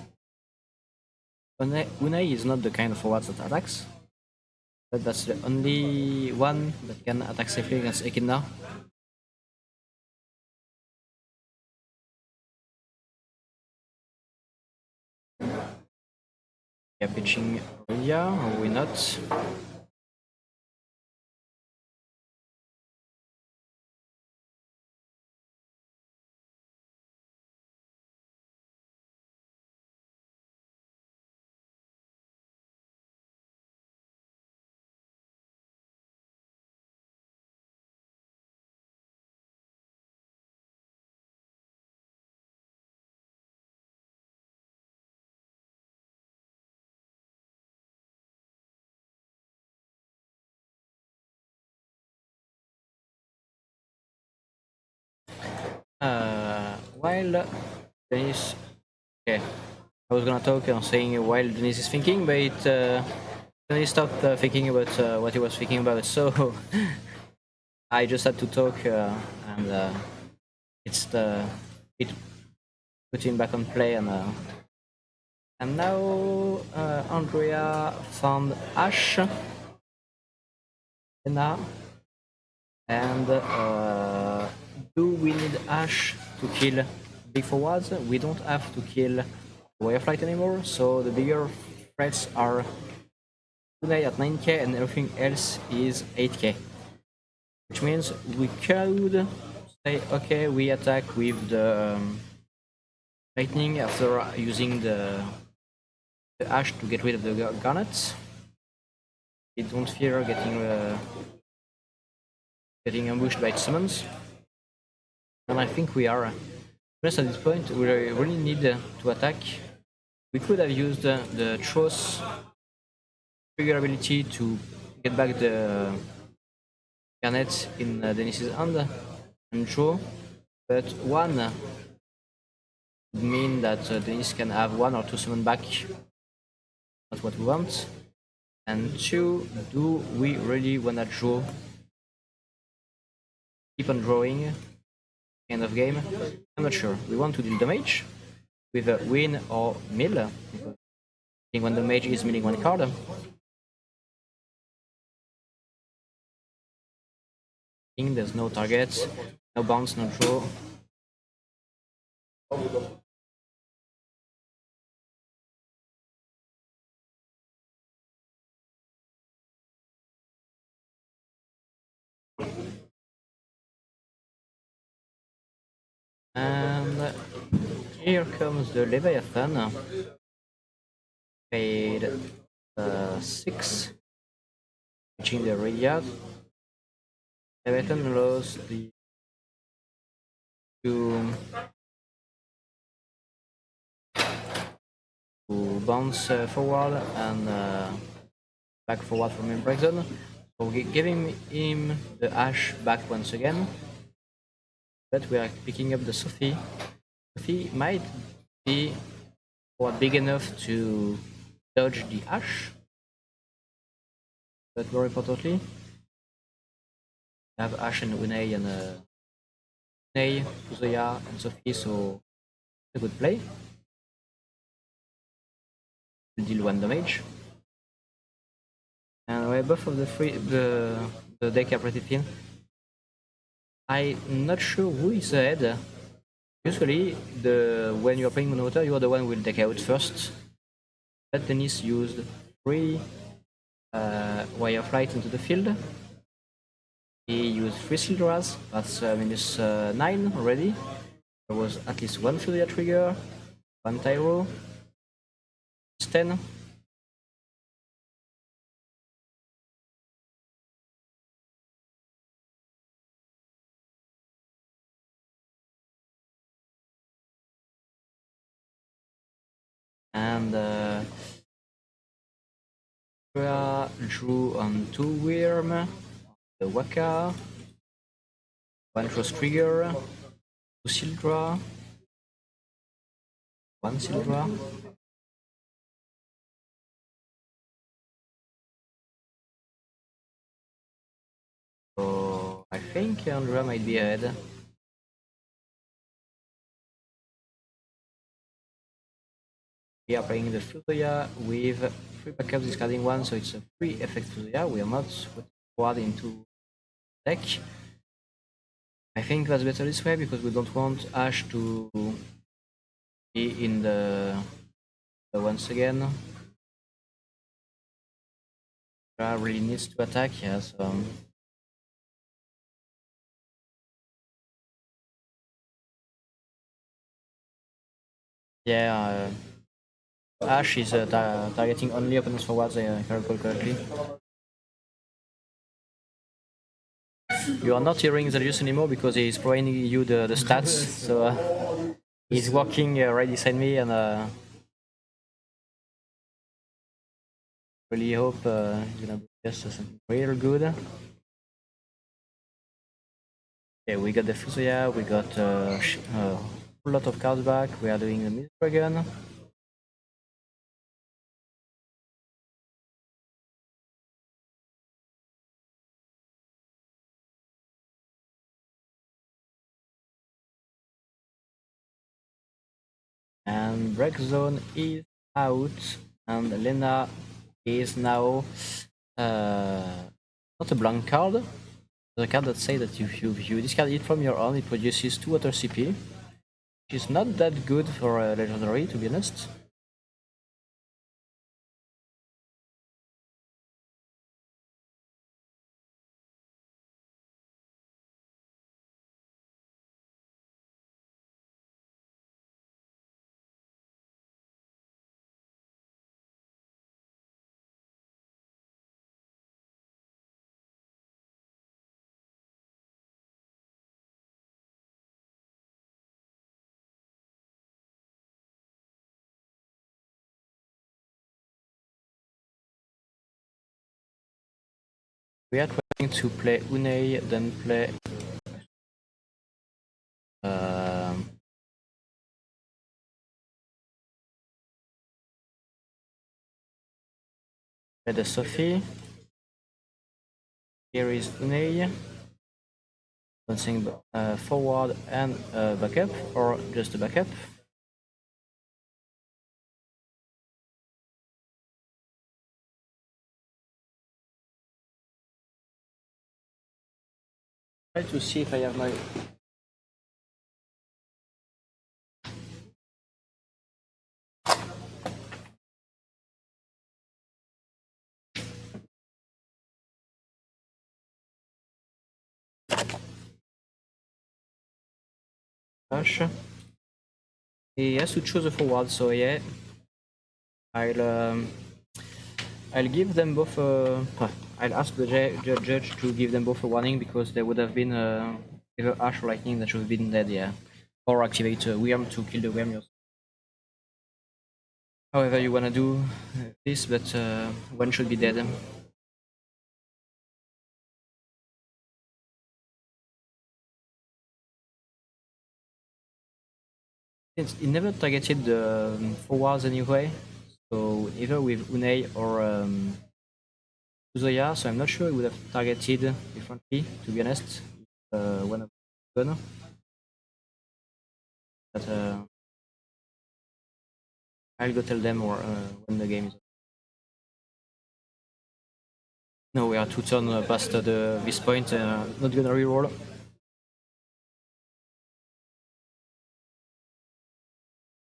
Unai is not the kind of forward that attacks. But that's the only one that can attack safely against Echidna. Yeah, pitching Aurelia, or we not? While Denis, okay, I was gonna talk and saying while Denis is thinking, but Denis stopped thinking about what he was thinking about. So I just had to talk, and it's the it put him back on play, and now Andrea found Ash, Lena, and do we need Ash to kill big forwards? We don't have to kill Wireflight anymore, so the bigger threats are Kunai at 9k and everything else is 8k. Which means we could say, okay, we attack with the lightning after using the Ash to get rid of the garnets. We don't fear getting ambushed by summons. And I think we are. Just at this point, we really need to attack. We could have used the Tross trigger ability to get back the Garnet in Denis's hand and draw, but one would mean that Denis can have 1 or 2 summon back, not what we want. And 2, do we really wanna draw? Keep on drawing, end of game? I'm not sure. We want to deal damage with a win or mill, because I think when the mage is milling 1 card. There's no target, no bounce, no draw. And here comes the Leviathan. Paid 6, reaching the Radiant. Leviathan allows the to bounce forward and back forward from Impact Zone. So giving him the Ash back once again. But we are picking up the Sophie. Sophie might be big enough to dodge the Ash. But more importantly, we have Ash and Unei and Unei, Fuzoya and Sophie, so it's a good play. Deal 1 damage. And we buff of the deck operated in. I'm not sure who is ahead. Usually, when you're playing Monowater, you are the one who will deck out first. But Denis used 3 Wireflight into the field. He used 3 Sildras, that's -9 already. There was at least 1 Furia trigger, 1 Tyro, 10. And drew on 2 Wyrm, the Waka, 1 Cross Trigger, 2 Sildra, 1 Sildra. So I think Andrea might be ahead. We are playing the Fuzoya with 3 backups discarding 1, so it's a free effect Fuzoya. We are not putting forward into deck. I think that's better this way because we don't want Ash to be in the once again. Really needs to attack, yeah, so yeah, Ash is targeting only opponents forwards, if I recall correctly. You are not hearing Zalius anymore because he's providing you the stats, so he's walking right beside me, and really hope he's gonna bring us something real good. Okay, we got the Fusoya, we got a whole lot of cards back. We are doing the Myth Dragon. And Break Zone is out, and Lena is now not a blank card. The card that says that if you discard it from your hand, it produces 2 water CP, which is not that good for a legendary, to be honest. We are trying to play Unei, then play play the Sophie. Here is Unei, bouncing forward and backup, or just a backup. Try to see if I have my dash. He has to choose a forward, so yeah, I'll um, I'll give them both. I'll ask the judge to give them both a warning because there would have been either Ash or Lightning that should have been dead, yeah, or activate Wyrm to kill the Wyrm yourself. However you wanna do this, but one should be dead. He never targeted the forwards anyway, so either with Unei or Uzoya, so I'm not sure he would have targeted differently, to be honest, one of them. But I'll go tell them or when the game is. No, we are 2 turns past this point, not gonna reroll.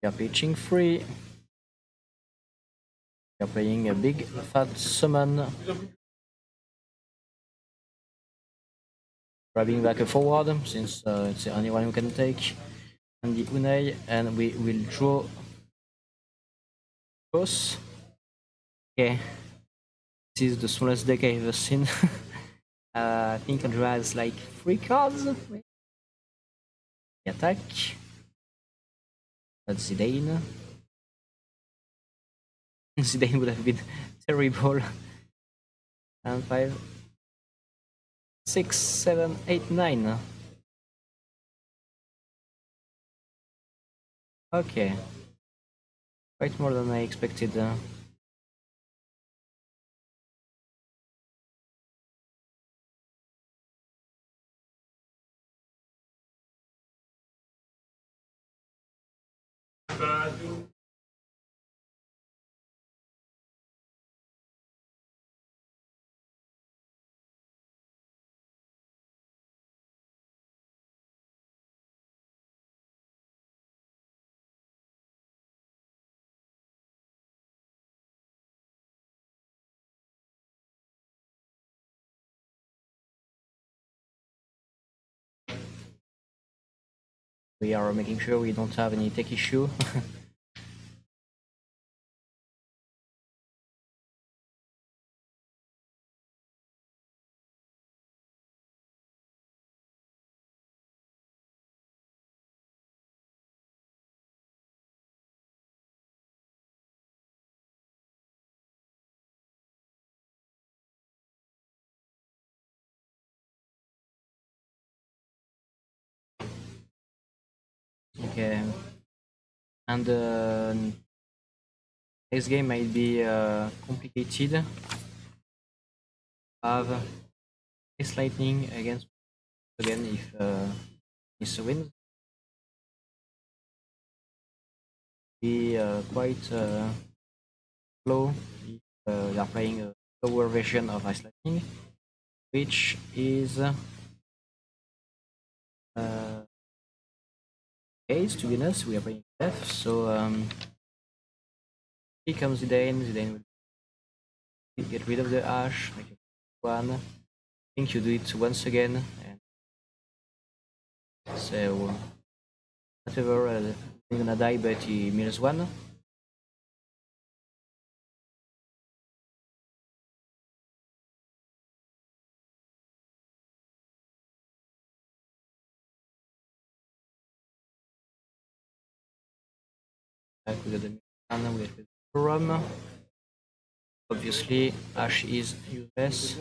We are pitching free. We are playing a big fat summon. Grabbing back a forward, since it's the only one who can take. And the Unei, and we will draw both. Okay. This is the smallest deck I've ever seen. I think Andrea has like 3 cards. Attack. That's Zidane. Zidane would have been terrible. And 5, 6, 7, 8, 9. Okay. Quite more than I expected. We are making sure we don't have any tech issue. and next game might be complicated. Have Ice Lightning against again if Mr. wins. Be quite low if you are playing a lower version of Ice Lightning, which is case to be honest. We are playing Death, so here comes Zidane. Zidane will get rid of the Ash, make it one. I think you do it once again, and so whatever, he's gonna die, but he mills one. Back we got the Milan, we got the Rum. Obviously, Ash is useless.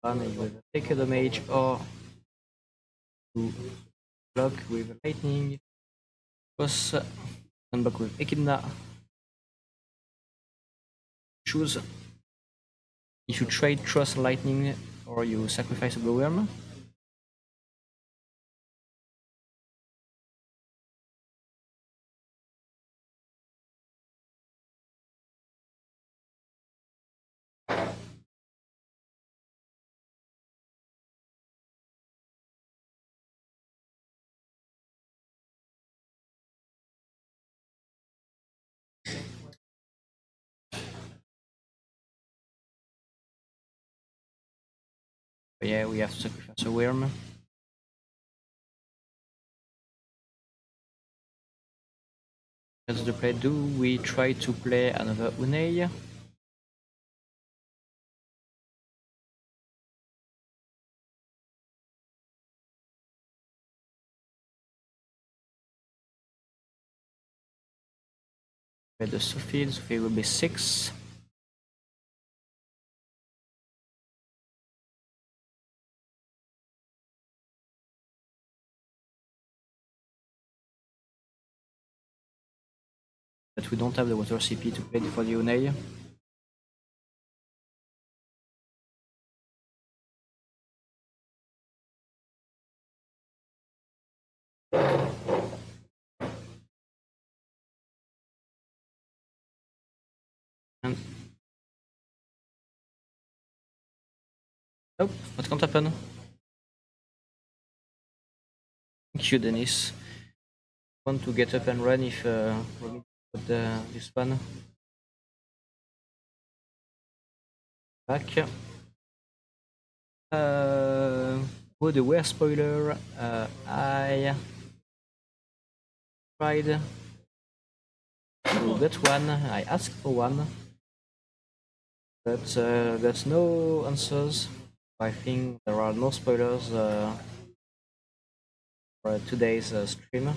One, you will take a damage or to block with lightning. Plus, and block with Echidna. Choose if you trade Trust Lightning or you sacrifice a Glowworm. But yeah, we have to sacrifice a worm. As the play do, we try to play another Unei. Play the Sophie. Sophie will be 6. But we don't have the water CP to play for the Unei. And nope, what can't happen. Thank you, Dennis. Want to get up and run if Robin got this one. Back. Oh, the worst spoiler. I tried to get one. I asked for one, but got no answers. I think there are no spoilers for today's stream.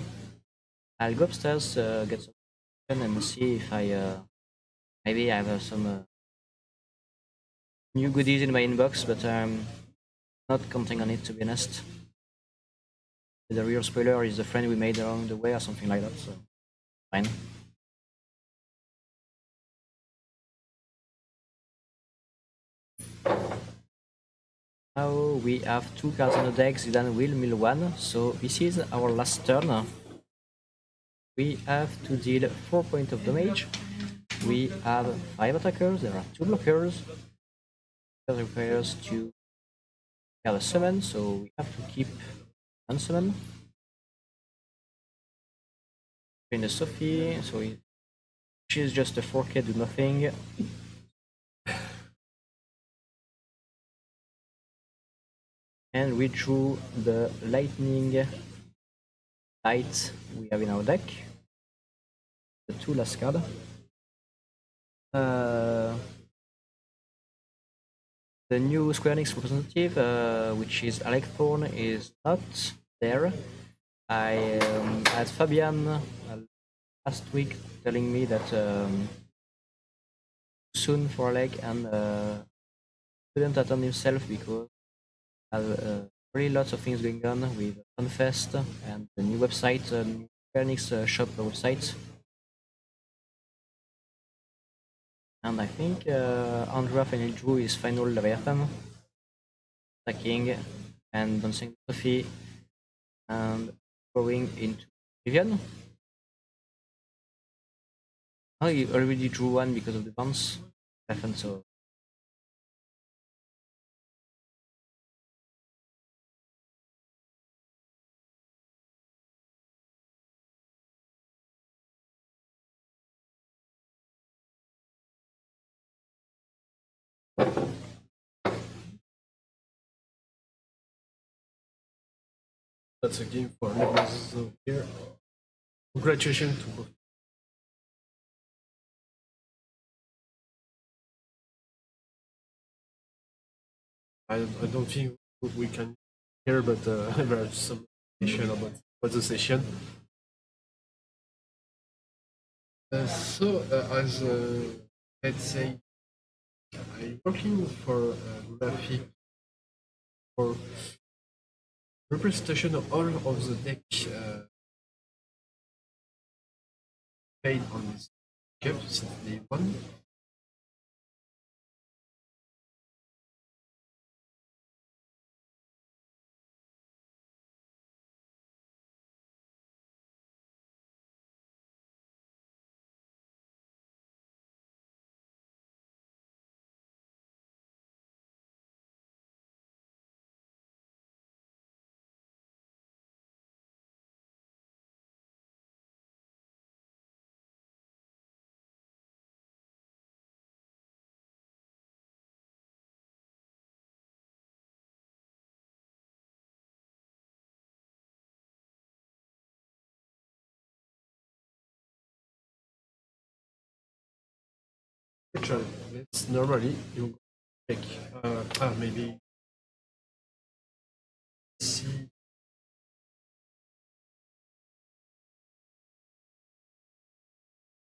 I'll go upstairs, get some and see if I maybe I have some new goodies in my inbox, but I'm not counting on it to be honest. The real spoiler is the friend we made along the way or something like that, so fine. Now we have 2 cards on the deck, Zidane will mill 1, so this is our last turn. We have to deal 4 points of damage. We have 5 attackers, there are 2 blockers. That requires to have a summon, so we have to keep one summon. In the Sophie, so she's just a 4K, do nothing. And we drew the lightning light we have in our deck. The 2 last card. The new Square Enix representative, which is Alec Thorne, is not there. I had Fabian last week telling me that soon for Alec and couldn't attend himself because really lots of things going on with Funfest and the new website, Phoenix shop website. And I think Andrea finally drew his final Leviathan, attacking and dancing Sophie and going into Vivian. Oh, he already drew one because of the bounce. Leviathan, so That's a game for Nebulous here. Congratulations to both. I don't think we can hear, but there are some information about the session. As let's say, I'm working for graphic for representation of all of the deck played on this cup since day one. Actually, let's normally you check. Maybe see.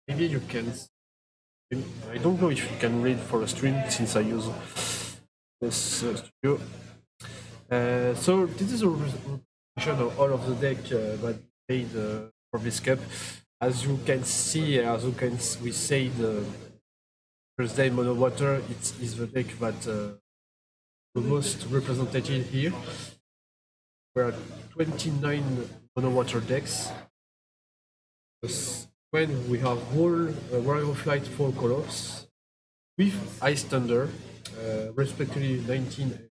Maybe you can. I don't know if you can read for a stream since I use this studio. So this is a representation of all of the deck that we played for this cup. As you can see, we say the first day mono water. It is the deck that the most represented here. There are 29 mono water decks. When we have whole Warrior Flight 4 colors with Ice Thunder, respectively 19 and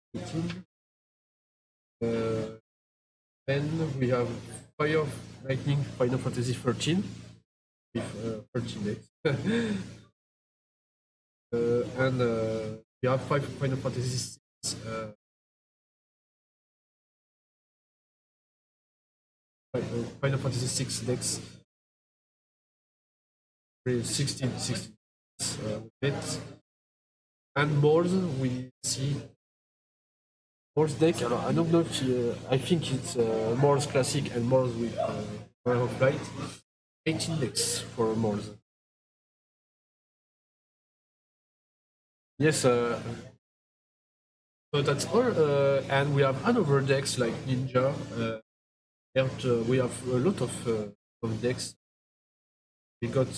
18. Then we have Fire of Lightning Final Fantasy 13 with 13 decks. And we have 5 Final Fantasy 6 Final Fantasy 6 decks. 16 bits. And Morse, we see Morse deck. I don't know if I think it's Morse Classic and Morse with Warrior of Light. 18 decks for Morse. Yes, so that's all. And we have another decks like Ninja. We have a lot of decks. We got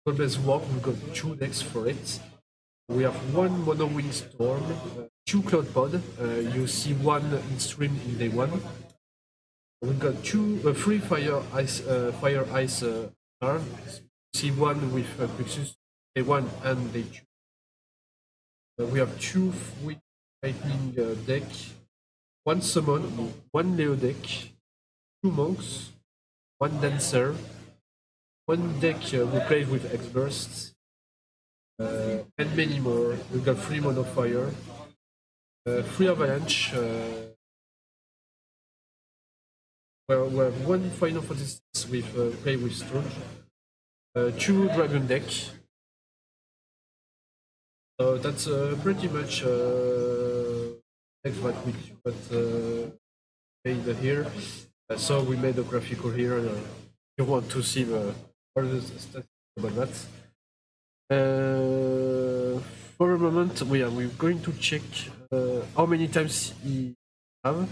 Gold-Based Warp, we got 2 decks for it. We have 1 Mono Wind Storm, 2 Cloud Pod. You see 1 in stream in day 1. We got 3 Fire Ice are. See 1 with Plexus day 1 and day 2. We have 2 Wind Lightning deck, 1 Summon, 1 Leo deck, 2 Monks, 1 Dancer. 1 deck we played with X-Bursts, and many more. We got 3 Mono Fire, 3 Avalanche, we have 1 Final Fantasy with Play with Stone, 2 Dragon deck. So that's pretty much decks that we made here. So we made a graphical here. You want to see all the stuff about that. For a moment, we're going to check how many times he have.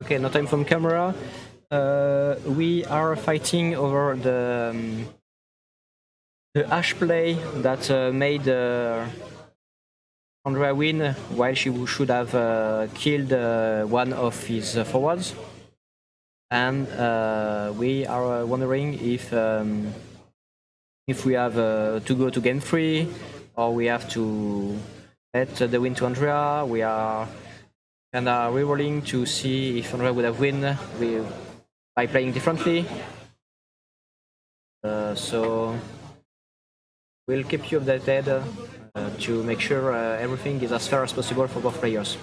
Okay, no time from camera. We are fighting over the hash play that made Andrea win while she should have killed one of his forwards. And we are wondering if we have to go to game 3 or we have to let the win to Andrea. We are kind of rerolling to see if Andrea would have win by playing differently. So we'll keep you updated to make sure everything is as fair as possible for both players.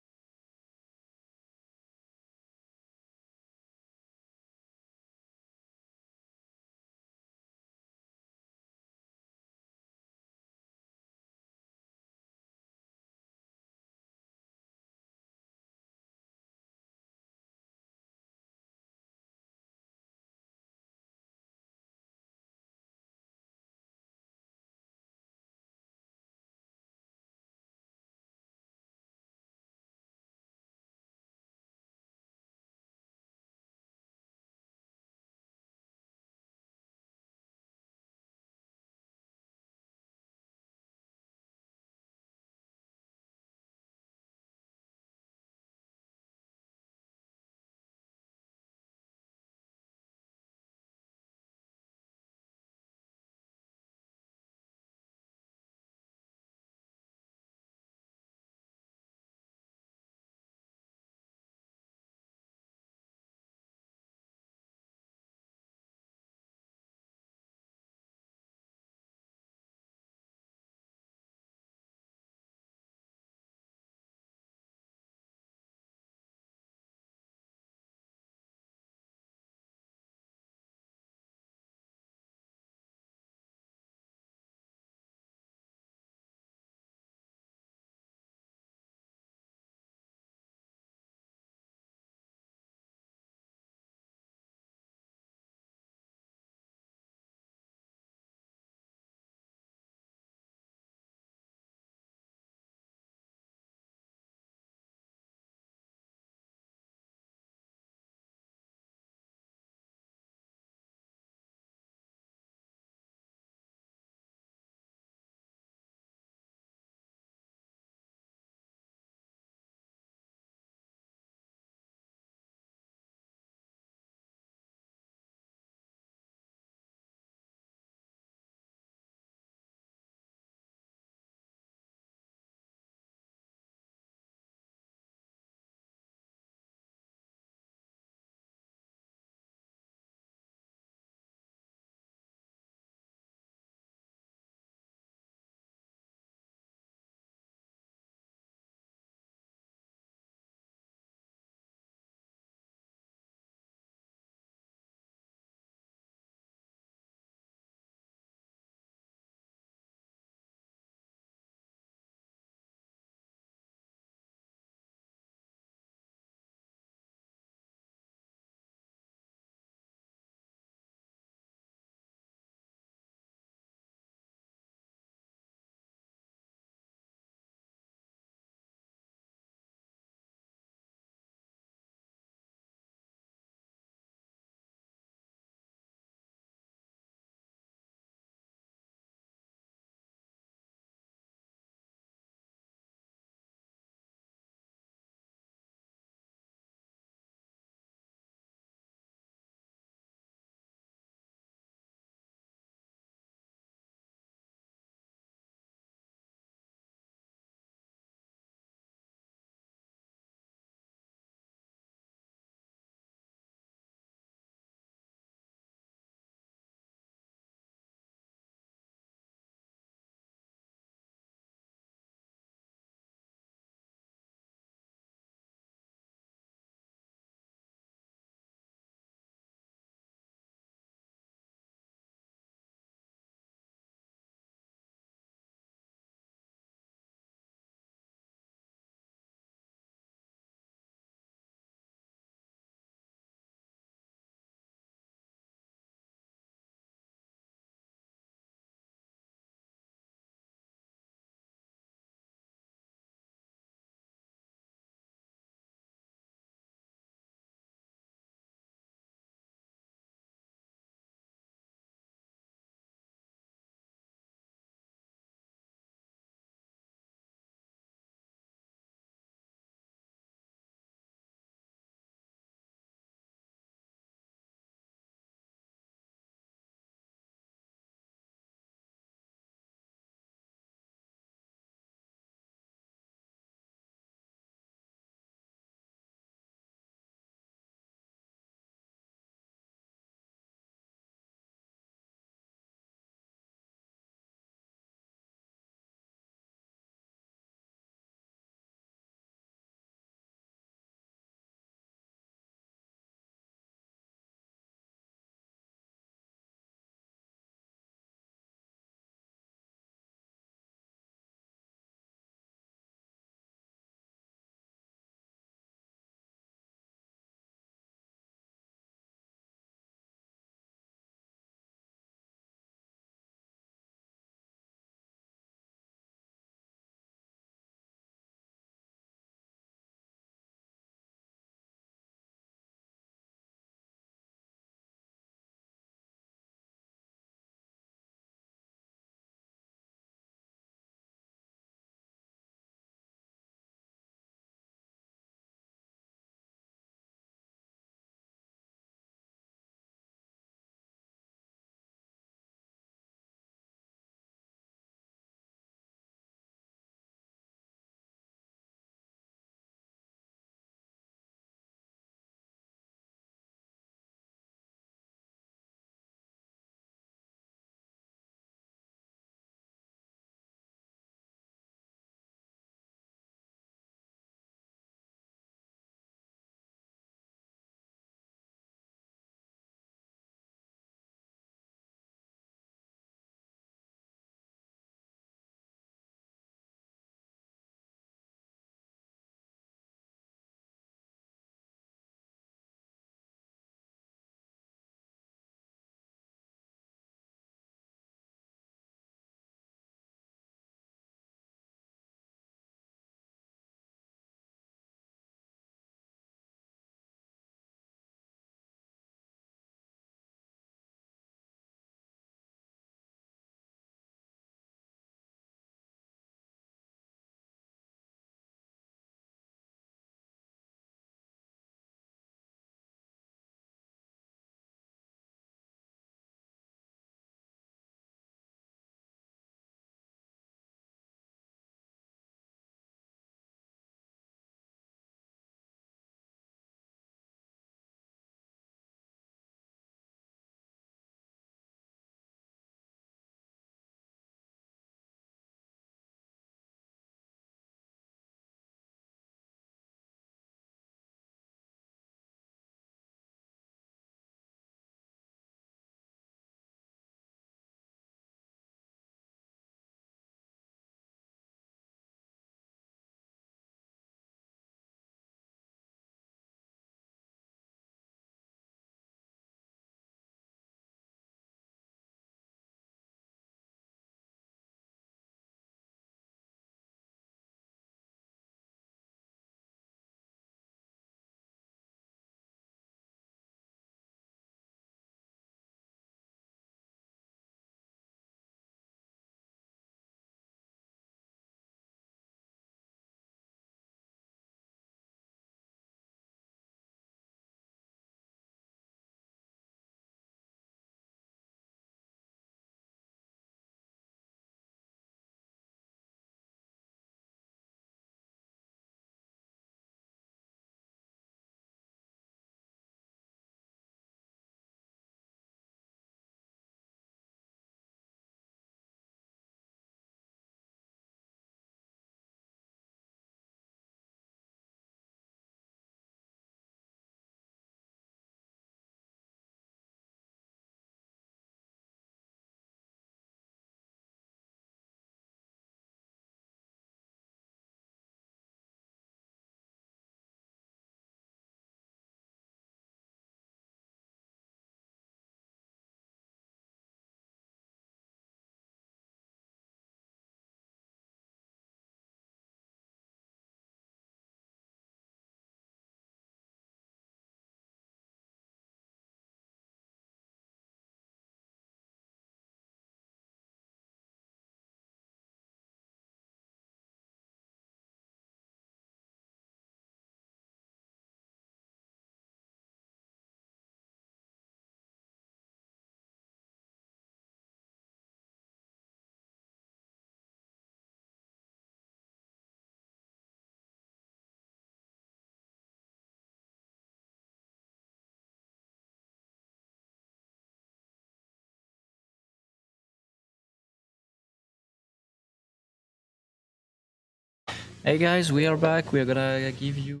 Hey guys, we are back. We are gonna give you.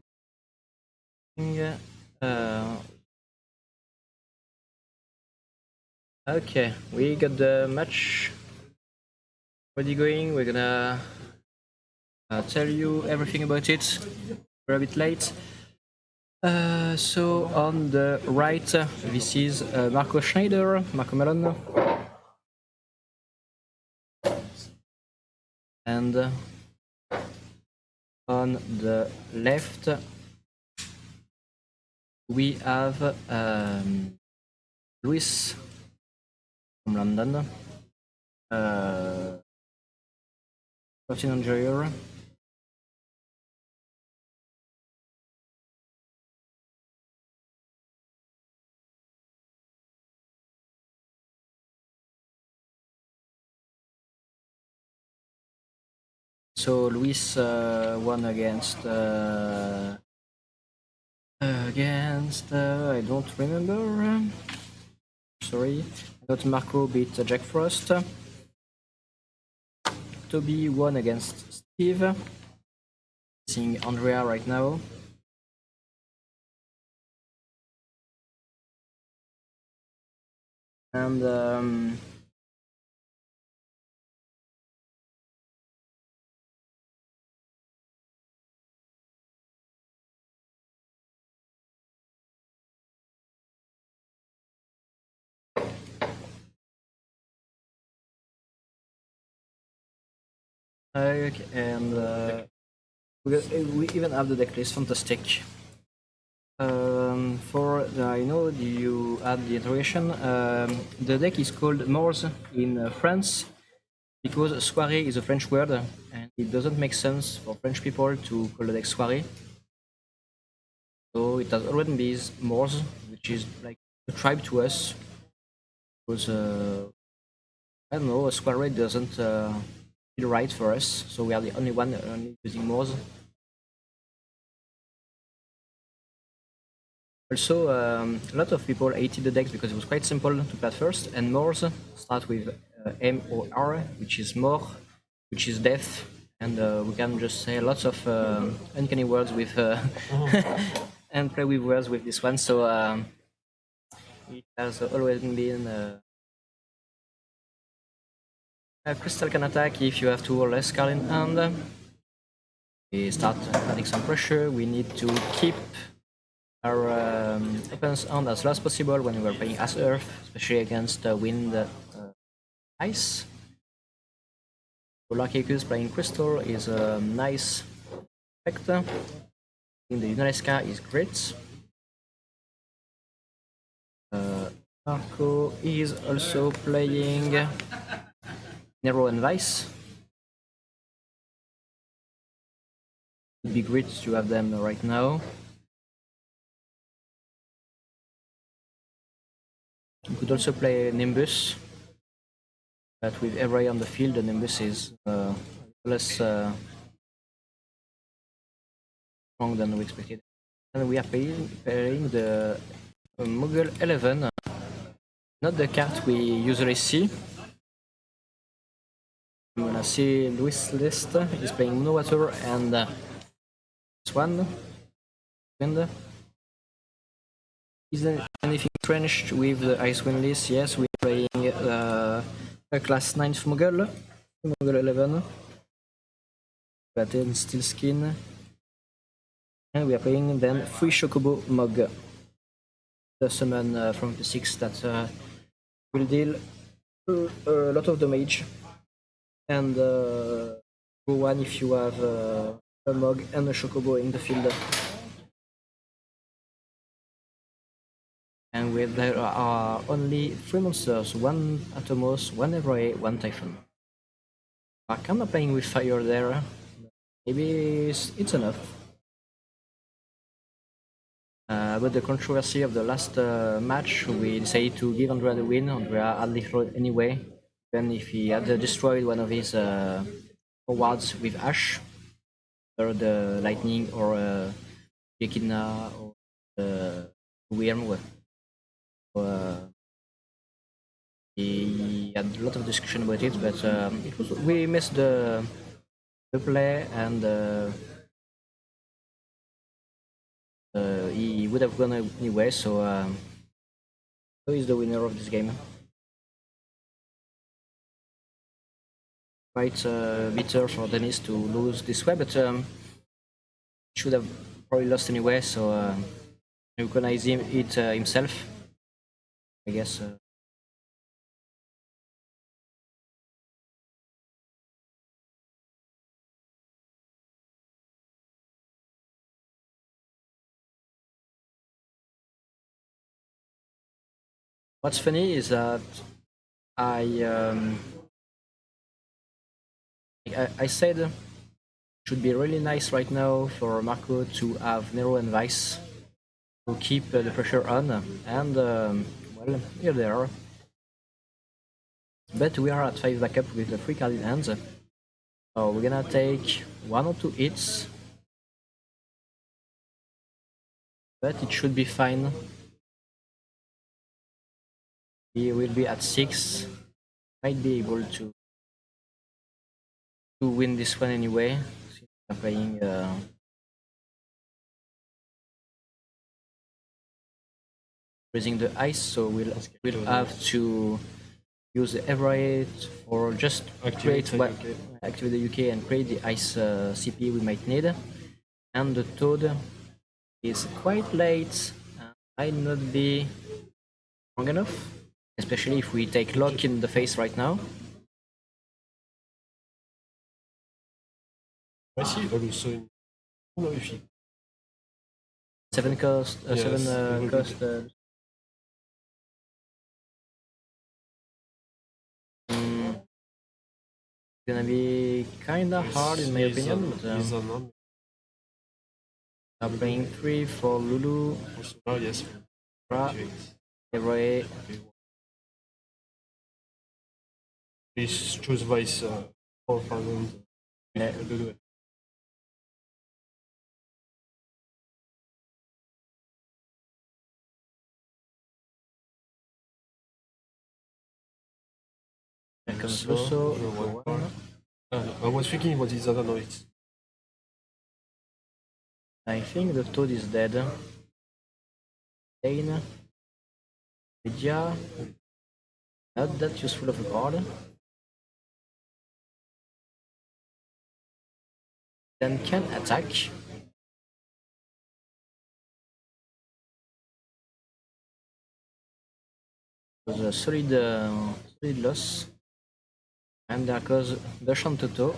Uh, okay, we got the match already going. We're gonna tell you everything about it. We're a bit late. So on the right, this is Marco Schneider, Marco Melon, and on the left we have Luis from London, 13 enjoyer. So Luis won against I don't remember. Sorry. Got Marco beat Jack Frost. Toby won against Steve. Seeing Andrea right now. And okay, and we even have the deck list. Fantastic. For I know you add the iteration. The deck is called Morse in France because soirée is a French word and it doesn't make sense for French people to call the deck soirée. So it has always been Morse, which is like a tribe to us. Because I don't know, a soirée doesn't feel right for us, so we are the only one only using Morse. Also, a lot of people hated the decks because it was quite simple to play at first, and Morse start with M-O-R, which is more, which is death, and we can just say lots of uncanny words with and play with words with this one. So it has always been a crystal can attack if you have two or less cards in hand. We start adding some pressure. We need to keep our opponent's hand as low as possible when we are playing as Earth, especially against wind ice. So Larkicus playing Crystal is a nice effect. In the Unalesca is great. Marco is also playing Nero and Vice. It would be great to have them right now. You could also play Nimbus, but with every on the field, the Nimbus is less strong than we expected. And we are playing the Mughal 11, not the card we usually see. I'm gonna see Luis' list. He's playing Mono Water and this one. Wind. Is there anything strange with the Icewind list? Yes, we're playing a class 9 Mughal 11. But in Steel Skin. And we are playing then 3 Chocobo Mog. The summon from the 6 that will deal a lot of damage. And go one if you have a Mog and a Chocobo in the field. And there are only 3 monsters, 1 Atomos, 1 Evroe, 1 Typhon. I'm kinda playing with fire there. Maybe it's enough. But the controversy of the last match, we decided to give Andrea the win. Andrea hardly thrown anyway, even if he had destroyed one of his forwards with Ash, or the Lightning, or Echidna, or the Wyrm. He had a lot of discussion about it, but we missed the the play, and he would have gone anyway. So he's the winner of this game. Quite bitter for Dennis to lose this way, but should have probably lost anyway. So he recognized it himself, I guess. What's funny is that I um, I said it should be really nice right now for Marco to have Nero and Vice to keep the pressure on, and well, here they are. But we are at 5 backup with the 3 card in hands. So we're gonna take 1 or 2 hits, but it should be fine. He will be at 6, might be able to win this one anyway, since we're playing raising the ice, so we'll have to use the Everett or just Activate activate the UK and create the ice CP we might need. And the Toad is quite late, might not be strong enough, especially if we take lock in the face right now. I see also in if he 7 cost, Yes, 7 it will be cost. Gonna be kinda hard in my opinion, but he's on I'm playing 3 for Lulu, also now, yes. Ra, Everett. Please choose Vice 4,000. Yeah. Here comes Lusso. Draw 1 card. I was thinking what is other noise. I think the Toad is dead. Dane. Lydia. Not that useful of a card. Then can attack. It was a solid loss. And there goes the Shantoto.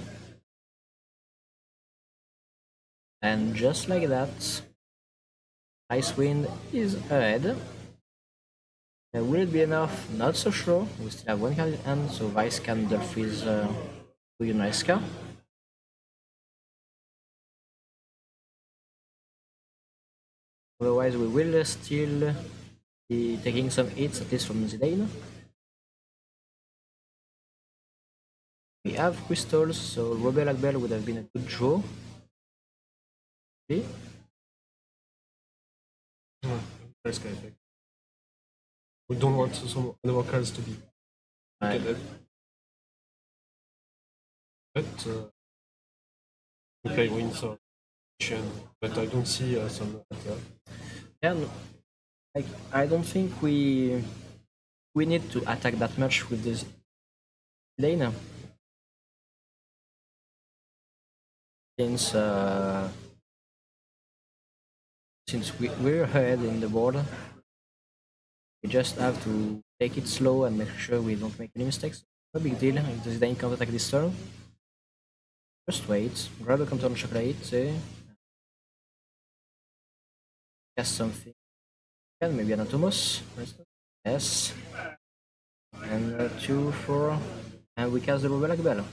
And just like that, Icewind is ahead. Will it be enough? Not so sure. We still have 1 card in hand, so Vice can double freeze Uniska. Otherwise, we will still be taking some hits, at least from Zidane. We have crystals, so Rebel Akbel would have been a good draw. Okay. Nice guy effect. We don't want some other cards to be Right. dead. But we play wins or but I don't see some And I don't think we need to attack that much with this lane. Since we're ahead in the board, we just have to take it slow and make sure we don't make any mistakes. No big deal if the Zidane can't attack this turn. Just wait, grab a counter on chocolate, cast something. And maybe an Atomos, for instance. Yes. And 2, 4, and we cast the Rebel Bell.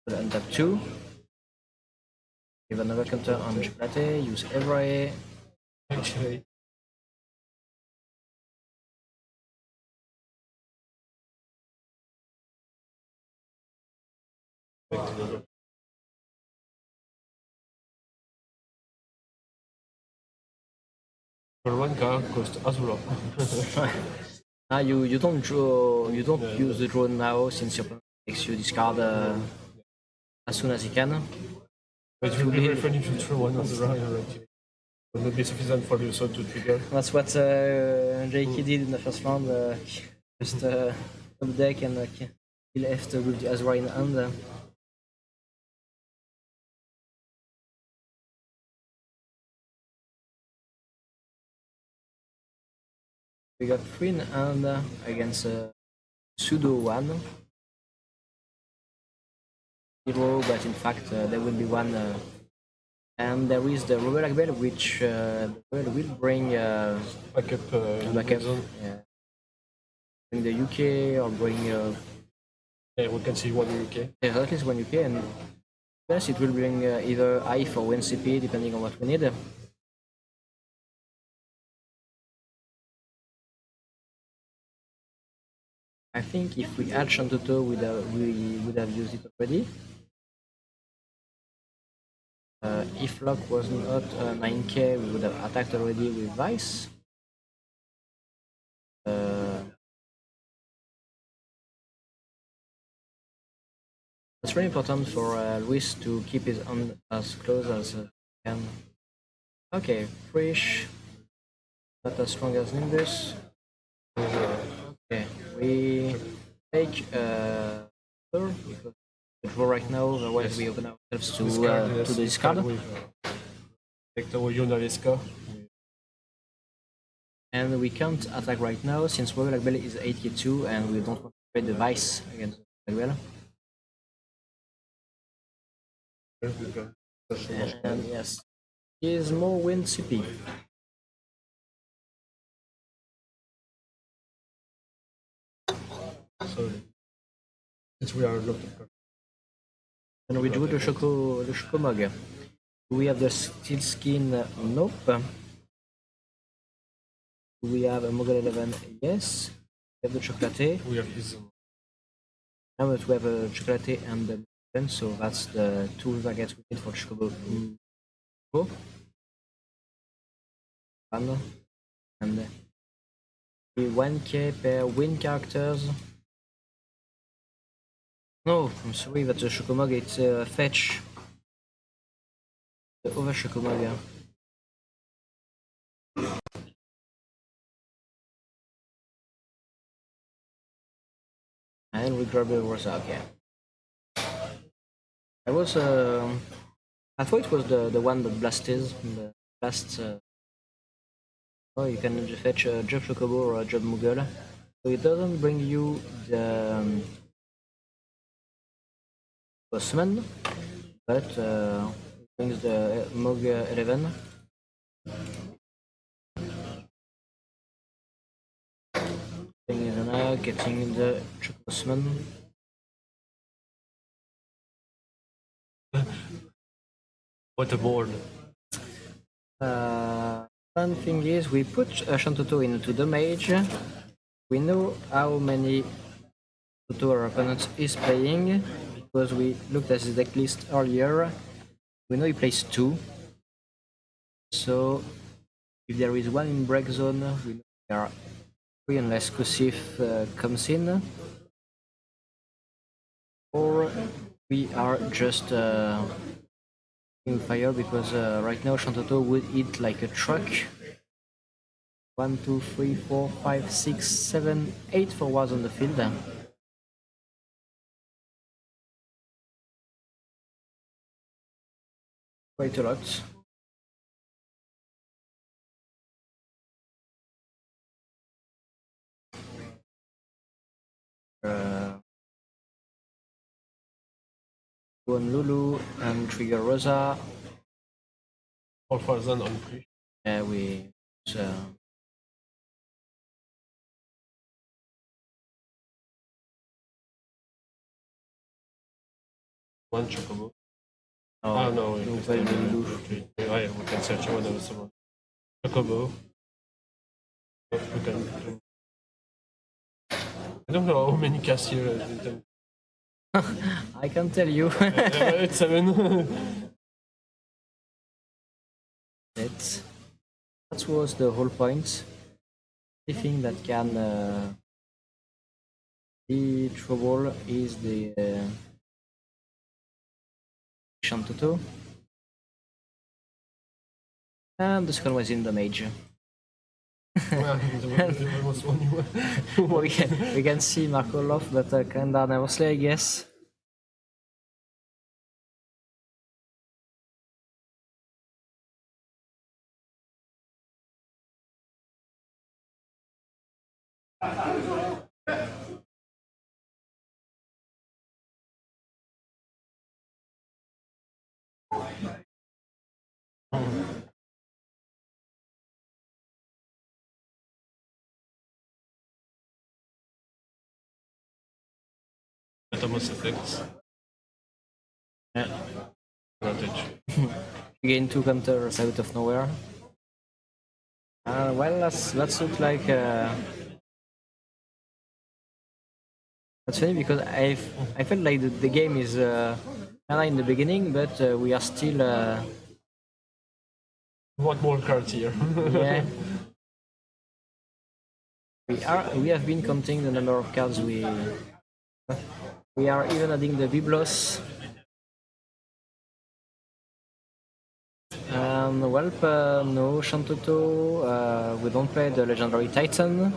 And tap 2. Give another counter on chocolate, use Evrae. actually. For 1 card cost as well. You don't draw, you don't use the draw now since your opponent makes you discard as soon as he can. But it would be very funny if you throw one on the right already. It would not be sufficient for you so to trigger. That's what Jakey did in the first round. Just top deck and he left with the Azura in hand. We got 3 in hand against pseudo 1. 0, but in fact there will be 1. And there is the Rebel Bell, which will bring Backup in the backup. zone. Yeah. Bring the UK or bring Yeah, we can see one UK. yeah, at least 1 UK, and yes, it will bring either IF or WinCP depending on what we need. I think if we had Shantoto, we would have used it already. If Lock was not 9k, we would have attacked already with Vice. It's really important for Luis to keep his hand as close as he can. Okay, Frisch, not as strong as Nimbus. Okay, we take because the draw right now, otherwise we open ourselves to the discard. With Vector Yonaleska. And we can't attack right now since Black Bell is 8k2 and we don't want to trade the Vice against Black Bell. And yes, he is more win CP. So since we are not And we drew the Choco Mug. Do we have the Steel Skin? Nope. Do we have a Mogul 11? Yes. We have the Chocolate. we have his Now that we have a Chocolate and the Mogul, so that's the 2 targets we need for Chocobo. Go. And 1k per win characters. No, I'm sorry, that's the Chocomog, it's fetch. The over Chocomoga. And we grab the Rosa, okay. I was, I thought it was the one that blasted, the blast. Oh, you can fetch a Job Chocobo or a Job Moogle. So it doesn't bring you the Bossman, but it brings the Mog 11. Getting the Nag, getting the Bossman. what a board. One thing is, we put Shantoto into the mage. We know how many Toto our opponent is playing because we looked at his deck list earlier. We know he plays 2. So if there is 1 in break zone, we know there are 3 unless Kusif comes in. Or we are just in fire because right now Shantoto would eat like a truck. 1, 2, 3, 4, 5, 6, 7, 8 forwards on the field. Quite a lot. One Lulu and trigger Rosa. 4,000 on push. Yeah, we. One Chocobo. Oh, Ah no, no, we very Lulu. yeah, we can search one of someone. Chocobo. We can. I don't know how many casts here. I can tell you. It's 7. That was the whole point. Anything that can be trouble is the Shantuto. And the second was in the mage. There was one We can see Marco laugh, but kinda nervously, I guess. Atomos effects. Yeah. Advantage. Gain 2 counters out of nowhere. Well, that's look like. That's funny because I felt like the game is kinda in the beginning, but we are still. What more cards here? Yeah. We have been counting the number of cards we are even adding the biblos. Well, no Shantoto. We don't play the legendary Titan.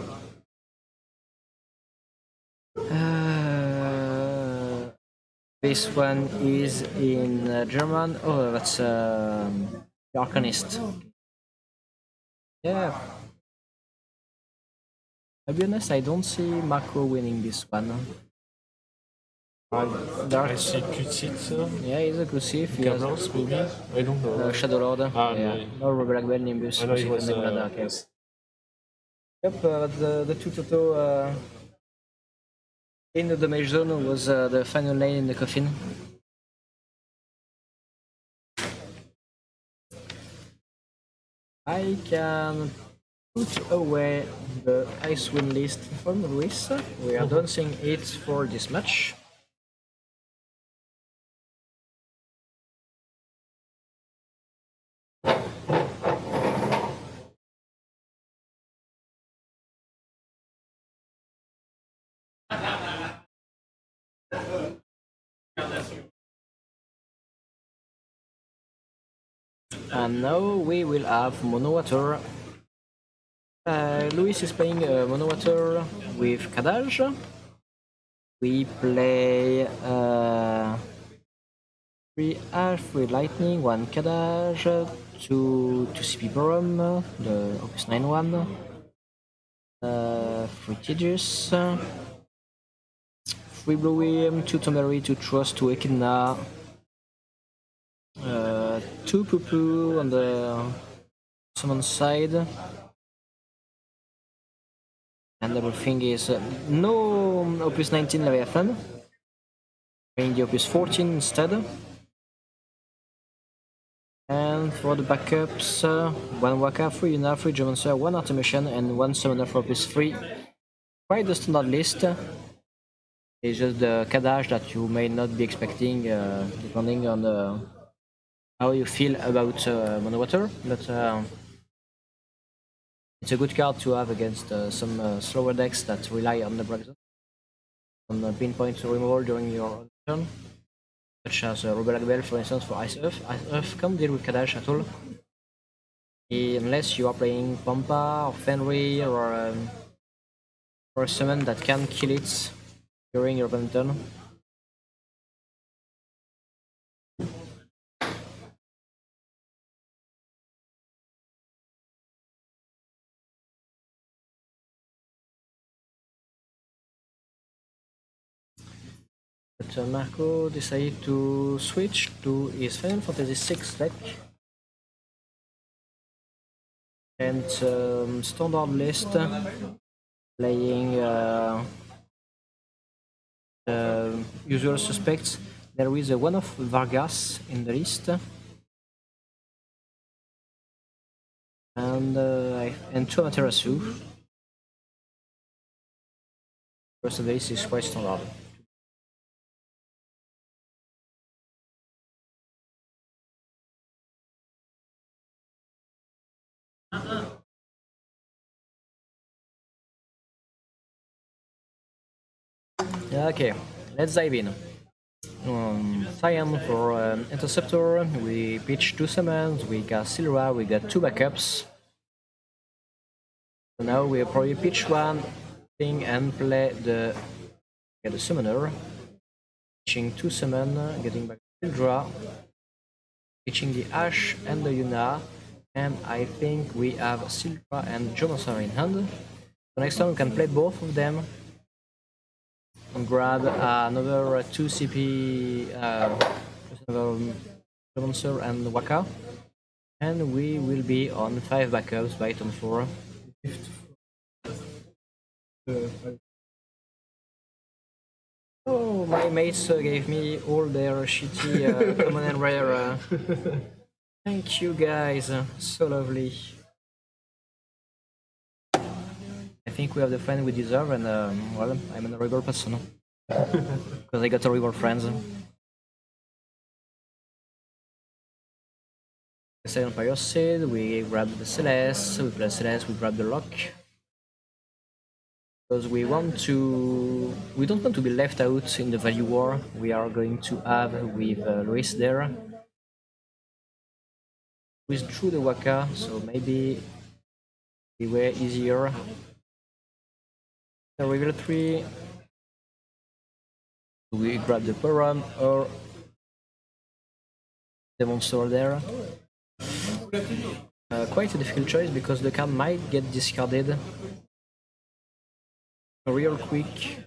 This one is in German. Oh, that's the Arcanist. Yeah. To be honest, I don't see Marco winning this one. I see Cutit. Yeah, he's a good thief. He has Gabrons, maybe? I don't know. Shadow Lord. Ah, Yeah. No, Black Bell, Nimbus. I know he Crucif, was. and Nebula Dark, yes. Yep, the two Toto in the damage zone was the final lane in the coffin. I can put away the Icewind list from Luis. We are dancing it for this match. And now we will have Mono Water. Luis is playing Mono Water with Kadaj. We play 3 Ash, 3 Lightning, 1 Kadaj, 2 CP Borum, the Opus 9 one, 3 Tejas, 3 Blue 2 Tomeri, 2 Trust, 2 Echidna, 2 Poo on the summon side. And everything is no Opus 19 Leviathan, playing the Opus 14 instead. And for the backups, 1 Waka, 3 Yuna, 3 Geomancer, 1 Artemisian, and 1 Summoner for Opus 3. Quite the standard list. It's just the Kadaj that you may not be expecting, depending on how you feel about Mono Water. But it's a good card to have against some slower decks that rely on the break zone, on the pinpoint removal during your turn, such as Rebel Bell, for instance, for Ice Earth. Ice Earth can't deal with Kadash at all, unless you are playing Pampa or Fenrir or a summon that can kill it during your opponent's turn. But Marco decided to switch to his Final Fantasy VI deck and standard list, playing usual suspects. There is a one of Vargas in the list, and 2 Amaterasu. The rest of the list is quite standard. Okay, let's dive in. Cyan for Interceptor. We pitch 2 summons, we got Silra, we got 2 backups. So now we'll probably pitch one thing and play the summoner. Pitching 2 summon, getting back Sildra, pitching the Ash and the Yuna, and I think we have Sildra and Geomancer in hand. So next time we can play both of them and grab another 2 CP, another Geomancer and Waka, and we will be on 5 backups by turn 4. Oh, my mates gave me all their shitty common and rare. Thank you guys, so lovely. I think we have the friend we deserve, and well, I'm an horrible person. Because I got horrible friends. Second Empire Seed, we grab the Celeste, we play Celeste, we grab the Lock. Because we don't want to be left out in the value war we are going to have with Luis there. Withdrew the Waka, so maybe it were easier. The Reveal 3, we grab the Param or the monster there. Quite a difficult choice because the card might get discarded real quick.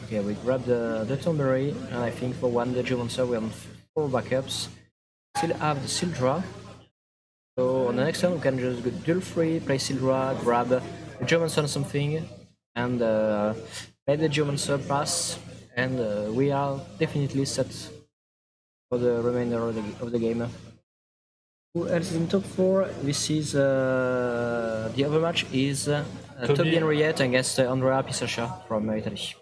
Okay, we grab the Tomberry, and I think for one the Geomancer we have 4 backups. Still have the Sildra. So on the next turn we can just go dual free, play Sildra, grab the Geomancer or something, and play the Geomancer pass, and we are definitely set for the remainder of the game. Who else is in top 4? This is the other match is Toby Henriette against Andrea Pisaccia from Italy.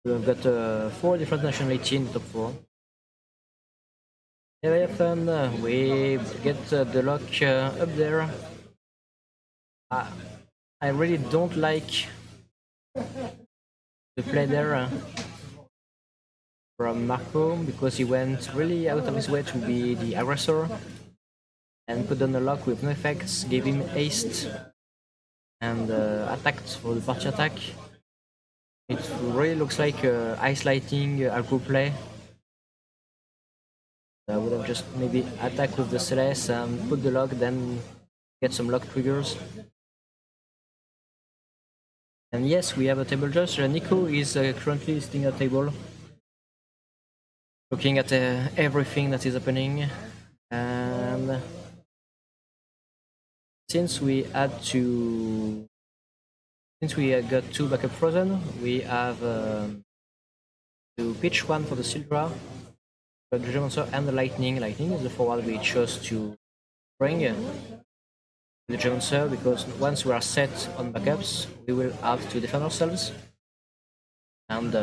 We've got 4 different nationalities in the top 4. Very often we get the lock up there. I really don't like the play there from Marco, because he went really out of his way to be the aggressor and put down a lock with no effects, gave him haste and attacked for the party attack. It really looks like ice lighting aggro play. I would have just maybe attack with the Celeste and put the lock, then get some lock triggers. And yes, we have a table judge. Nico is currently sitting at table, looking at everything that is happening, and since we got 2 backup frozen, we have to pitch one for the Sildra, the Geomancer and the Lightning. Lightning is the forward we chose to bring the Geomancer, because once we are set on backups, we will have to defend ourselves, and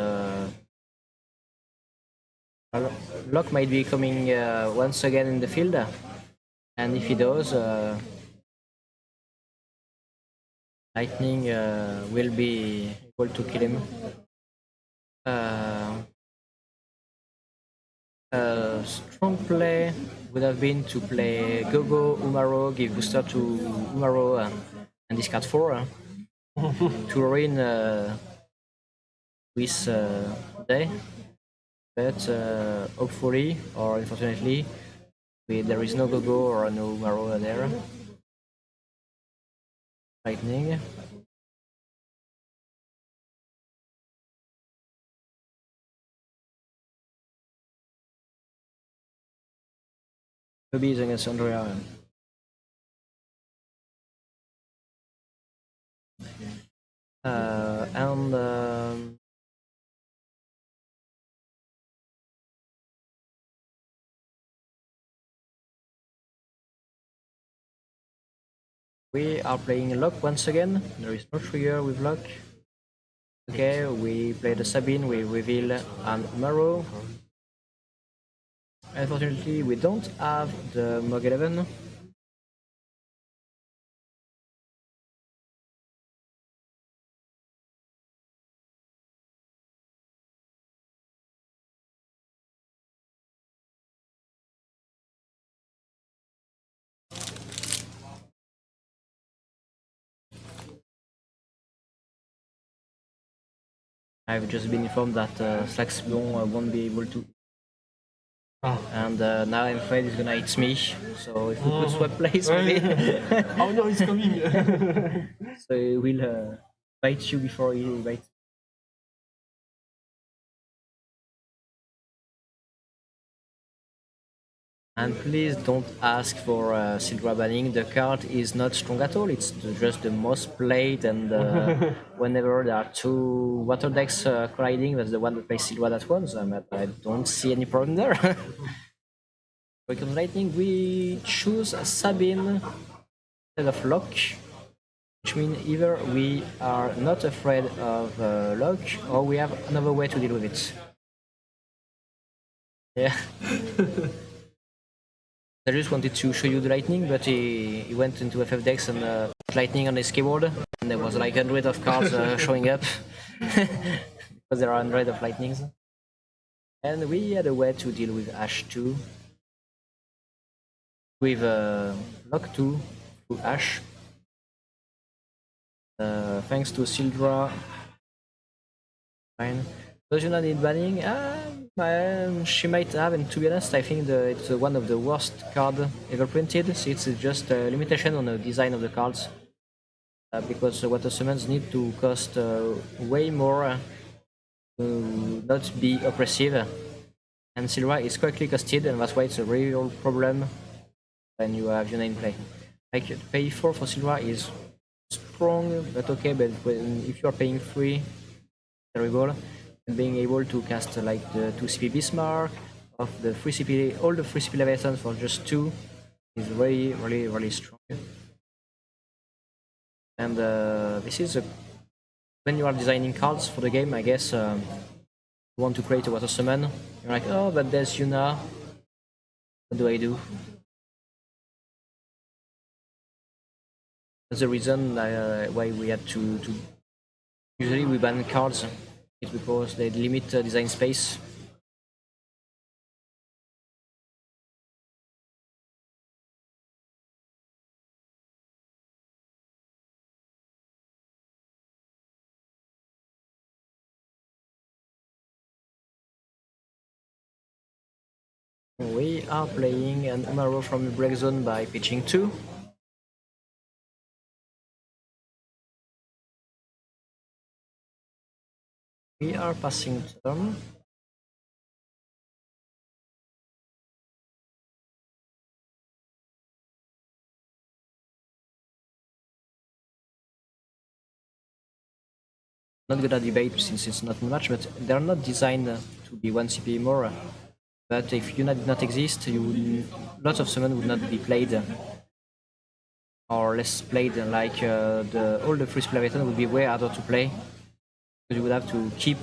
Lock might be coming once again in the field, and if he does, Lightning will be able to kill him. Strong play would have been to play Gogo, Umaro, give booster to Umaro, and discard 4 to ruin this day. But hopefully, or unfortunately, there is no Gogo or no Umaro there. Lightning. Maybe against Andrea. And we are playing Lock once again. There is no trigger with Lock. Okay, we play the Sabine, we reveal an Umaro. Unfortunately, we don't have the Mog 11. I've just been informed that Slaxbon won't be able to. Ah. And now I'm afraid he's gonna hit me. So if we could swap place, maybe. Oh no, he's coming! So he will bite you before he bites. And please don't ask for Sildra banning. The card is not strong at all. It's just the most played, and whenever there are two water decks colliding, that's the one that plays Sildra that wins. I don't see any problem there. Because Lightning, we choose Sabine instead of Lock, which means either we are not afraid of Lock, or we have another way to deal with it. Yeah. I just wanted to show you the lightning, but he went into FF decks and put lightning on his keyboard, and there was like 100 of cards showing up because there are 100 of lightnings. And we had a way to deal with Ash 2 with Lock 2 to Ash. Thanks to Sildra. Fine. Does you not need banning? She might have, and to be honest, I think it's one of the worst cards ever printed. So it's just a limitation on the design of the cards. Because water summons need to cost way more to not be oppressive. And Silva is correctly costed, and that's why it's a real problem when you have Yuna in play. Like, pay 4 for Silva is strong, but okay, but if you are paying 3, terrible. And being able to cast like the 2 CP Bismarck, of the 3 CP, all the 3 CP Leviathan for just 2 is really strong. And this is when you are designing cards for the game, I guess you want to create a water summon. You're like, oh, but there's Yuna. What do I do? That's the reason why we had to. Usually we ban cards. It's because they limit design space. We are playing an Umaro from the break zone by pitching 2. We are passing turn. Not gonna debate since it's not much, but they're not designed to be 1 CP more. But if Yuna did not exist, lots of summon would not be played. Or less played, like all the free Leviathan would be way harder to play. Because you would have to keep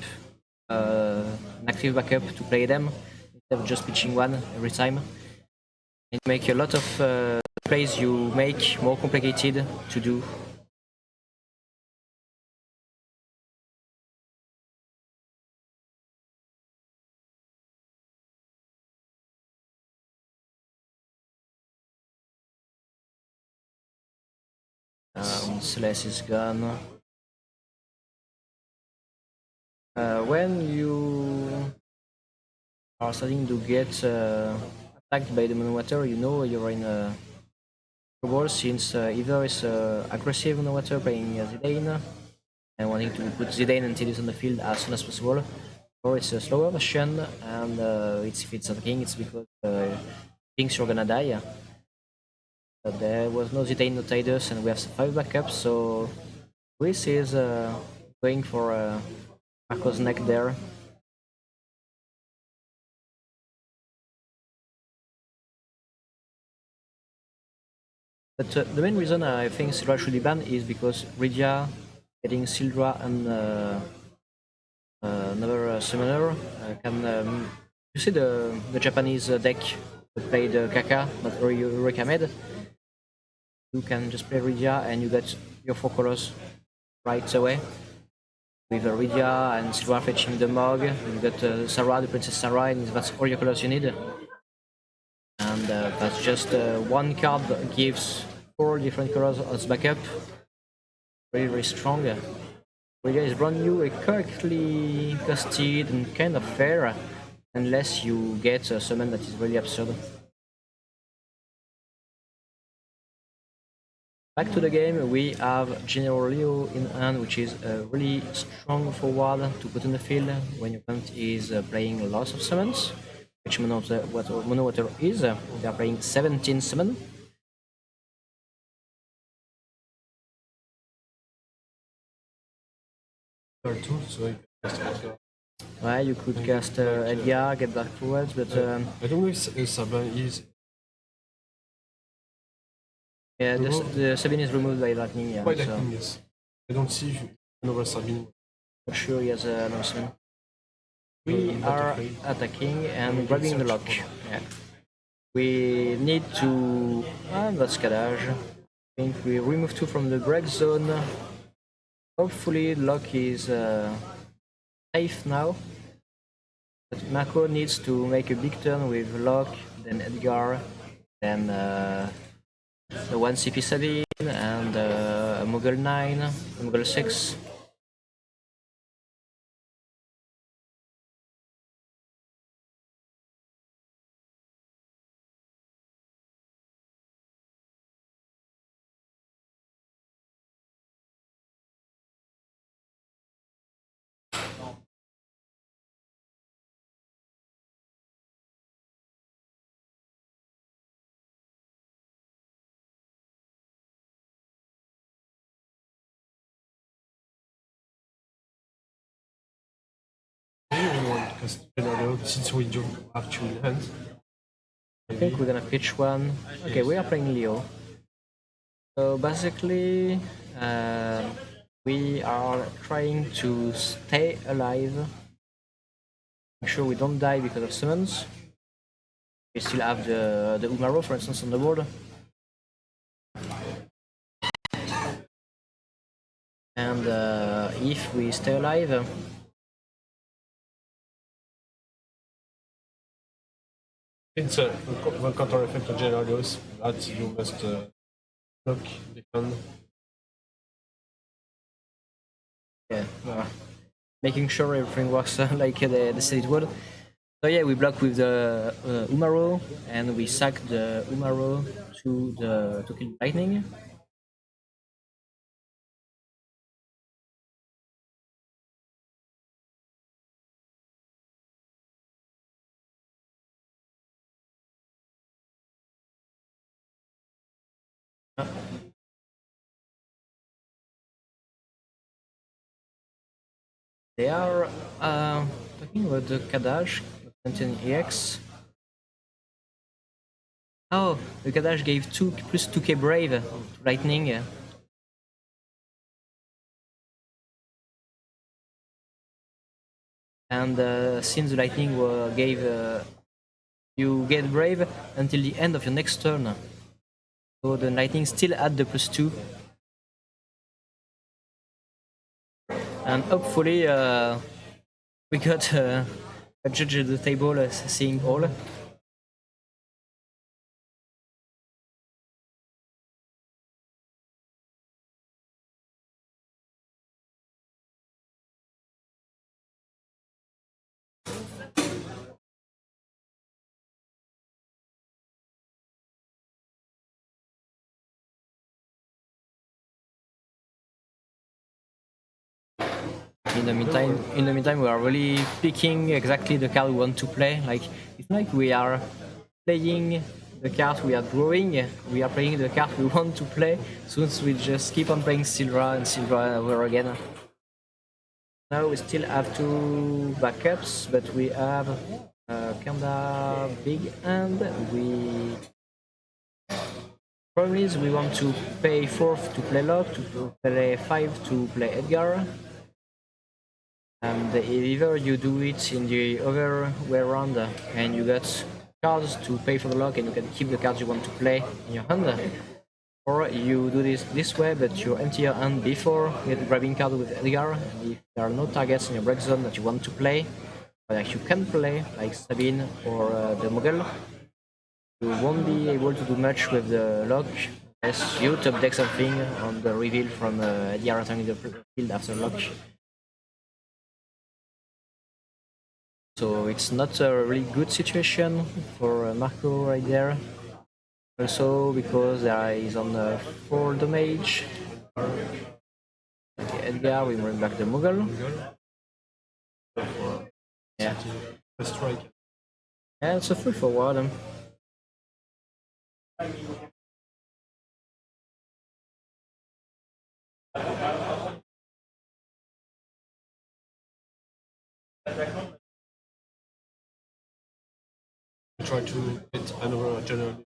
an active backup to play them, instead of just pitching 1 every time. And make a lot of plays you make more complicated to do. Celeste is gone. When you are starting to get attacked by the Monowater, you know you're in trouble, since either it's aggressive Monowater playing Zidane and wanting to put Zidane until he's on the field as soon as possible, or it's a slower version, and if it's attacking, it's because it thinks you're gonna die. But there was no Zidane, no Tidus, and we have 5 backups, so Chris is going for Marco's neck there. But the main reason I think Sildra should be banned is because Rydia getting Sildra and another summoner can. You see the Japanese deck that played Kaka, not Urikamed? You can just play Rydia and you get your 4 colors right away. With Rydia and Sildra fetching the Mog, you get Sarah, the Princess Sarah, and that's all your colors you need. And that's just 1 card that gives 4 different colors as backup. Very strong. We guys run you a correctly costed and kind of fair, unless you get a summon that is really absurd. Back to the game, we have General Leo in hand, which is a really strong forward to put in the field when your opponent is playing lots of summons, which Mono Water is. They are playing 17 summon. There are two, so you can cast Edgar. Ouais, you could cast Edgar, get back forwards, but I don't know if Sabin is. yeah, the Sabine is removed by lightning. Yeah, Why so lightning, yes. I don't see another Sabine. for sure he has another summon. We are attacking and grabbing the lock. Yeah. We need to. That's Kadaj. I think we remove 2 from the break zone. Hopefully, lock is safe now. But Mako needs to make a big turn with lock, then Edgar, then the 1 CP Sabine, and a Mogul 9, a Mogul 6. Maybe we want to cast General since we do have two in hand. I think we're gonna pitch one. Okay, we are playing Leo. So basically, we are trying to stay alive. Make sure we don't die because of summons. We still have the Umaro, for instance, on the board. And if we stay alive, It's one counter effect on Generalios that you must block, defend. yeah, making sure everything works like they said it would. So yeah, we block with the Umaro, and we sack the Umaro to kill lightning. They are talking about the Kadash, contain EX. Oh, the Kadash gave 2 plus 2k Brave to Lightning. And since the Lightning gave you get Brave until the end of your next turn. So the Lightning still add the plus 2. And hopefully we got a judge at the table seeing all. In the meantime, we are really picking exactly the card we want to play. Like it's like we are playing the card we are drawing. We are playing the card we want to play. Soon we just keep on playing Silra and Silra over again. Now we still have 2 backups, but we have kinda big and we. Problem is we want to pay 4 to play Lock, to play 5 to play Edgar. And either you do it in the other way around and you get cards to pay for the lock and you can keep the cards you want to play in your hand, or you do this way but you empty your hand before you get grabbing card with Edgar, and if there are no targets in your break zone that you want to play, or like you can play, like Sabine or the Mogul, you won't be able to do much with the lock. Yes, you top deck something on the reveal from Edia returning the field after lock. So it's not a really good situation for Marco right there. Also because there is on 4 damage. Okay, Edgar, we bring back the Mughal. Yeah. A strike. Yeah, it's a full forward. We try to get another general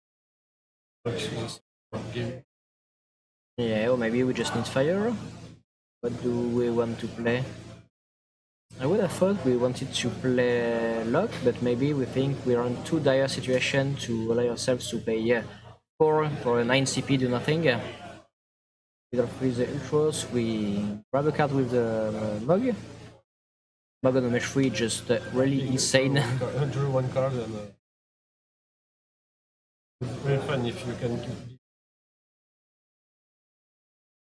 game. Yeah, or maybe we just need fire. What do we want to play? I would have thought we wanted to play lock, but maybe we think we're in too dire situation to allow ourselves to pay 4 for a 9 CP do nothing. With the ultras, we grab a card with the mug. Mug on the match 3 just really insane. Drew one card and it's very fun if you can keep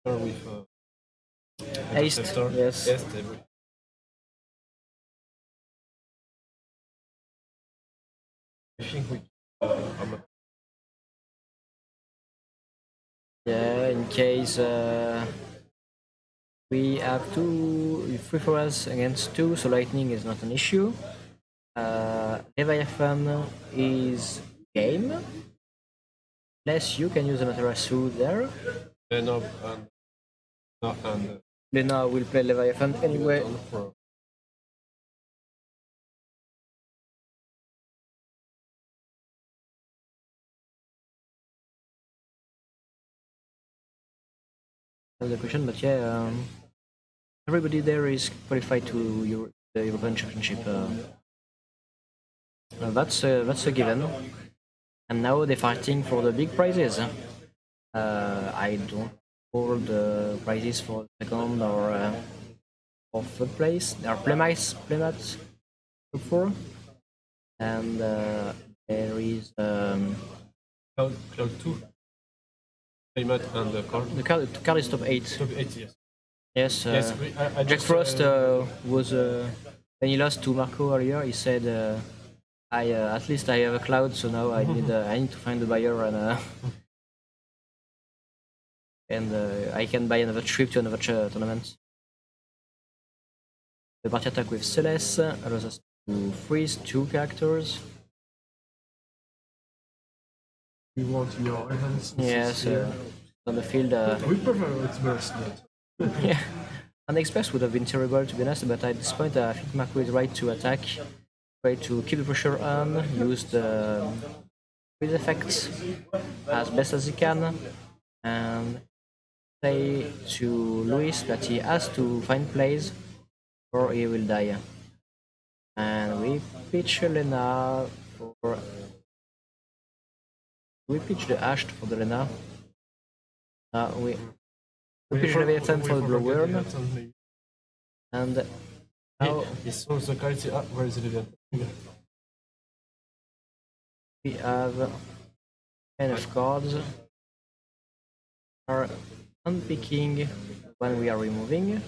with Haste, Interceptor. yes. Haste, every. I think we. Yeah, in case we have 3 for us against 2, so lightning is not an issue. Leviathan is game. Unless you can use a Materia suit there. No, and no, and Lena will play Leviathan anyway. for That's the question, but yeah, everybody there is qualified to the European Championship. That's a given. And now they're fighting for the big prizes. I don't hold the prizes for second or third place. There are playmats up for, and there is Cloud 2. Payment and the card. the card is top 8. Top 8, yes. Yes, Yes, I Jack just, Frost was when he lost to Marco earlier. He said, "I at least I have a cloud, so now I need to find a buyer and I can buy another trip to another tournament." The party attack with Celeste allows us to freeze 2 characters. You want in your hands. Yes, on the field. We prefer it's burst, but Yeah. An express would have been terrible to be honest, but at this point I think Marco is right to attack, try to keep the pressure on, use the freeze effects as best as he can, and say to Luis that he has to find plays or he will die. And we pitch Lena for. We pitch the Ashed for the Lena. We pitch Leviathan for the Glowworm. And now He solves the card. Where is the event? we have 10 of cards. Are unpicking when we are removing.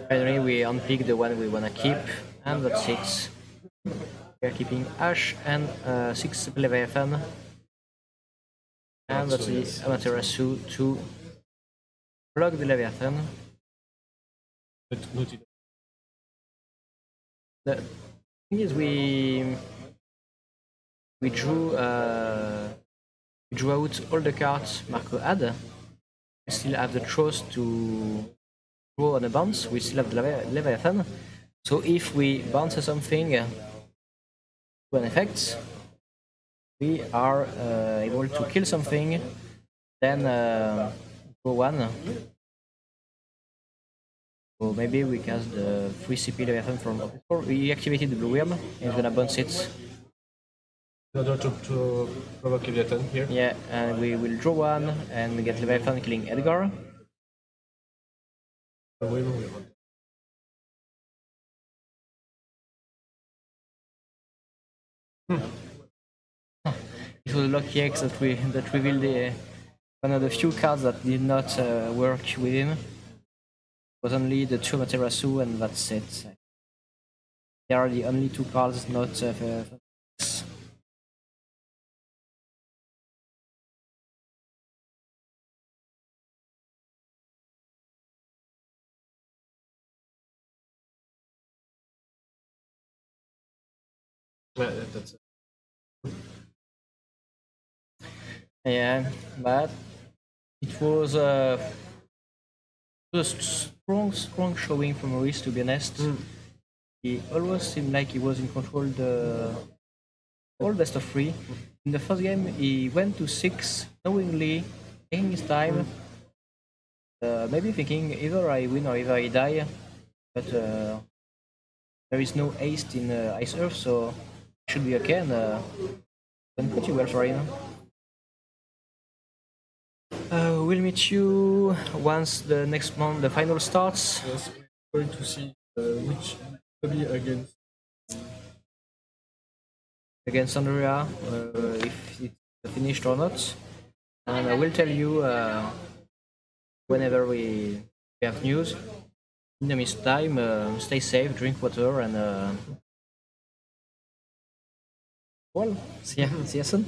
Finally, we unpick the one we wanna keep, and that's 6. We are keeping Ash and 6 Leviathan. And that's the Amaterasu to block the Leviathan. But not it. The thing is, we drew out all the cards Marco had. We still have the trust to draw on a bounce. We still have the Leviathan. So if we bounce something to an effect, we are able to kill something, then draw 1. So maybe we cast the 3 CP Leviathan from before. We activated the blue worm, and it's gonna bounce it. In order to provoke Leviathan here. Yeah, and we will draw 1 and we get Leviathan killing Edgar. was a lucky X that revealed one of the few cards that did not work with him. It was only the 2 Materia Cup, and that's it. They are the only 2 cards not for X. Yeah, that's Yeah, but it was a strong showing from Maurice, to be honest. He always seemed like he was in control the all best of 3. In the first game, he went to 6 knowingly, taking his time, maybe thinking either I win or either I die. But there is no haste in Ice Earth, so it should be okay, and went pretty well for him. We'll meet you once the next month, the final starts. yes. We're going to see which lobby Against Andrea, if it's finished or not. And I will tell you whenever we have news. In the meantime, stay safe, drink water, and well, see you soon.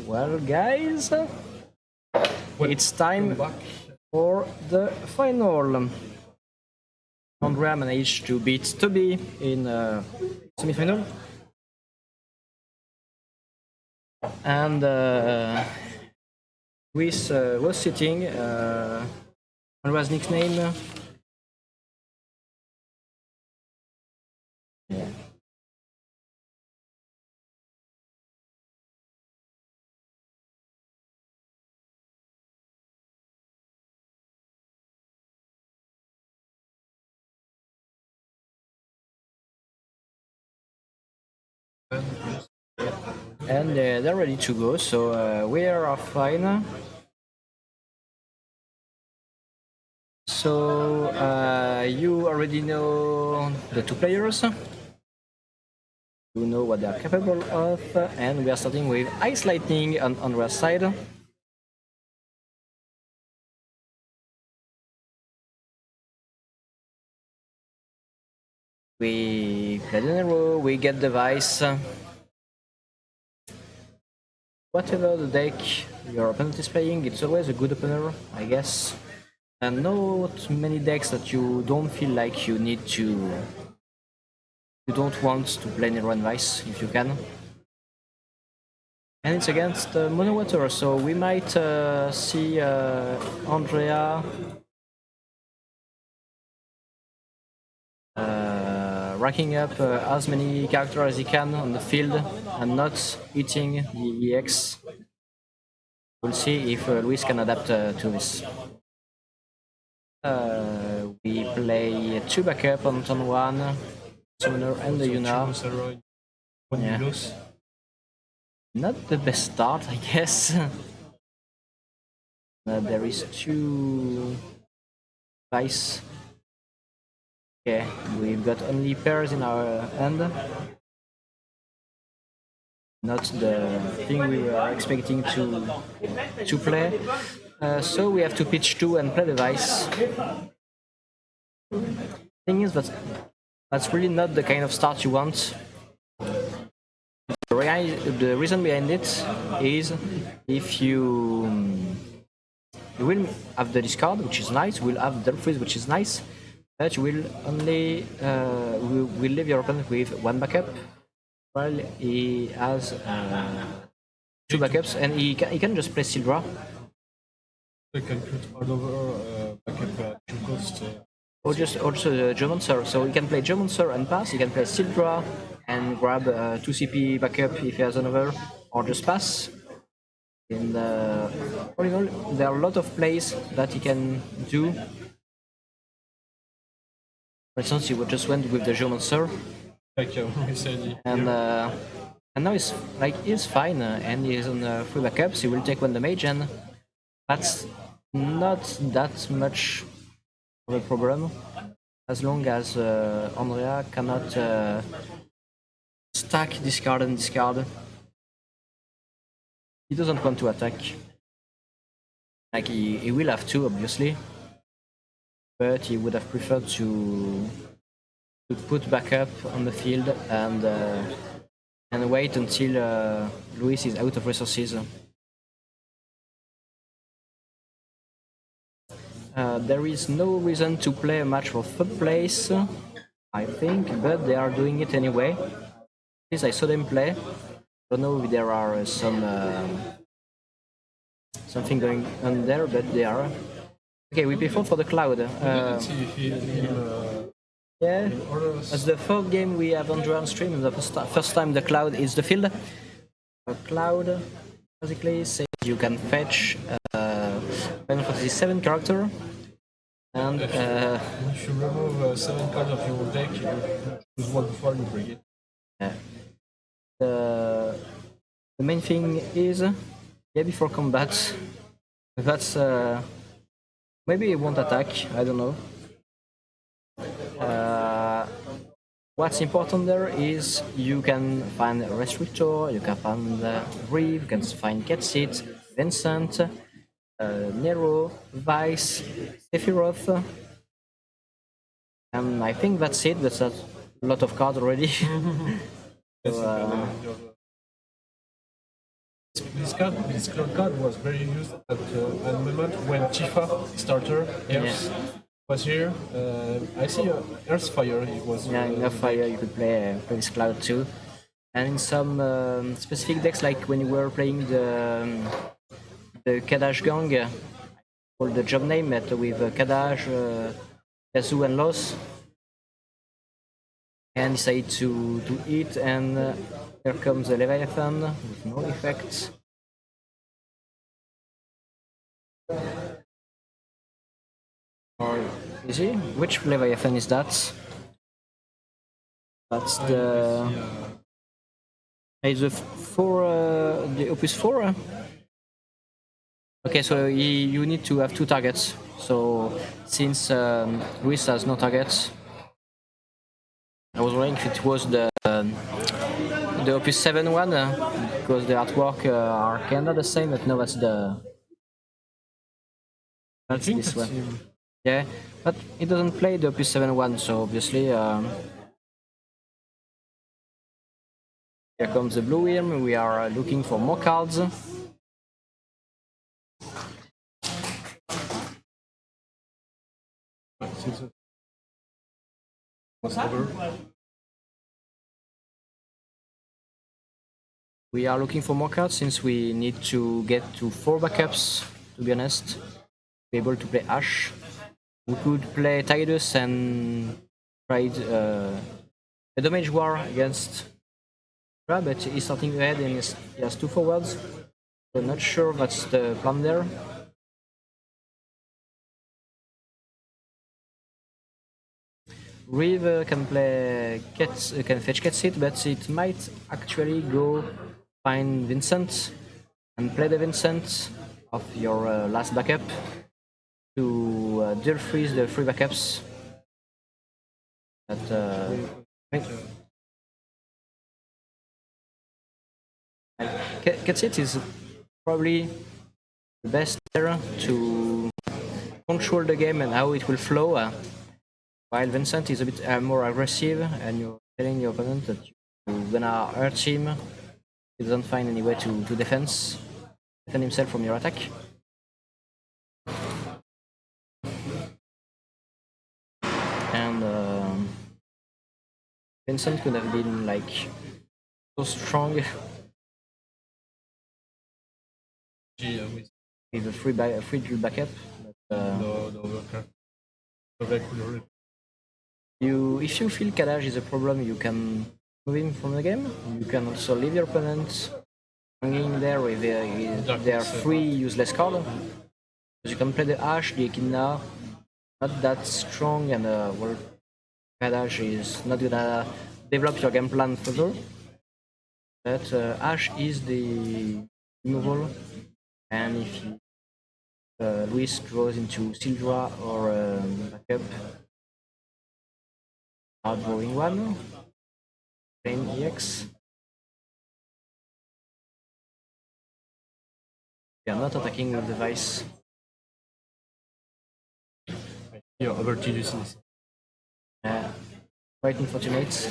Well, guys, it's time back. for the final. Andrea managed to beat Toby in semi-final, and Luis was sitting. Andrea's nickname. Yeah. And they're ready to go, so we are fine. So you already know the two players. You know what they are capable of, and we are starting with Ice Lightning on Andrea's side. We play in a row, we get the Vice. Whatever the deck your opponent is playing, it's always a good opener, I guess. And not many decks that you don't feel like you need to. You don't want to play Nero and Vice if you can. And it's against Mono Water, so we might see Andrea racking up as many characters as he can on the field and not eating the EX. We'll see if Luis can adapt to this. We play 2 backup on turn 1, Summoner and the Yuna. Yeah. Not the best start, I guess. There is 2 Vice. Okay, we've got only pairs in our hand. Not the thing we were expecting to play. So we have to pitch 2 and play the Vice. Thing is that that's really not the kind of start you want. The reason behind it is if you will have the discard, which is nice, we'll have the freeze, which is nice, but you will only will leave your opponent with 1 backup, while he has 2 backups, and he can just play Sildra. You can put all over backup cost. Or just also the Geomancer. So he can play Geomancer and pass, he can play Sildra and grab 2 CP backup if he has another, or just pass. And all in all, there are a lot of plays that he can do. For instance, he just went with the Geomancer. Like we said. And now he's fine, and he's on 3 backups. He will take 1 damage, and that's not that much of a problem, as long as Andrea cannot stack, discard, and discard. He doesn't want to attack. Like he will have to, obviously, but he would have preferred to put backup on the field and wait until Luis is out of resources. There is no reason to play a match for 3rd place, I think, but they are doing it anyway. Yes, I saw them play. Don't know if there are something going on there, but they are. Okay, we play 4 for the Cloud. Yeah, that's the 4th game we have Andrea on stream, and the first time the Cloud is the field. Cloud basically says you can fetch Final Fantasy 7 character, and if you remove 7 cards of your deck, you choose 1 before you bring it. Yeah. The main thing is, before combat, that's maybe it won't attack, I don't know. What's important there is you can find Restrictor, you can find Reeve, you can find Ketsit, Vincent, Nero, Vice, Sephiroth, and I think that's it. That's a lot of cards already. So, card was very used at a moment when Tifa starter Earth was here. I see Earthfire. It was Yeah, in Fire you could play this cloud too. And in some specific decks, like when you were playing the Kadash Gang, called the job name, with Kadash, Yazoo, and Los, and decided to eat, and here comes the Leviathan with no effect. Or is he? Which Leviathan is that? That's the. It's the the Opus 4. Okay, so you need to have two targets. So since Luis has no targets, I was wondering if it was the Opus 7 one, because the artwork are kinda the same, but no, that's this one. Yeah, but it doesn't play the Opus 7 one, so obviously here comes the blue worm. We are looking for more cards. Since it was over. We are looking for more cards since we need to get to 4 backups, to be honest. Be able to play Ash. We could play Tidus and try a damage war against Ra, but he's starting ahead and he has 2 forwards. So not sure that's the plan there. Reeve can play can fetch Ketsit, but it might actually go find Vincent and play the Vincent of your last backup to deal freeze the 3 backups. But Ketsit is probably the best there to control the game and how it will flow. While Vincent is a bit more aggressive, and you're telling your opponent that you're gonna hurt him, he doesn't find any way to defend himself from your attack. And Vincent could have been like so strong with a free drill backup. But, if you feel Kadash is a problem, you can move him from the game. You can also leave your opponent hanging there with their 3 useless card. You can play the Ash, the Echidna, not that strong, and well, Kadash is not gonna develop your game plan further. But Ash is the removal, and if Luis draws into Sildra or backup, drawing one, plain EX. We are not attacking with the Vice. Yeah, over to you, since. Quite unfortunate.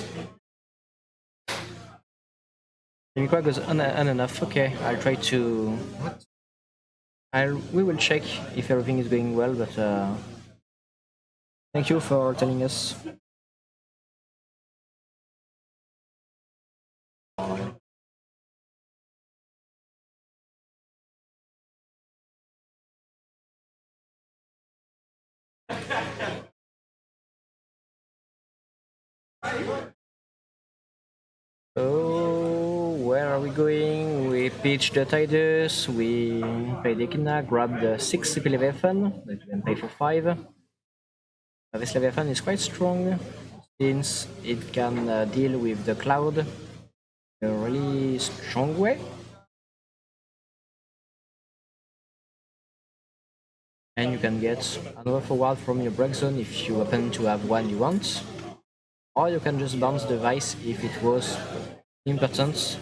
Uniqua goes enough. Okay, I'll try to. We will check if everything is going well, but thank you for telling us. So, where are we going? We pitched the Tidus, we played Echidna, grabbed the 6 CP Leviathan that we can play for 5. This Leviathan is quite strong since it can deal with the cloud in a really strong way. And you can get another forward from your break zone if you happen to have one you want. Or you can just bounce the Vice if it was important.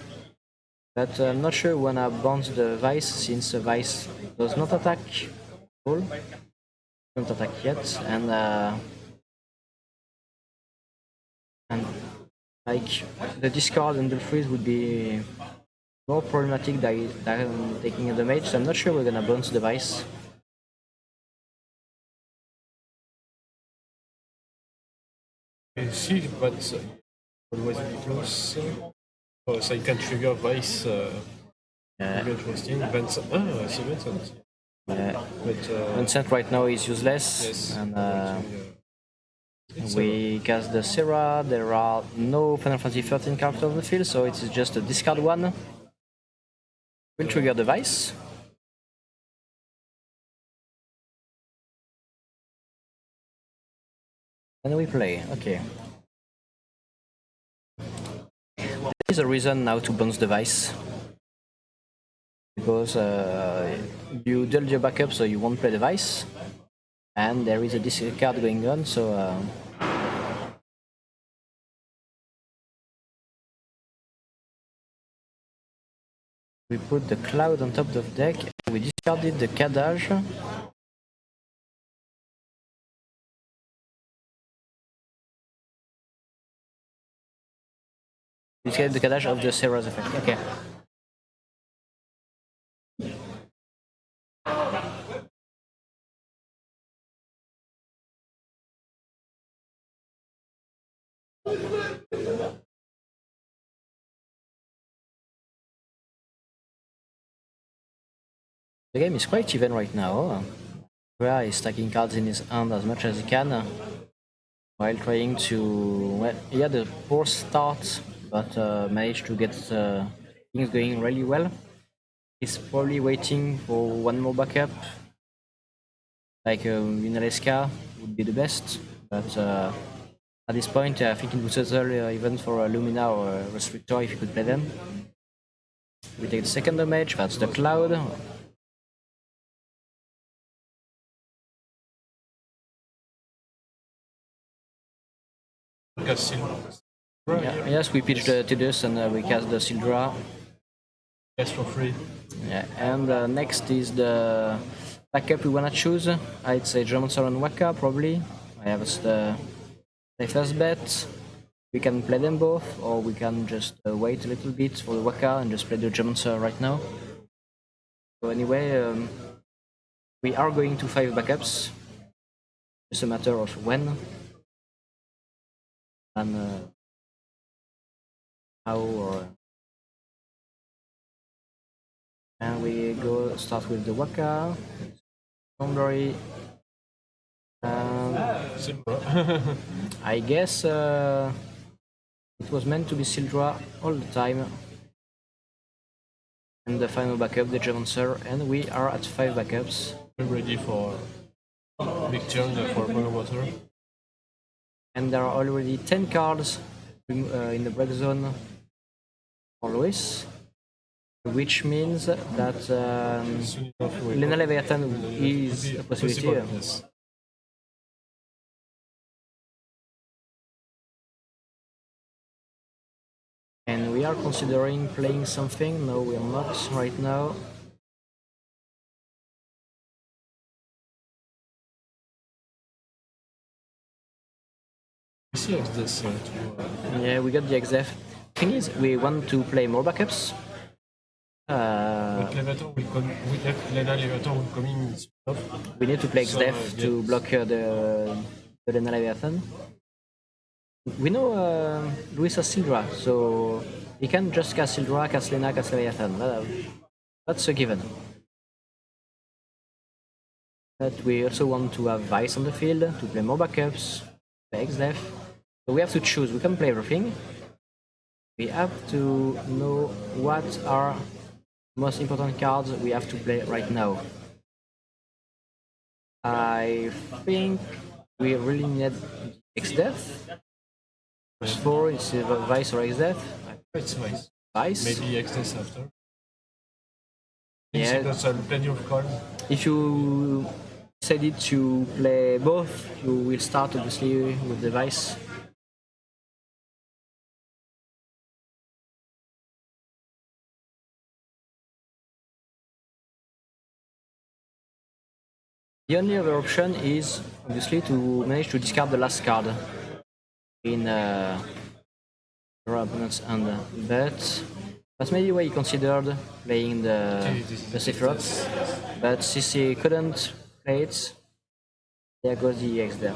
But I'm not sure when I bounce the Vice, since the Vice does not attack at all. Don't attack yet, and like the discard and the freeze would be more problematic than taking the mage, so I'm not sure we're gonna bounce the vice. You see, but always be close. Oh, so you can trigger Vice. Very interesting. Vincent. Ah, I see Vincent. But Vincent right now is useless, yes. and It's we cast the Serra. There are no Final Fantasy 13 cards on the field, so it is just a discard one. We'll trigger the vice. And we play, okay. There is a reason now to bounce the vice. Because you dealt your backup, so you won't play the vice. And there is a discard going on, so we put the cloud on top of the deck, and we discarded the Kadaj. Discard the Kadaj of the Serra's effect, okay. The game is quite even right now. Rhea is stacking cards in his hand as much as he can, while trying to... Well, he had a poor start, but managed to get things going really well. He's probably waiting for one more backup, like Vinaleska would be the best, but at this point I think it would settle even for Lumina or Restrictor if you could play them. We take the second damage, that's the Cloud. Yeah, yes, we pitch the Tidus and we cast the Sildra. Yes, for free. Yeah, and next is the backup we wanna choose. I'd say Geomancer and Waka probably. I have the safest bet. We can play them both, or we can just wait a little bit for the Waka and just play the Geomancer right now. So anyway, we are going to 5 backups. It's a matter of when and how or... And we go start with the Waka, Boundary. I guess it was meant to be Sildra all the time. And the final backup, the Geomancer, and we are at 5 backups. We're ready for big turn for Water. And there are already 10 cards in the break zone for Luis, which means that Lena Leviathan is a possibility. Yes. And we are considering playing something. No, we are not right now. This, Yeah, we got the XF. Thing is, we want to play more backups. Leviathan will come. Lena Leviathan will come in. We need to play So, XDEF to block the Lena Leviathan. We know Luis has Sildra, so he can just cast Sildra, cast Lena, cast Leviathan. That's a given. But we also want to have Vice on the field to play more backups, play XDEF. So we have to choose. We can play everything. We have to know what are the most important cards we have to play right now. I think we really need XDEF. First 4 is Vice or XDEF. It's Vice. Vice. Maybe Access after. Yeah. That's plenty of cards. If you decided to play both, you will start obviously with the Vice. The only other option is obviously to manage to discard the last card in your opponent's hand, but That's maybe why he considered playing the Sephiroth, but since he couldn't play it, there goes the EX there.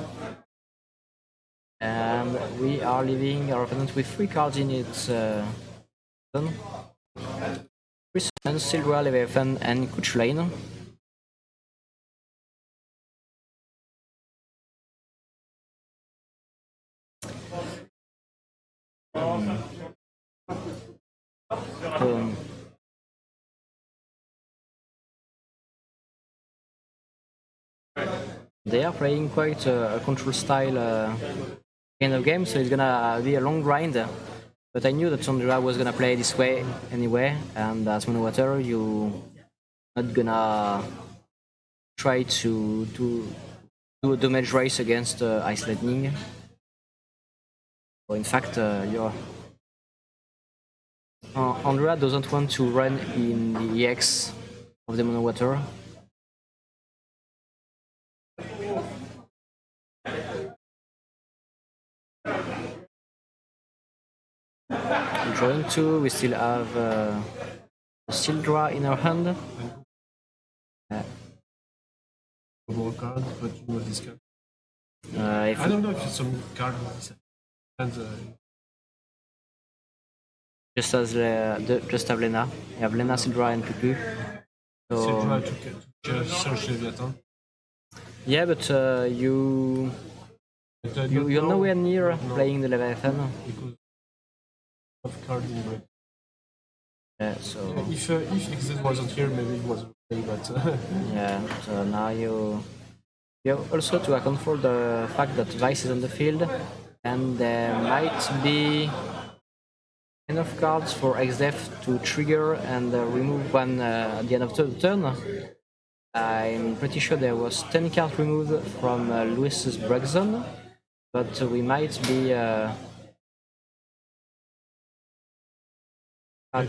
And we are leaving our opponent with 3 cards in its turn. Prison, Sildra, Leviathan, and Kuchulain. They are playing quite a control style kind of game, so it's gonna be a long grind. But I knew that Sandra was gonna play this way anyway, and as Monowater, you not gonna try to do a damage race against Ice Lightning. So in fact, your Andrea doesn't want to run in the EX of the Monowater. Drawing 2, we still have a Sildra in our hand. More card, but you know this card. If I don't know if it's some card. And just as just have Lena. You have Lena, Sildra, and Pupu. c'est So, dur to search Leviathan. yeah, but you're nowhere near playing the Leviathan. Because of card in red. Yeah, so If XZ wasn't here, maybe it was okay, but yeah, so now you have also to account for the fact that Vice is on the field, and there might be enough cards for XDEF to trigger and remove one at the end of the turn. I'm pretty sure there was 10 cards removed from Lewis's break zone, but we might be at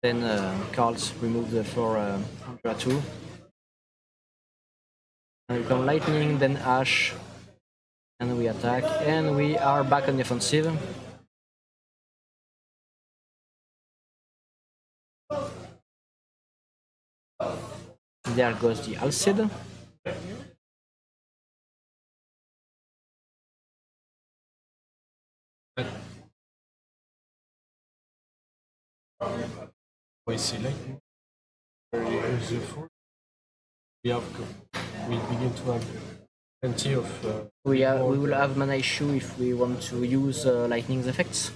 10 cards removed for Andra 2. And we come Lightning, then Ash, and we attack, and we are back on the offensive. There goes the Alcid. we select the 4. We begin to have plenty of. We will have mana issue if we want to use Lightning's effects.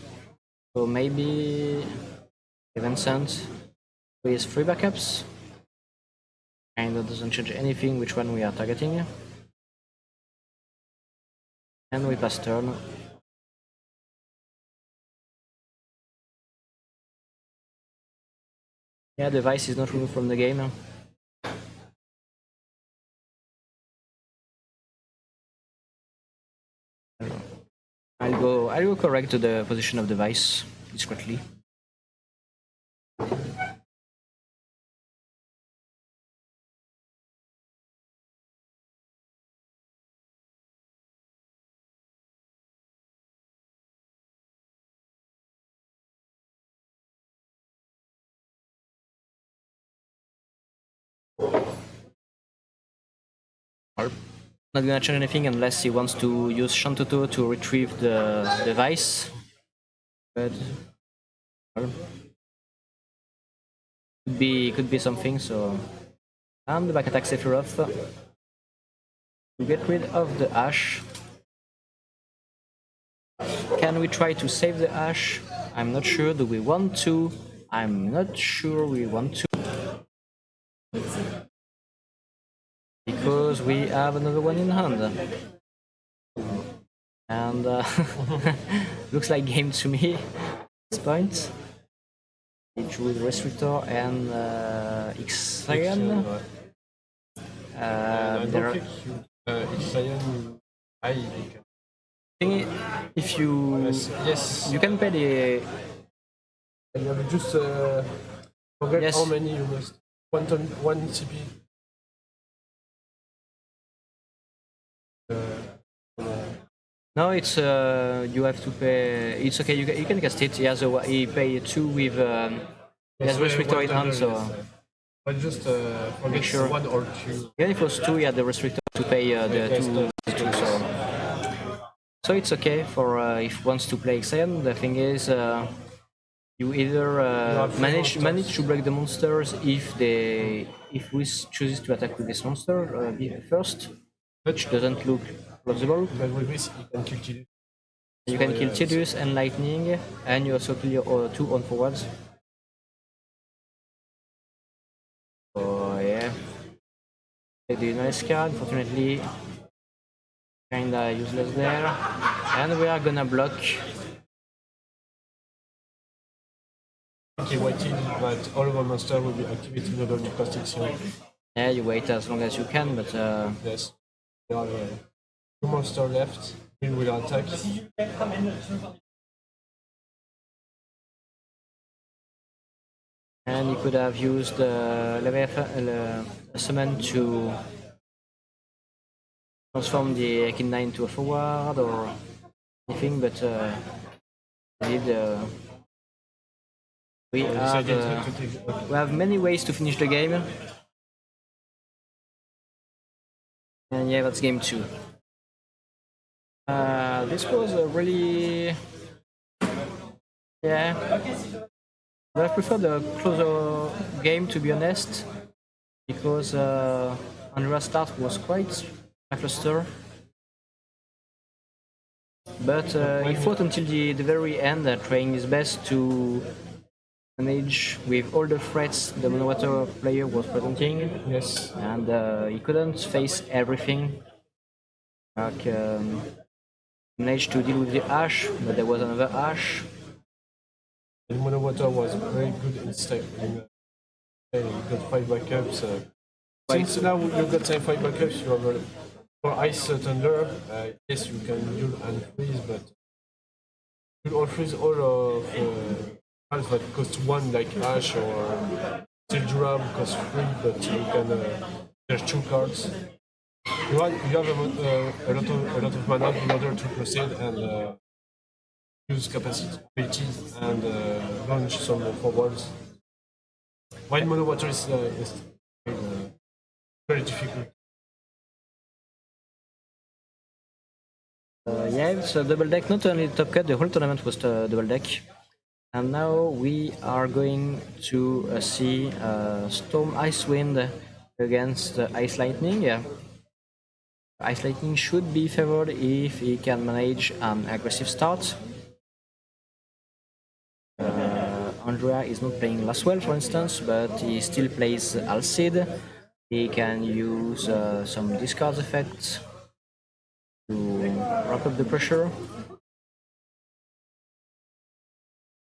So maybe Vincent with 3 backups. And that doesn't change anything which one we are targeting. And we pass turn. Yeah, the Vice is not removed from the game. I'll go correct to the position of the Vice discreetly. Not gonna change anything unless he wants to use Shantoto to retrieve the device. But well, could be something. So, and the back attack Sephiroth to get rid of the Ash. Can we try to save the Ash? I'm not sure. Do we want to? I'm not sure we want to. Because we have another one in hand. And looks like game to me at this point. He drew the Restrictor and X-Lion. If you yes, you can pay the you have just forget Yes. how many you must. One CP. No, it's you have to pay. It's okay. You can cast it. He pay 2 with. He has restrictor in hand, so But just forget sure. 1 or 2. even if it was 2, he had the restrictor to pay the two. So it's okay for if he wants to play Xen. The thing is, you either have manage to break the monsters if Whis chooses to attack with this monster first, which doesn't look plausible. But with this, you can kill Tidus. You can kill Tidus and Lightning, and you also clear 2 on forwards. So yeah, take the nice card. Unfortunately, kinda useless there, and we are gonna block. Okay, waiting that all of our monsters will be activated in order to cast it. Yeah, you wait as long as you can, but Yes. There are 2 monsters left. We will attack. and you could have used a summon to transform the Echidna into a forward or anything, but indeed we have many ways to finish the game. And yeah, that's game 2. This was a really, yeah. I prefer the closer game, to be honest, because Andrea's start was quite lackluster. But he fought until the very end, trying his best to manage with all the threats the Monowater player was presenting. Yes. And he couldn't face everything. Like, managed to deal with the Ash, but there was another Ash. And Monowater was very good in step. You got 5 backups. Since now you got 5 backups, you have for Ice Thunder. Yes, you can duel and freeze, but you all freeze all of cards that cost 1, like Ash or Steel Drum cost 3, but you can there's 2 cards. You have a lot of mana in order to proceed and use capacity abilities and launch some forwards. While Monowater is very difficult. Yeah, it's a double deck. Not only the top cut, the whole tournament was double deck. And now we are going to see Storm Icewind against Ice Lightning. Ice Lightning should be favored if he can manage an aggressive start. Andrea is not playing Laswell, for instance, but he still plays Alcid. He can use some discard effects to ramp up the pressure.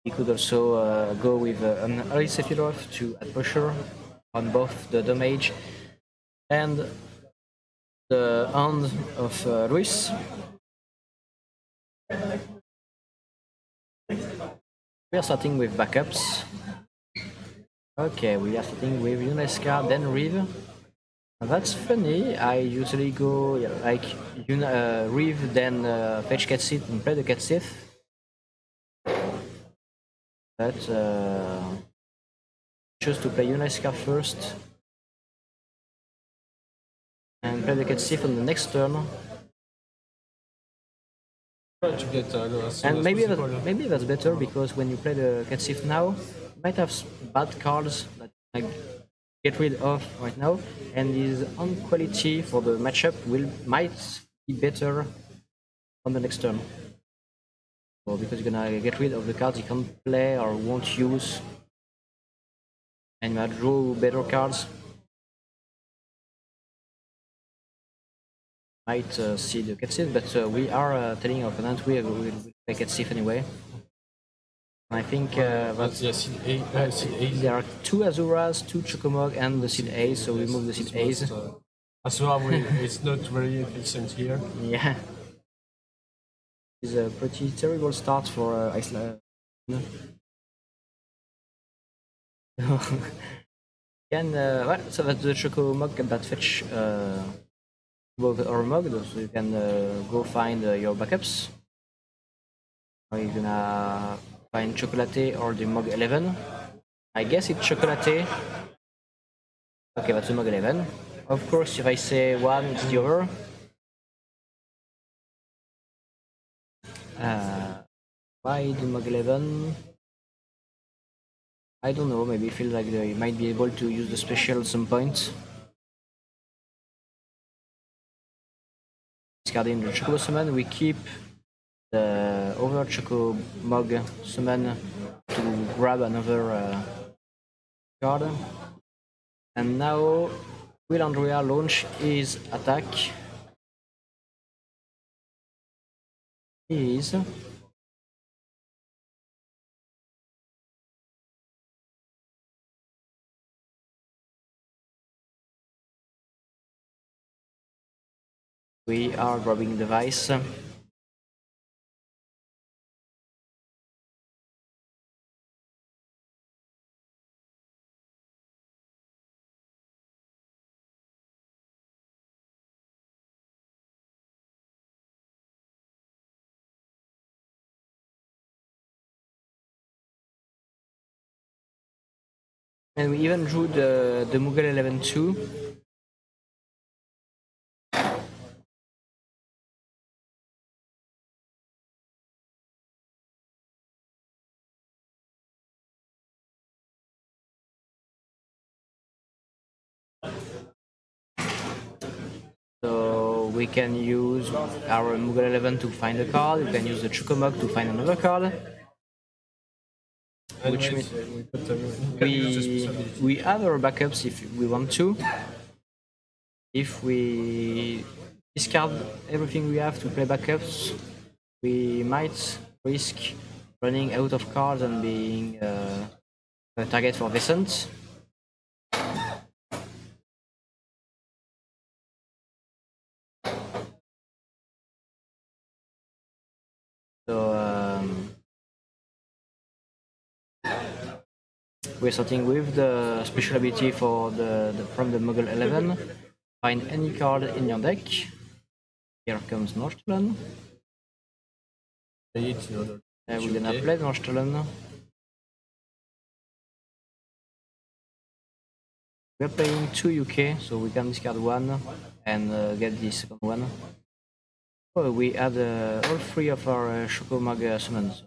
He could also go with an early Sephiroth to add pressure on both the damage and the hand of Luis. We are starting with backups. Okay, we are starting with Yuneska, then Reeve. That's funny. I usually go like Reeve, then fetch Catsith and play the Catsith. But choose to play Yuneska first and play the Catsith on the next turn. To get, And maybe that's better, because when you play the Catsith now, you might have bad cards that you can get rid of right now, and his own quality for the matchup might be better on the next turn. So because you're gonna get rid of the cards you can't play or won't use, and you might draw better cards. Might see the Catsith, but we are telling our opponent we will play Catsith anyway. I think that's the Seed A. there are 2 Azuras, 2 Chocomog, and the Seed A's, so we move the Seed A's. Azura, it's not very efficient here. Yeah. It's a pretty terrible start for Iceland. And well, so that's the Chocomog that fetch about our mug, so you can go find your backups. Are you gonna find Chocolate or the mug 11? I guess it's Chocolate. Okay, that's the mug 11. Of course, if I say 1, it's the over. Why the mug 11? I don't know, maybe feel like they might be able to use the special at some point. Discarding the Chocobo summon, we keep the other Choco Mug summon to grab another card. And now Will Andrea launch his attack. Is we are grabbing the vice. And we even drew the Mughal 11 too. So we can use our Mughal 11 to find a card, we can use the Chukomog to find another card. Which means we have our backups if we want to. If we discard everything we have to play backups, we might risk running out of cards and being a target for Vescent. So we're starting with the special ability for from the Muggle 11. Find any card in your deck. Here comes Norstland. We're gonna play Norstland. We're playing 2 UK, so we can discard one and get the second one. Oh, we add all 3 of our Shokomag summons.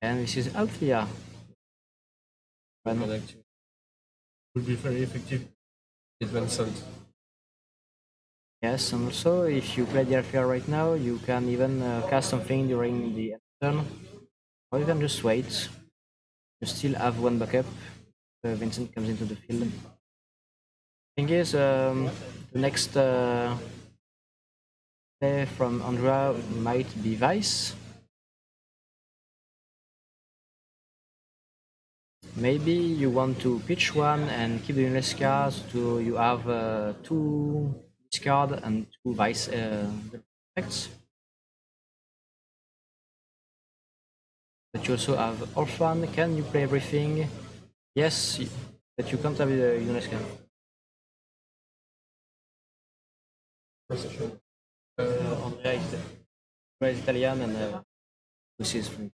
And this is Althea. Would be very effective. Advanced. Yes, and also if you play the Althea right now, you can even cast something during the end turn. Or you can just wait. You still have one backup. Vincent comes into the field. Thing is, the next play from Andra might be Vice. Maybe you want to pitch one and keep the useless cards to you have 2 discard and 2 Vice effects. But you also have Orphan. Can you play everything? Yes, but you can't have the useless card. Andrea is Italian and Lucy is French.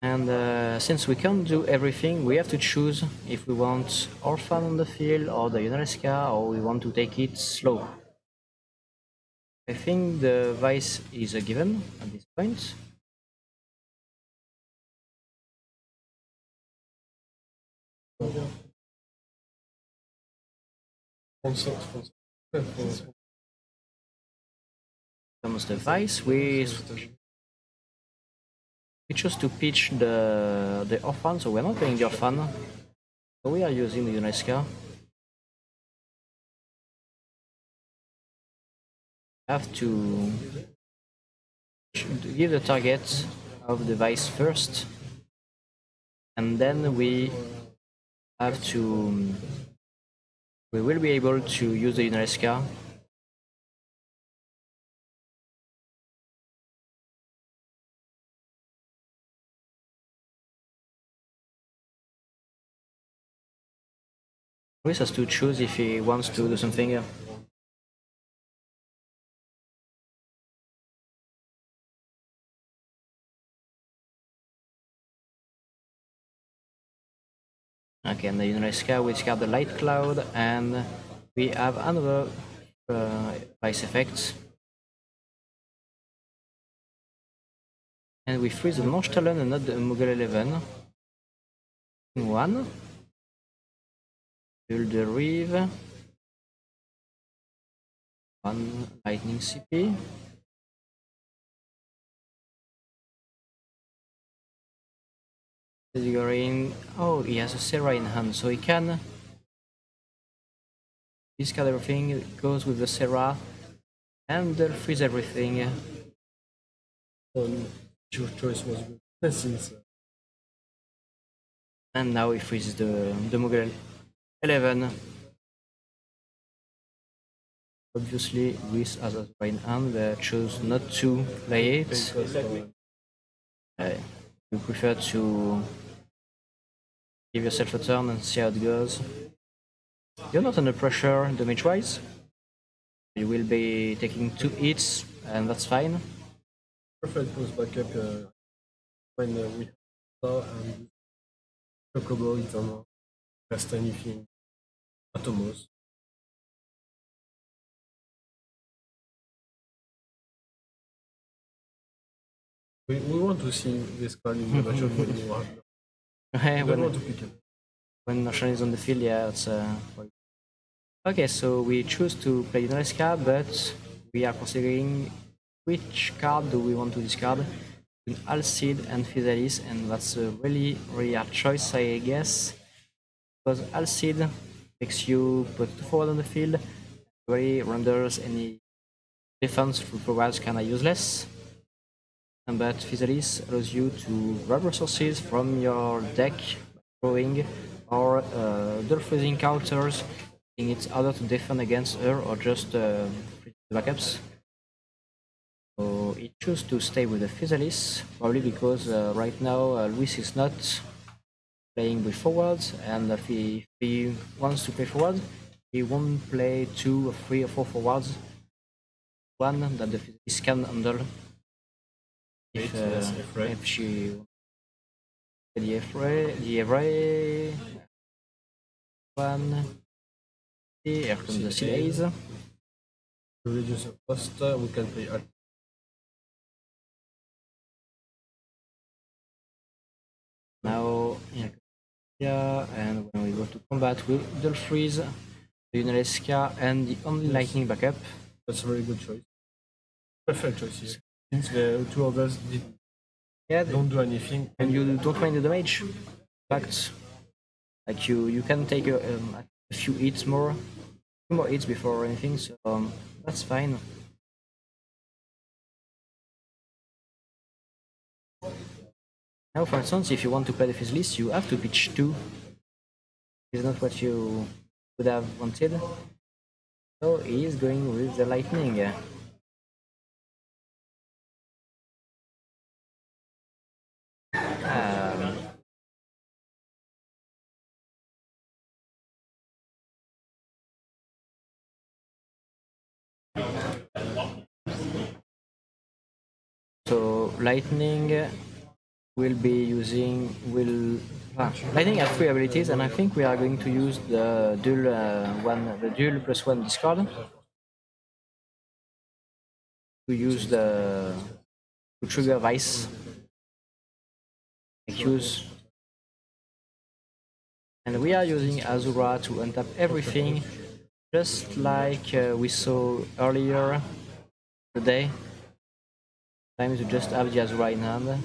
And since we can't do everything, we have to choose if we want Orphan on the field or the Unareska, or we want to take it slow. I think the Vice is a given at this point. Comes the Vice, we chose to pitch the Orphan, so we're not playing the Orphan. So we are using the Unesca. Have to give the target of the Vice first, and then we have to. We will be able to use the Unesca. Luis has to choose if he wants to do something. Okay, and the Unesca we discard the light cloud, and we have another ice effect. And we freeze the Manche Talon and not the Mughal 11. In one. Build the Reeve. One lightning CP. Figuring. Oh, he has a Serra in hand, so he can discard everything, goes with the Serra, and they'll freeze everything. Your choice was good. Since And now he freezes the Mughal 11. Obviously, Luis has a Serra in hand, but chose not to play it. You prefer to give yourself a turn and see how it goes. You're not under pressure damage-wise. You will be taking 2 hits, and that's fine. perfect was backup when we saw and Chocobo is on cast anything Atomos. We want to see this card in the matchup when you are. We don't want to pick up. When Notion is on the field, yeah, it's okay, so we choose to play Unesca, but we are considering which card do we want to discard between Alcid and Physalis, and that's a really, really hard choice, I guess. Because Alcid makes you put 2 forward on the field, really renders any defense through forwards kinda useless. But Physalis allows you to grab resources from your deck by throwing or dual freezing counters, making it harder to defend against her or just backups. So he chose to stay with the Physalis, probably because right now Luis is not playing with forwards, and if he wants to play forward, he won't play 2 or 3 or 4 forwards. One that the Physalis can handle. If she the Evray one, here comes the Cidays. To reduce the cost, we can play at Now yeah, and when we go to combat, we dual freeze the Unesca and the only lightning backup. That's a very good choice. Perfect choice here. Since the two of us don't do anything. And you don't mind the damage. In fact, like you can take a few hits more, few more hits before anything, so that's fine. Now, for instance, if you want to play the Physalis, you have to pitch 2. It's not what you would have wanted. So he is going with the lightning. So lightning will be using lightning has 3 abilities, and I think we are going to use the dual the dual +1 discard to use to trigger Vice. Use, and we are using Azura to untap everything, just like we saw earlier today. Time to just have the Azura in hand,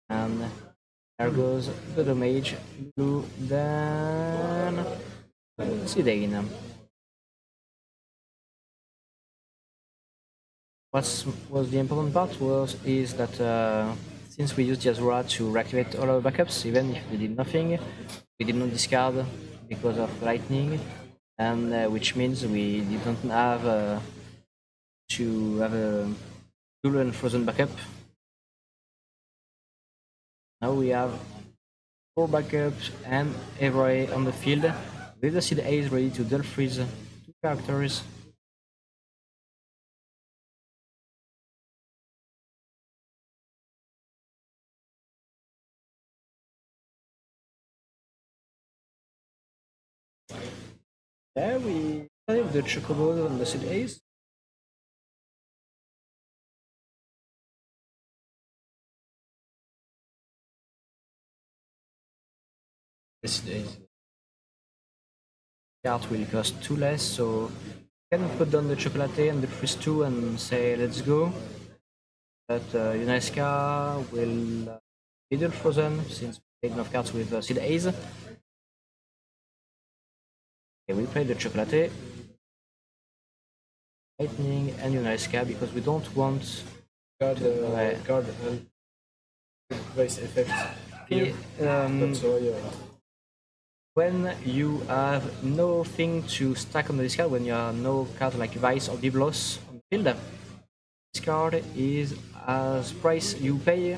and there goes the damage. Blue, then Zidane. What was the important part is that since we used the Azura to reactivate all our backups, even if we did nothing, we did not discard because of lightning, and which means we didn't have to have a dual and frozen backup. Now we have 4 backups and every on the field, with the Seed Ace ready to dual freeze 2 characters. Yeah, we have the Chocobo on the Seed Ace. This is Card will cost 2 less, so you can put down the Chocolate and the freeze 2 and say let's go. But Yuneska will be dual frozen since we played enough cards with Seed Ace. Okay, we play the Chocolate, Lightning and Yuneska because we don't want card, Ouais. card and base effect here. That's why. When you have nothing to stack on the discard, when you have no card like Vice or Biblos on the field, this card is as price you pay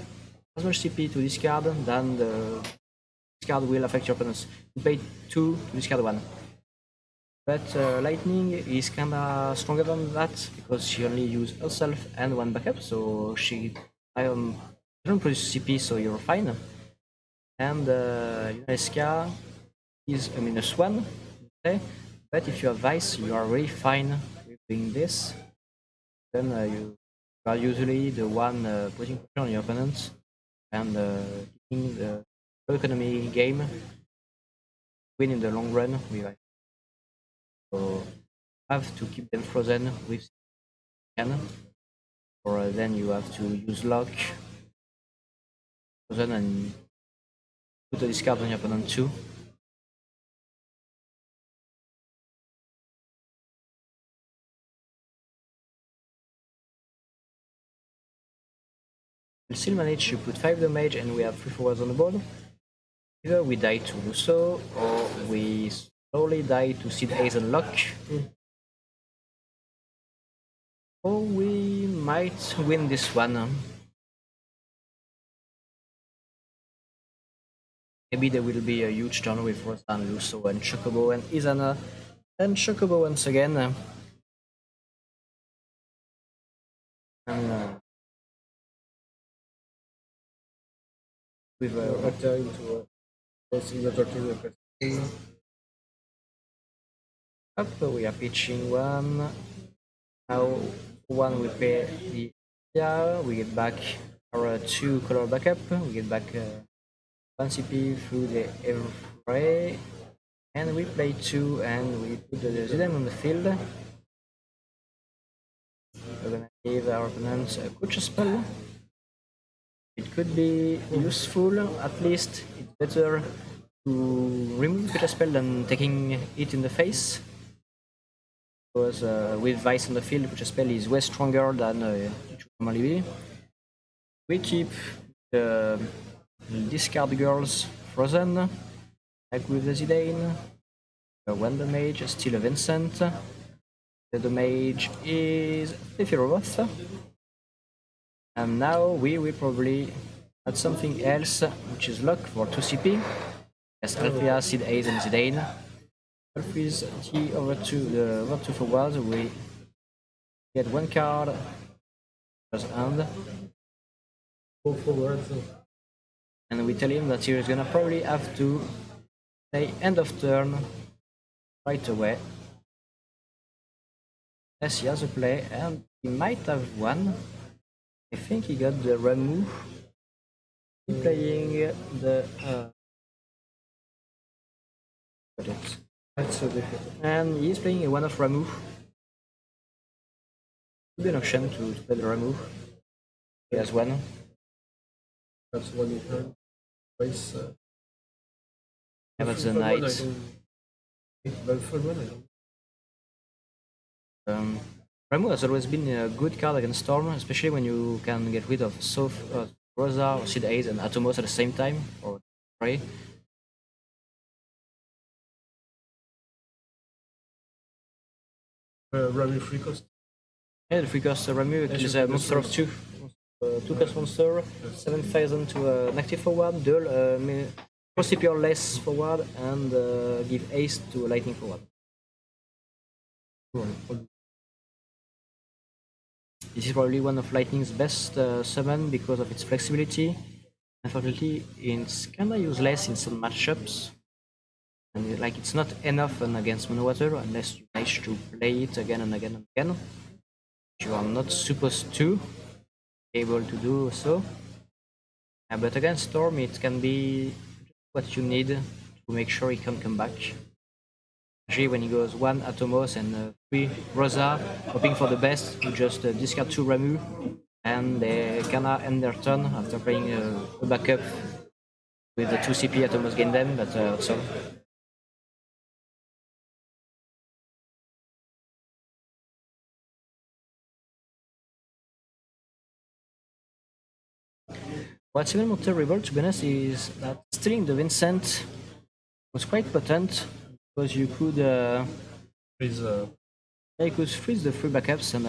as much CP to discard than the discard will affect your opponents. You pay 2 to discard 1. But Lightning is kinda stronger than that because she only uses herself and 1 backup, so she don't produce CP, so you're fine. And Yuneska is a -1, okay? But if you have Vice, you are really fine with doing this. Then you are usually the one putting pressure on your opponent and keeping the low economy game win in the long run with Vice. So have to keep them frozen with can, or then you have to use lock frozen and put a discard on your opponent too. We still manage to put 5 damage and we have 3 forwards on the board. Either we die to Lusso or we slowly die to Seed Ace and Lock. Or we might win this one. Maybe there will be a huge turn with Rostan, Lusso and Chocobo and Izana. And Chocobo once again. And with Back time to signature to the up, we are pitching 1. Now 1 we pay the we get back our 2 color backup, we get back 1 CP through the Every, and we play 2 and we put the Zidane on the field. We're gonna give our opponent a Coach spell. It could be useful, at least it's better to remove Coach spell than taking it in the face. Because with Vice on the field, Coach spell is way stronger than it should normally be. We keep the discard girls frozen, like with the Zidane. 1 damage, still a Vincent. The damage is Sephiroth. And now we will probably add something else, which is Lock for 2 CP. Yes, Althea, Seed Ace, and Zidane. Freeze T over 2 forwards. We get 1 card plus hand. go forward. And we tell him that he is gonna probably have to say end of turn right away. Yes, he has a play, and he might have one. I think he got the Ramu. He's playing the got it. That's so difficult. And he's playing a one of Ramu. Could be an option to play the Ramu. He has one. That's one in hand. Twice. Yeah, that's the full one, knight. Well, full one, I don't. Ramu has always been a good card against Storm, especially when you can get rid of Rosa or Seed Ace and Atomos at the same time, or Prey. Rami free cost. Yeah, the free cost Ramu kills a monster of 2. 2 cost monster, 7,000 to an active forward, dual 4 CP or less forward and give haste to a lightning forward. This is probably one of Lightning's best summon because of its flexibility. Unfortunately, it's kinda useless in some matchups. And like it's not enough against Mono Water unless you manage to play it again and again and again. You are not supposed to be able to do so. But against Storm, it can be what you need to make sure he can come back. Especially when he goes 1 Atomos and 3 Rosa, hoping for the best, you just discard 2 Ramu, and they kinda end their turn after playing a backup with the 2 CP Atomos gain them, but that's all. What's even more terrible, to be honest, is that stealing the Vincent was quite potent because you could freeze the 3 backups, and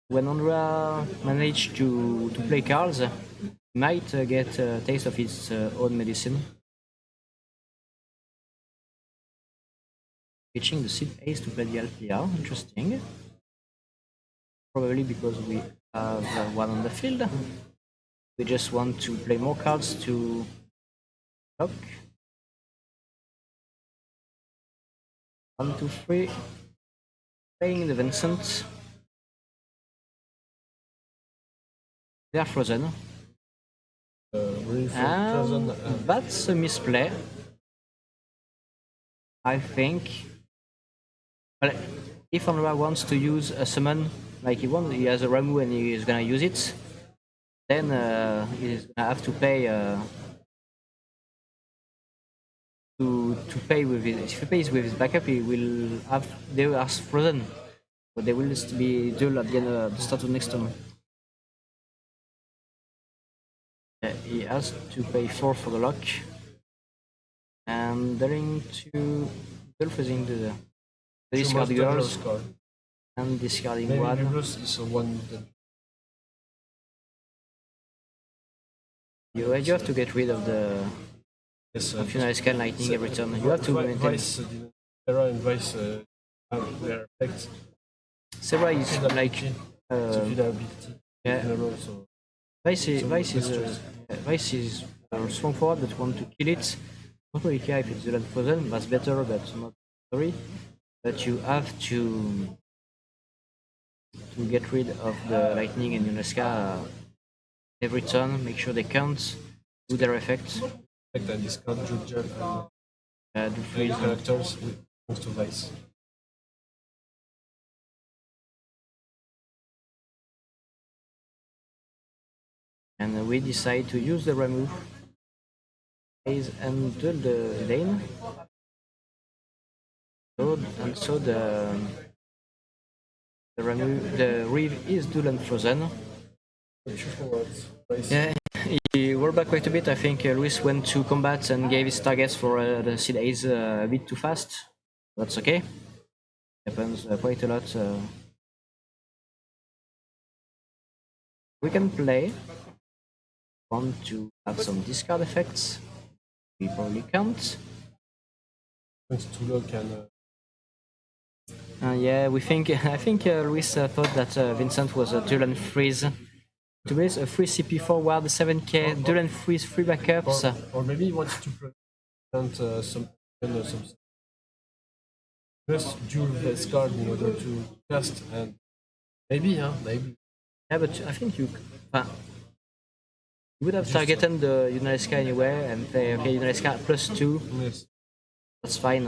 when Onra managed to play cards, he might get a taste of his own medicine. Pitching the Seed Ace to play the LPR, interesting. Probably because we have one on the field. We just want to play more cards to block. 1, 2, 3. Playing the Vincent. They are frozen. That's a misplay. I think. Well, if Onra wants to use a summon, like he has a Ramu and he is gonna use it, then he's gonna have to pay to pay with it. If he pays with his backup, they are frozen, but they will just be dual at the end of the start of next turn. He has to pay 4 for the lock, and daring to dual freezing the discard girls and discarding maybe one. Reverse is one that You have to get rid of the Funeral Scan Lightning every turn. You have to maintain. Vice Terra and Vice have their effects. Serra is like ability. yeah. General, so Vice is a strong forward that want to kill it. Not really care if it's Zealand Frozen, that's better, but not sorry. But you have to get rid of the Lightning and Yuneska every turn. Make sure they can't do their effect. And discard Judge and Do three freeze. characters with most of Vice. And we decide to use the remove phase and duel the Dane. So the Reeve is dual and frozen. Yeah, he rolled back quite a bit. I think Luis went to combat and gave his targets for the Seed Ace a bit too fast. That's okay. Happens quite a lot. We can play. Want to have some discard effects? We probably can't. Thanks to look and Yeah, we think. I think Luis thought that Vincent was a dual and freeze. To raise a free CP forward, 7k, dual and freeze, 3 backups. or maybe he wants to prevent some just dual this card in order to cast and maybe maybe. Yeah, but I think you would have targeted the Yuneska anyway and play okay Yuneska +2. Yes. That's fine.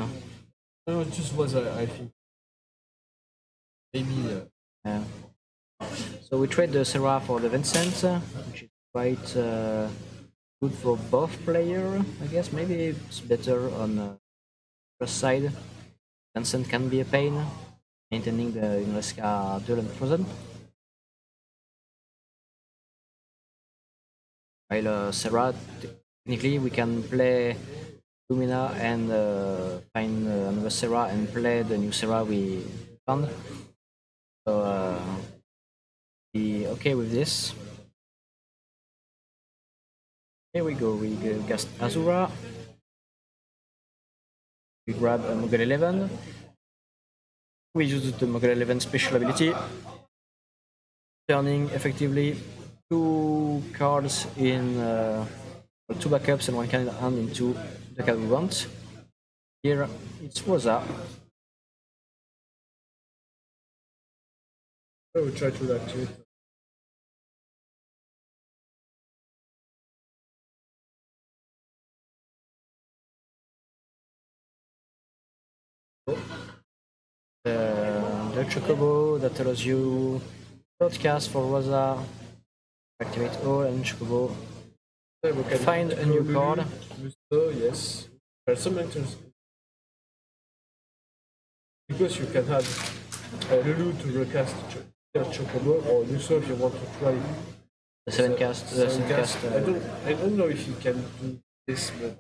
No, it just was I think maybe Yeah. So we trade the Serra for the Vincent, which is quite good for both players, I guess. Maybe it's better on the first side. Vincent can be a pain, maintaining the Yuneska dual and frozen. While Serra, technically, we can play Lumina and find another Serra and play the new Serra we found. So be okay with this. Here we go, we cast Azura. We grab a Mogul 11. We use the Mogul 11 special ability, turning effectively 2 cards in 2 backups and 1 card in hand into the card we want. Here it's Rosa. I will try to activate. The Chocobo that allows you broadcast for Rosa, activate all, and Chocobo find a new card. So yes, there are some enters because you can have Lulu to recast Chocobo, or Luso if you want to try The 7 cast, the 7 cast. I don't know if you can do this, but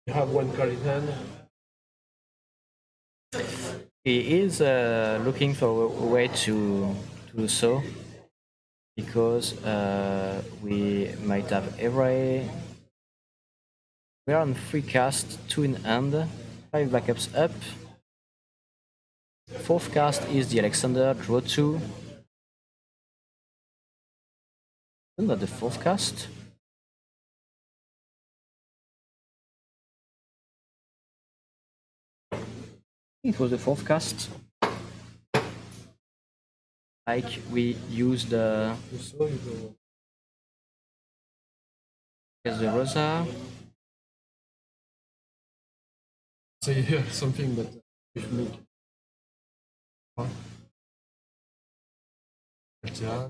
you have 1 card in hand. He is looking for a way to do so, because we might have every. We are on 3 cast, 2 in hand, 5 backups up. 4th cast is the Alexander, draw 2. Isn't that the 4th cast? It was the 4th cast. Like we used the Luso, you go. Rosa. So you hear something that you should make. Yeah.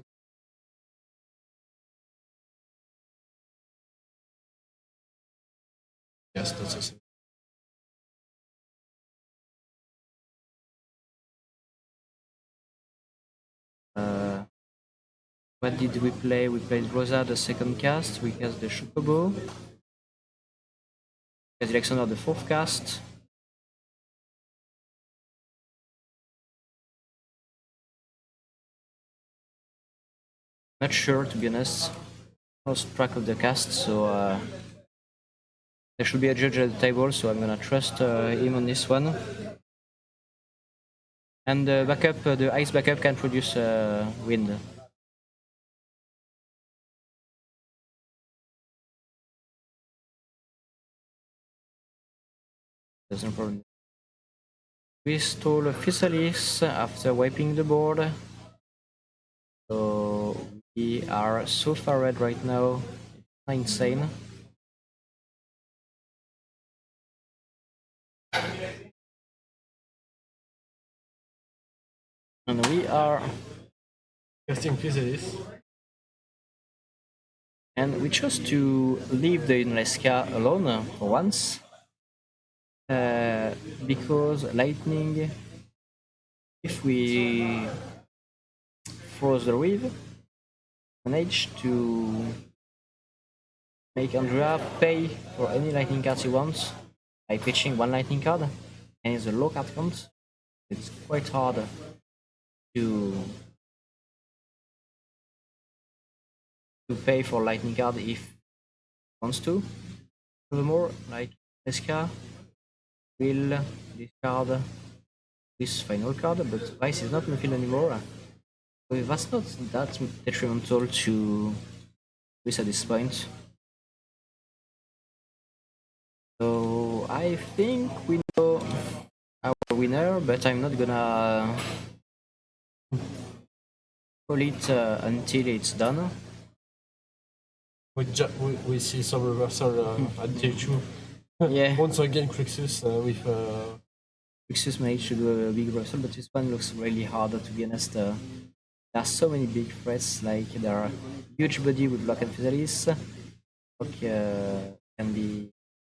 Yes, that's the same. What did we play? We played Rosa the 2nd cast, we cast the Chocobo. Cast Alexander the 4th cast. Not sure, to be honest. Lost track of the cast, so there should be a judge at the table, so I'm gonna trust him on this one. And the backup, the ice backup can produce wind. There's no problem. We stole Physalis after wiping the board. So we are so far red right now. It's insane. And we are. Casting Physalis. And we chose to leave the Inleska alone for once. Because lightning, if we froze the weave, managed to make Andrea pay for any lightning cards he wants by pitching 1 lightning card, and it's a low card count. It's quite hard to pay for lightning card if he wants to. Furthermore, like Eska will discard this final card, but Vice is not in the field anymore. So that's not that detrimental to Vice at this point. So I think we know our winner, but I'm not gonna call it until it's done. We see some reversal at J2. Yeah. Once again, Crixus with. Crixus managed to do a big reversal, but this one looks really hard, to be honest. There are so many big threats, like there are huge body with block and Physalis. Block can be.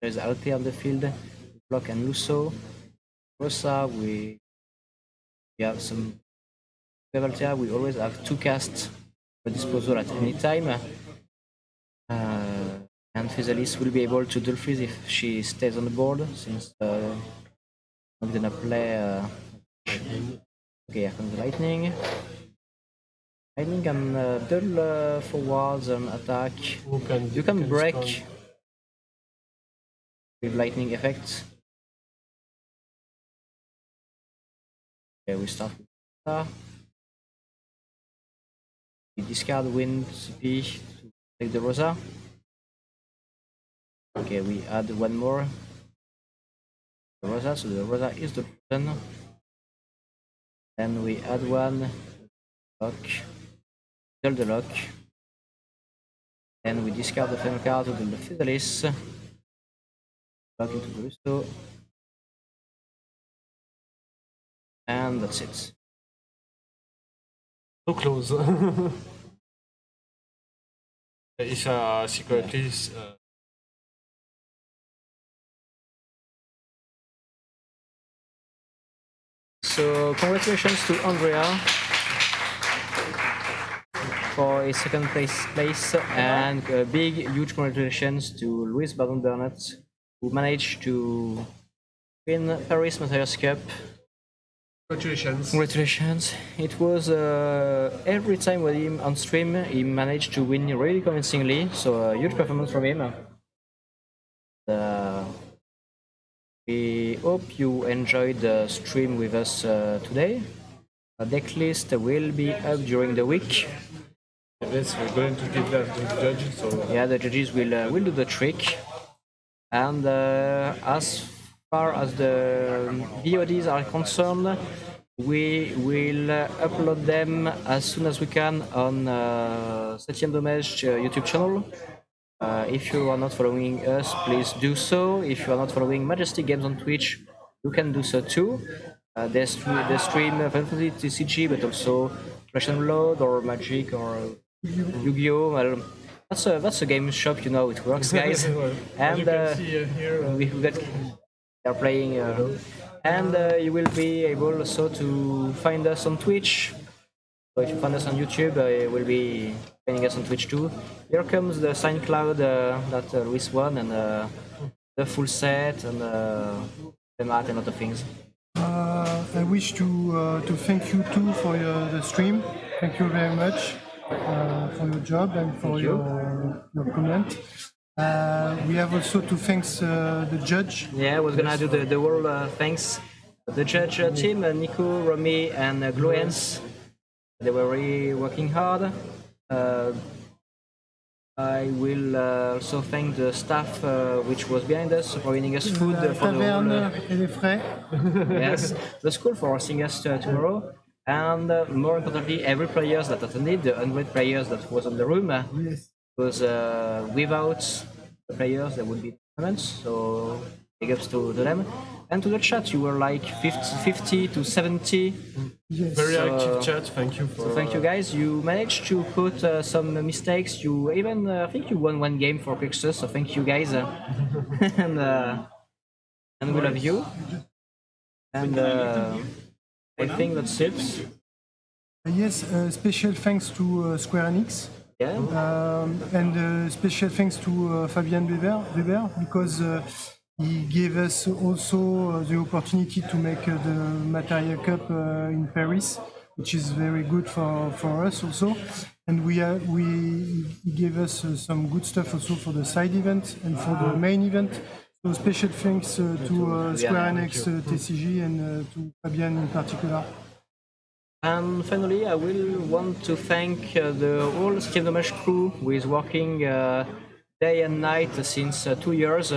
There's Alte on the field, block and Luso. Rosa, we have some. Altea, we always have 2 casts for disposal at any time. And Physalis will be able to dual freeze if she stays on the board, since I'm gonna play. Okay, here comes the lightning. Lightning can double forwards and attack. You can break spawn. with lightning effects. Okay, we start with that. We discard wind CP to take the Rosa. Okay, we add one more. The Rosa, so the Rosa is the button. Then we add one lock. Deal the lock. Then we discard the final card to the Fidelis. Lock into the Lusto. And that's it. So close. If secretly So congratulations to Andrea for a second place and a big, huge congratulations to Luis Baron Burnett who managed to win Paris Materia Cup. congratulations. Congratulations! It was every time with him on stream, he managed to win really convincingly. So a huge performance from him. We hope you enjoyed the stream with us today. A deck list will be up during the week. Yes, we're going to give that to the judges. So Yeah, the judges will do the trick. And as far as the VODs are concerned, we will upload them as soon as we can on 7ème Dommage YouTube channel. If you are not following us, please do so. If you are not following Majestic Games on Twitch, you can do so too. They stream Final Fantasy TCG, but also Flash and Blood or Magic or Yu-Gi-Oh! Well, that's a game shop, you know, it works, guys. as you And can see here, we got they're playing, and you will be able also to find us on Twitch. So if you find us on YouTube, you will be finding us on Twitch too. Here comes the SignCloud that Luis won, and the full set, and the mat, and other things. I wish to thank you too for the stream. Thank you very much for your job and for your comment. We have also to thank the judge. Yeah, I was gonna do the whole thanks. The judge team, Nico, Romy, and Gloens. They were really working hard. I will also thank the staff which was behind us, providing us food La for the taverne whole, et les frais. yes, the school for hosting us tomorrow, and more importantly, every players that attended, the 100 players that was on the room, Yes. because without the players there would be tournaments. So big ups to them, and to the chat. You were like 50 to 70. Yes. very so- active chat. Thank you for. So thank you guys. You managed to put some mistakes. You even I think you won one game for Quickster. So thank you guys, and we love you. And I think that's it. Yes, special thanks to Square Enix. Yeah. And special thanks to Fabien Weber because he gave us also the opportunity to make the Materia Cup in Paris, which is very good for us also. And he gave us some good stuff also for the side event and for the main event. So special thanks to Square Enix, TCG, and to Fabien in particular. And finally, I will want to thank the whole 7ème Dommage crew who is working day and night since 2 years.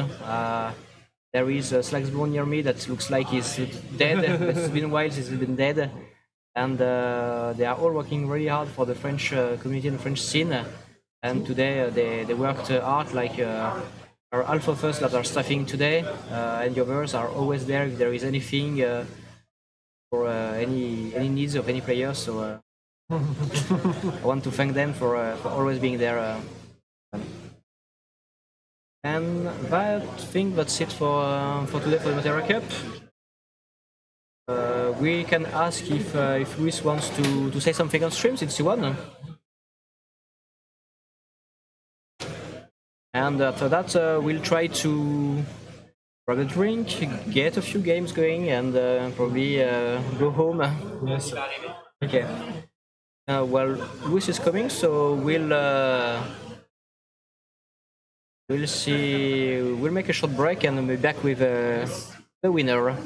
There is a Slagsborn near me that looks like he's dead. It's been a while since he's been dead. And they are all working really hard for the French community and French scene. And today they worked hard, like our half of us that are staffing today, and the others are always there if there is anything for any needs of any player. So I want to thank them for always being there. And I think that's it for today for the Materia Cup. We can ask if Luis wants to say something on stream since he won. And after that, we'll try to grab a drink, get a few games going, and probably go home. Yes. Okay. Well, Luis is coming, so we'll see. We'll make a short break and we'll be back with the winner.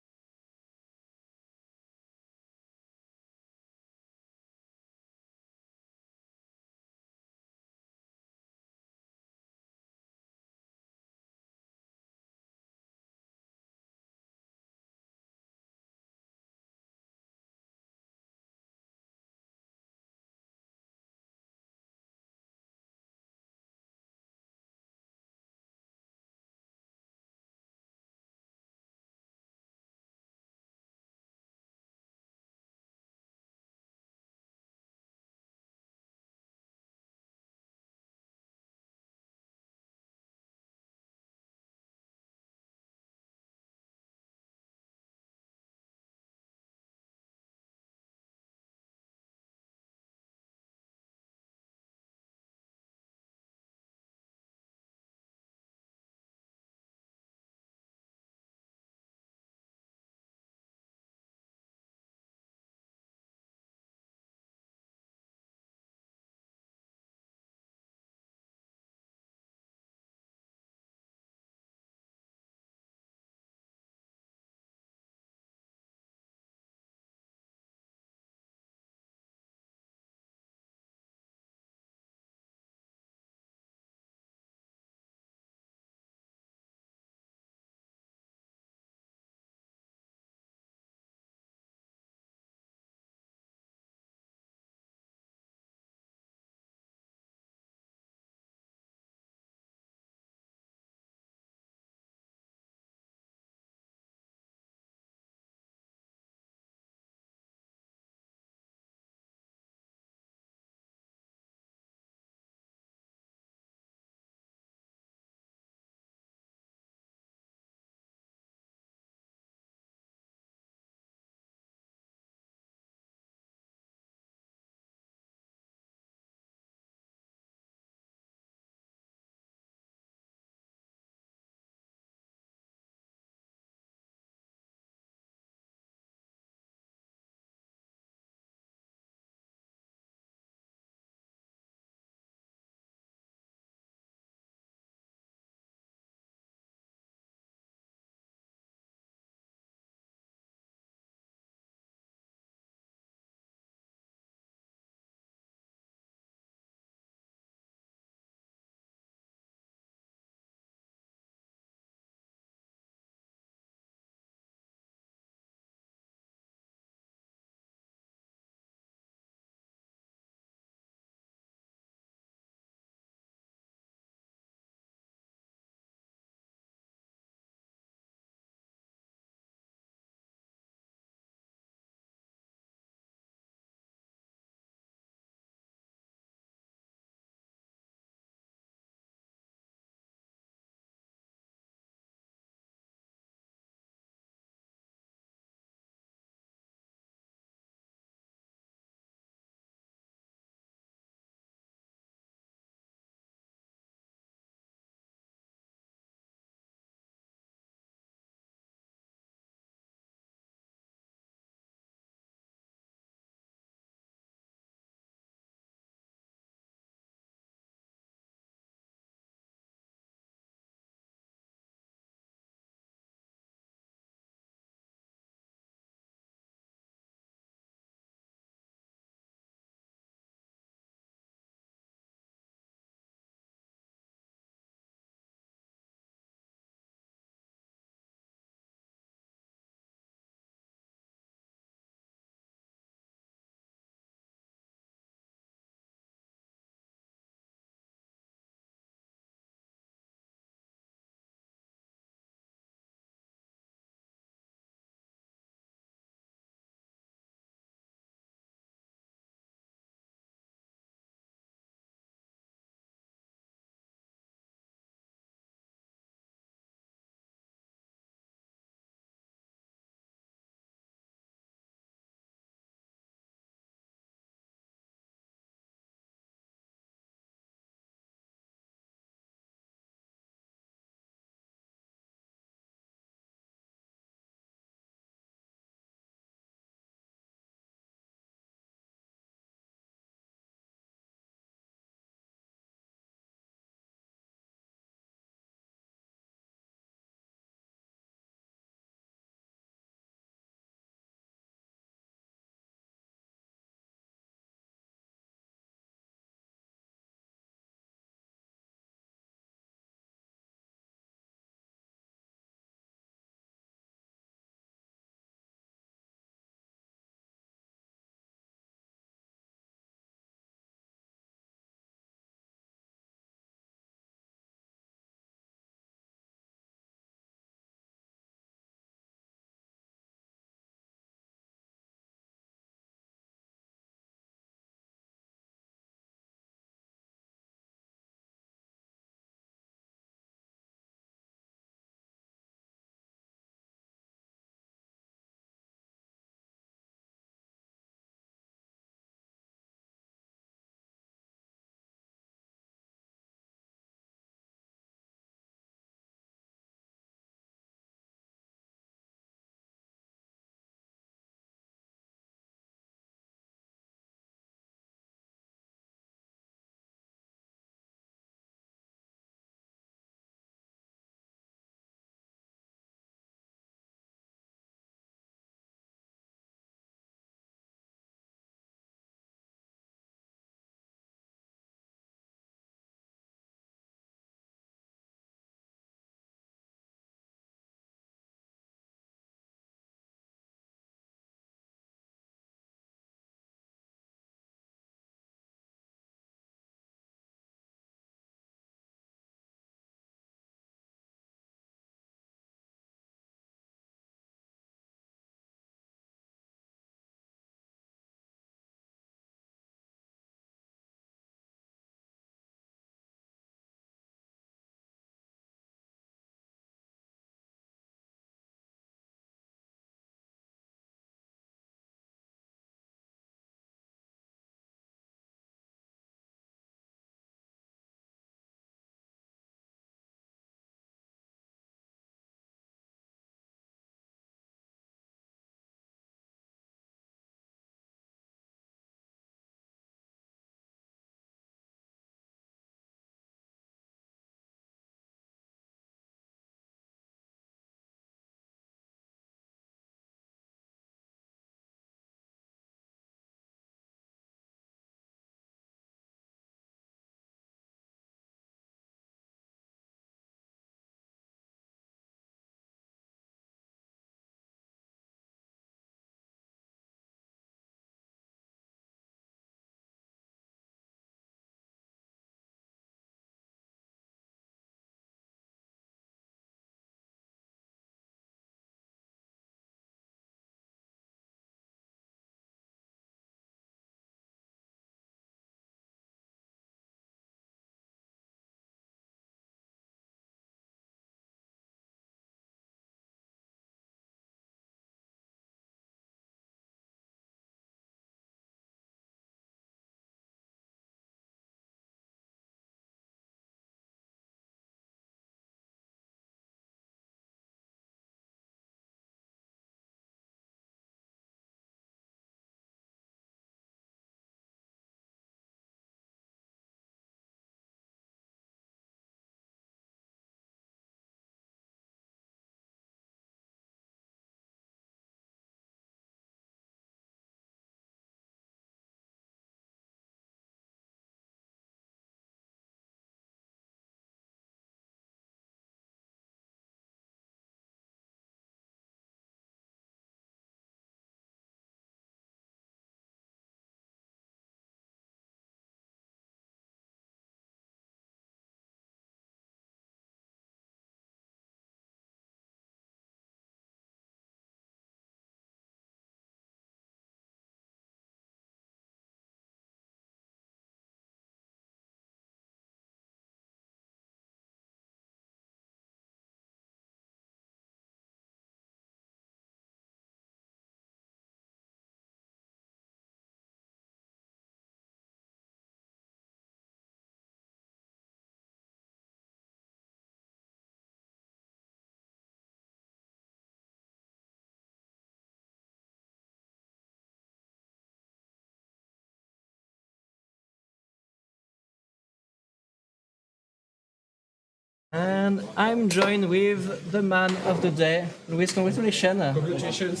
And I'm joined with the man of the day. Luis, congratulations. Congratulations.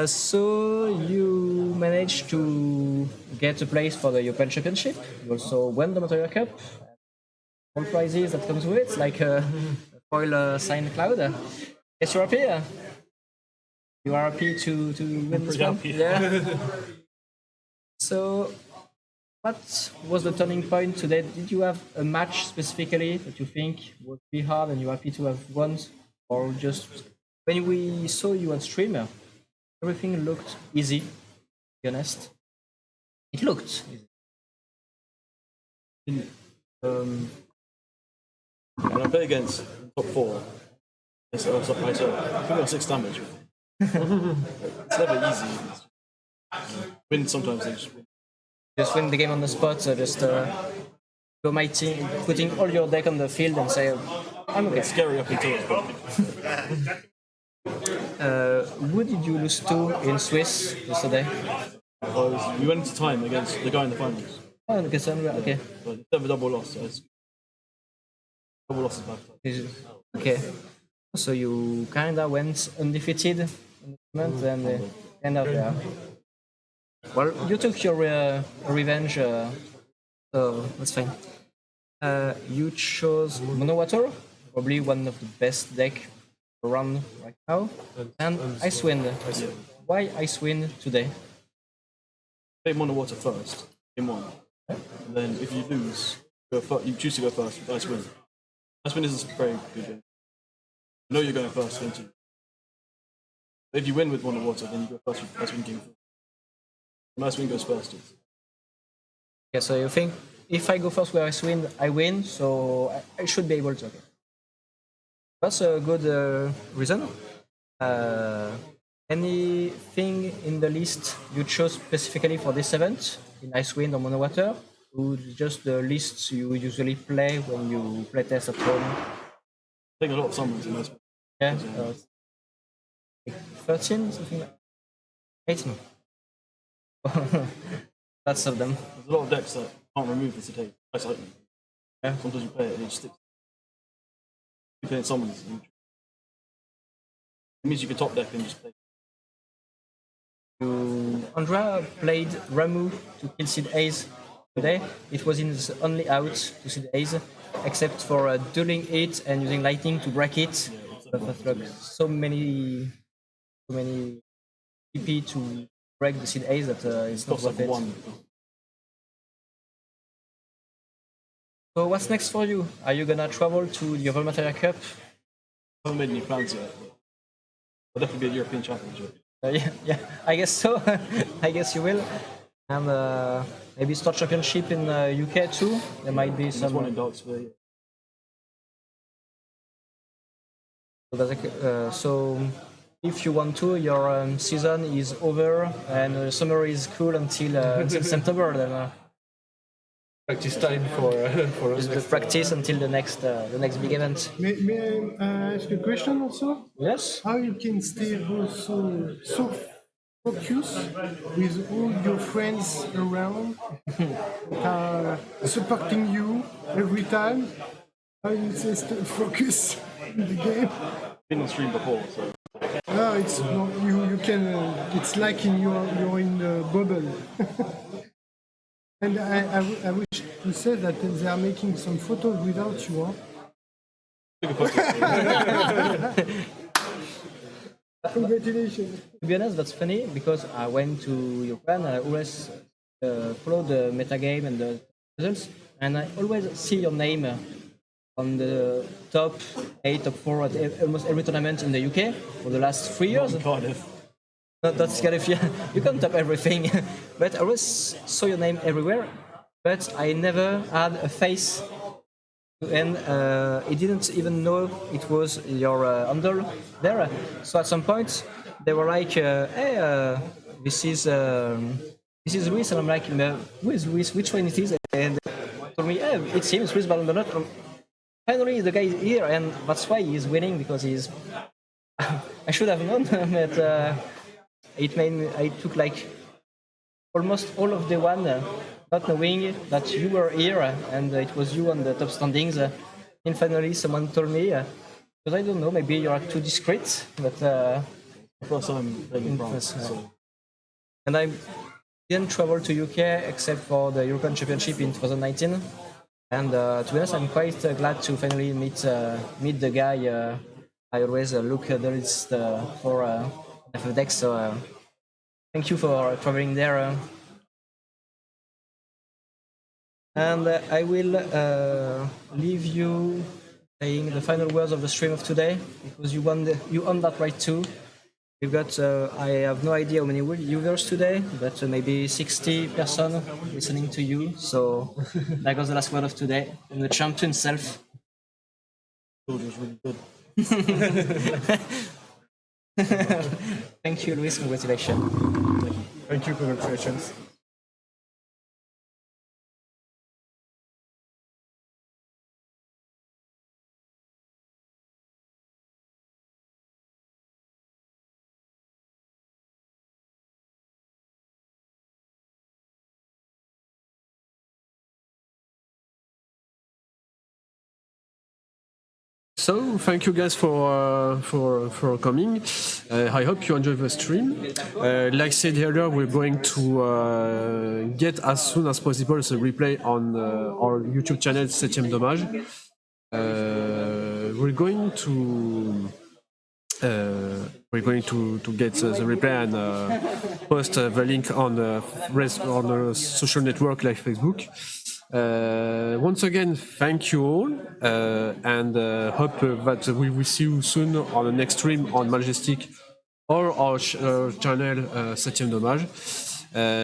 So you managed to get a place for the European Championship. You also won the Materia Cup. All prizes that comes with it, like a foil signed cloud. Yes, you're happy. You are happy to win this one. Yeah. So, what was the turning point today? Did you have a match specifically that you think was really hard and you're happy to have won, or just when we saw you on stream? Everything looked easy, to be honest. It looked easy. When I play against top four, I think I'm 6 damage. It's never easy. Win sometimes. They just win. Just win the game on the spot, so just go my team, putting all your deck on the field and say, I'm okay. It's scary up until it's perfect. Who did you lose to in Swiss yesterday? We went into time against the guy in the finals. Oh, okay, so okay. But it's never double loss. So it's double loss is bad. Okay. So you kinda went undefeated in the tournament and end up there. Well, you took your revenge, so that's fine. You chose Mono Water, probably one of the best deck around right now, and Icewind. Why Icewind today? Play Mono Water first, game 1. And then if you lose, you choose to go first with Icewind. Icewind is a very good game. You know you're going first, don't you? But if you win with Mono Water, then you go first with Icewind game 4. Icewind goes first. Yeah, so you think if I go first with Icewind, I win, so I should be able to. Okay. That's a good reason. Anything in the list you chose specifically for this event in Icewind or Mono Water? Or just the lists you usually play when you play test at home? I think a lot of summons in Icewind. Yeah, 13, something like 18. Lots of them. There's a lot of decks that can't remove the citade. Ice Lightning. Yeah. Sometimes you play it and it just sticks. You play summons. It means you can top deck and just play. Andrea played Ramu to kill Seed Ace today. It was his only out to Seed Ace, except for dueling it and using lightning to break it. So many TP to break the Seed Ace that it's not worth it. So what's next for you? Are you gonna travel to the other Materia Cup? I haven't made any plans yet. I'll definitely be a European championship. Yeah, I guess so. I guess you will. And maybe start championship in UK too. There might be There's some. one in Darksville. So if you want to, your season is over and summer is cool until September. Then Practice time for us. just practice until the next big event. May I ask a question also? Yes. How you can stay so focused with all your friends around that are supporting you every time? How you say stay focused in the game? Been on stream before, so No, it's not, you can. It's like you're in a bubble. And I wish to say that they are making some photos without you. Huh? Congratulations. To be honest, that's funny because I went to Japan. I always follow the metagame and the results, and I always see your name on the top 8, top 4 at almost every tournament in the UK for the last 3 years. Cardiff. That's kind of, yeah, you can top everything. But I always saw your name everywhere, but I never had a face. And he didn't even know it was your handle there. So at some point, they were like, hey, this is Luis. And I'm like, who is Luis? Which one it is? And they told me, hey, it's him, it's Luis Ballon. Finally, the guy is here, and that's why he's winning, because he's... I should have known, but... I took like almost all of the one, not knowing that you were here and it was you on the top standings. And finally, someone told me, because I don't know, maybe you are too discreet, but First time playing in France. Impressive. So and I didn't travel to UK except for the European Championship in 2019. And to be honest, I'm quite glad to finally meet the guy. I always look at the list for FF decks. So thank you for traveling there. And I will leave you saying the final words of the stream of today because you earned that right too. You got I have no idea how many viewers today, but maybe 60 person listening to you. So that was the last word of today from the champ to himself. George was really good. Thank you, Luis. Congratulations. Thank you, congratulations. So thank you guys for coming. I hope you enjoyed the stream. Like said earlier, we're going to get as soon as possible the replay on our YouTube channel 7ème Dommage. We're going to get the replay and post the link on the social network like Facebook. Once again, thank you all, and hope that we will see you soon on the next stream on Majestic or our channel 7ème Dommage.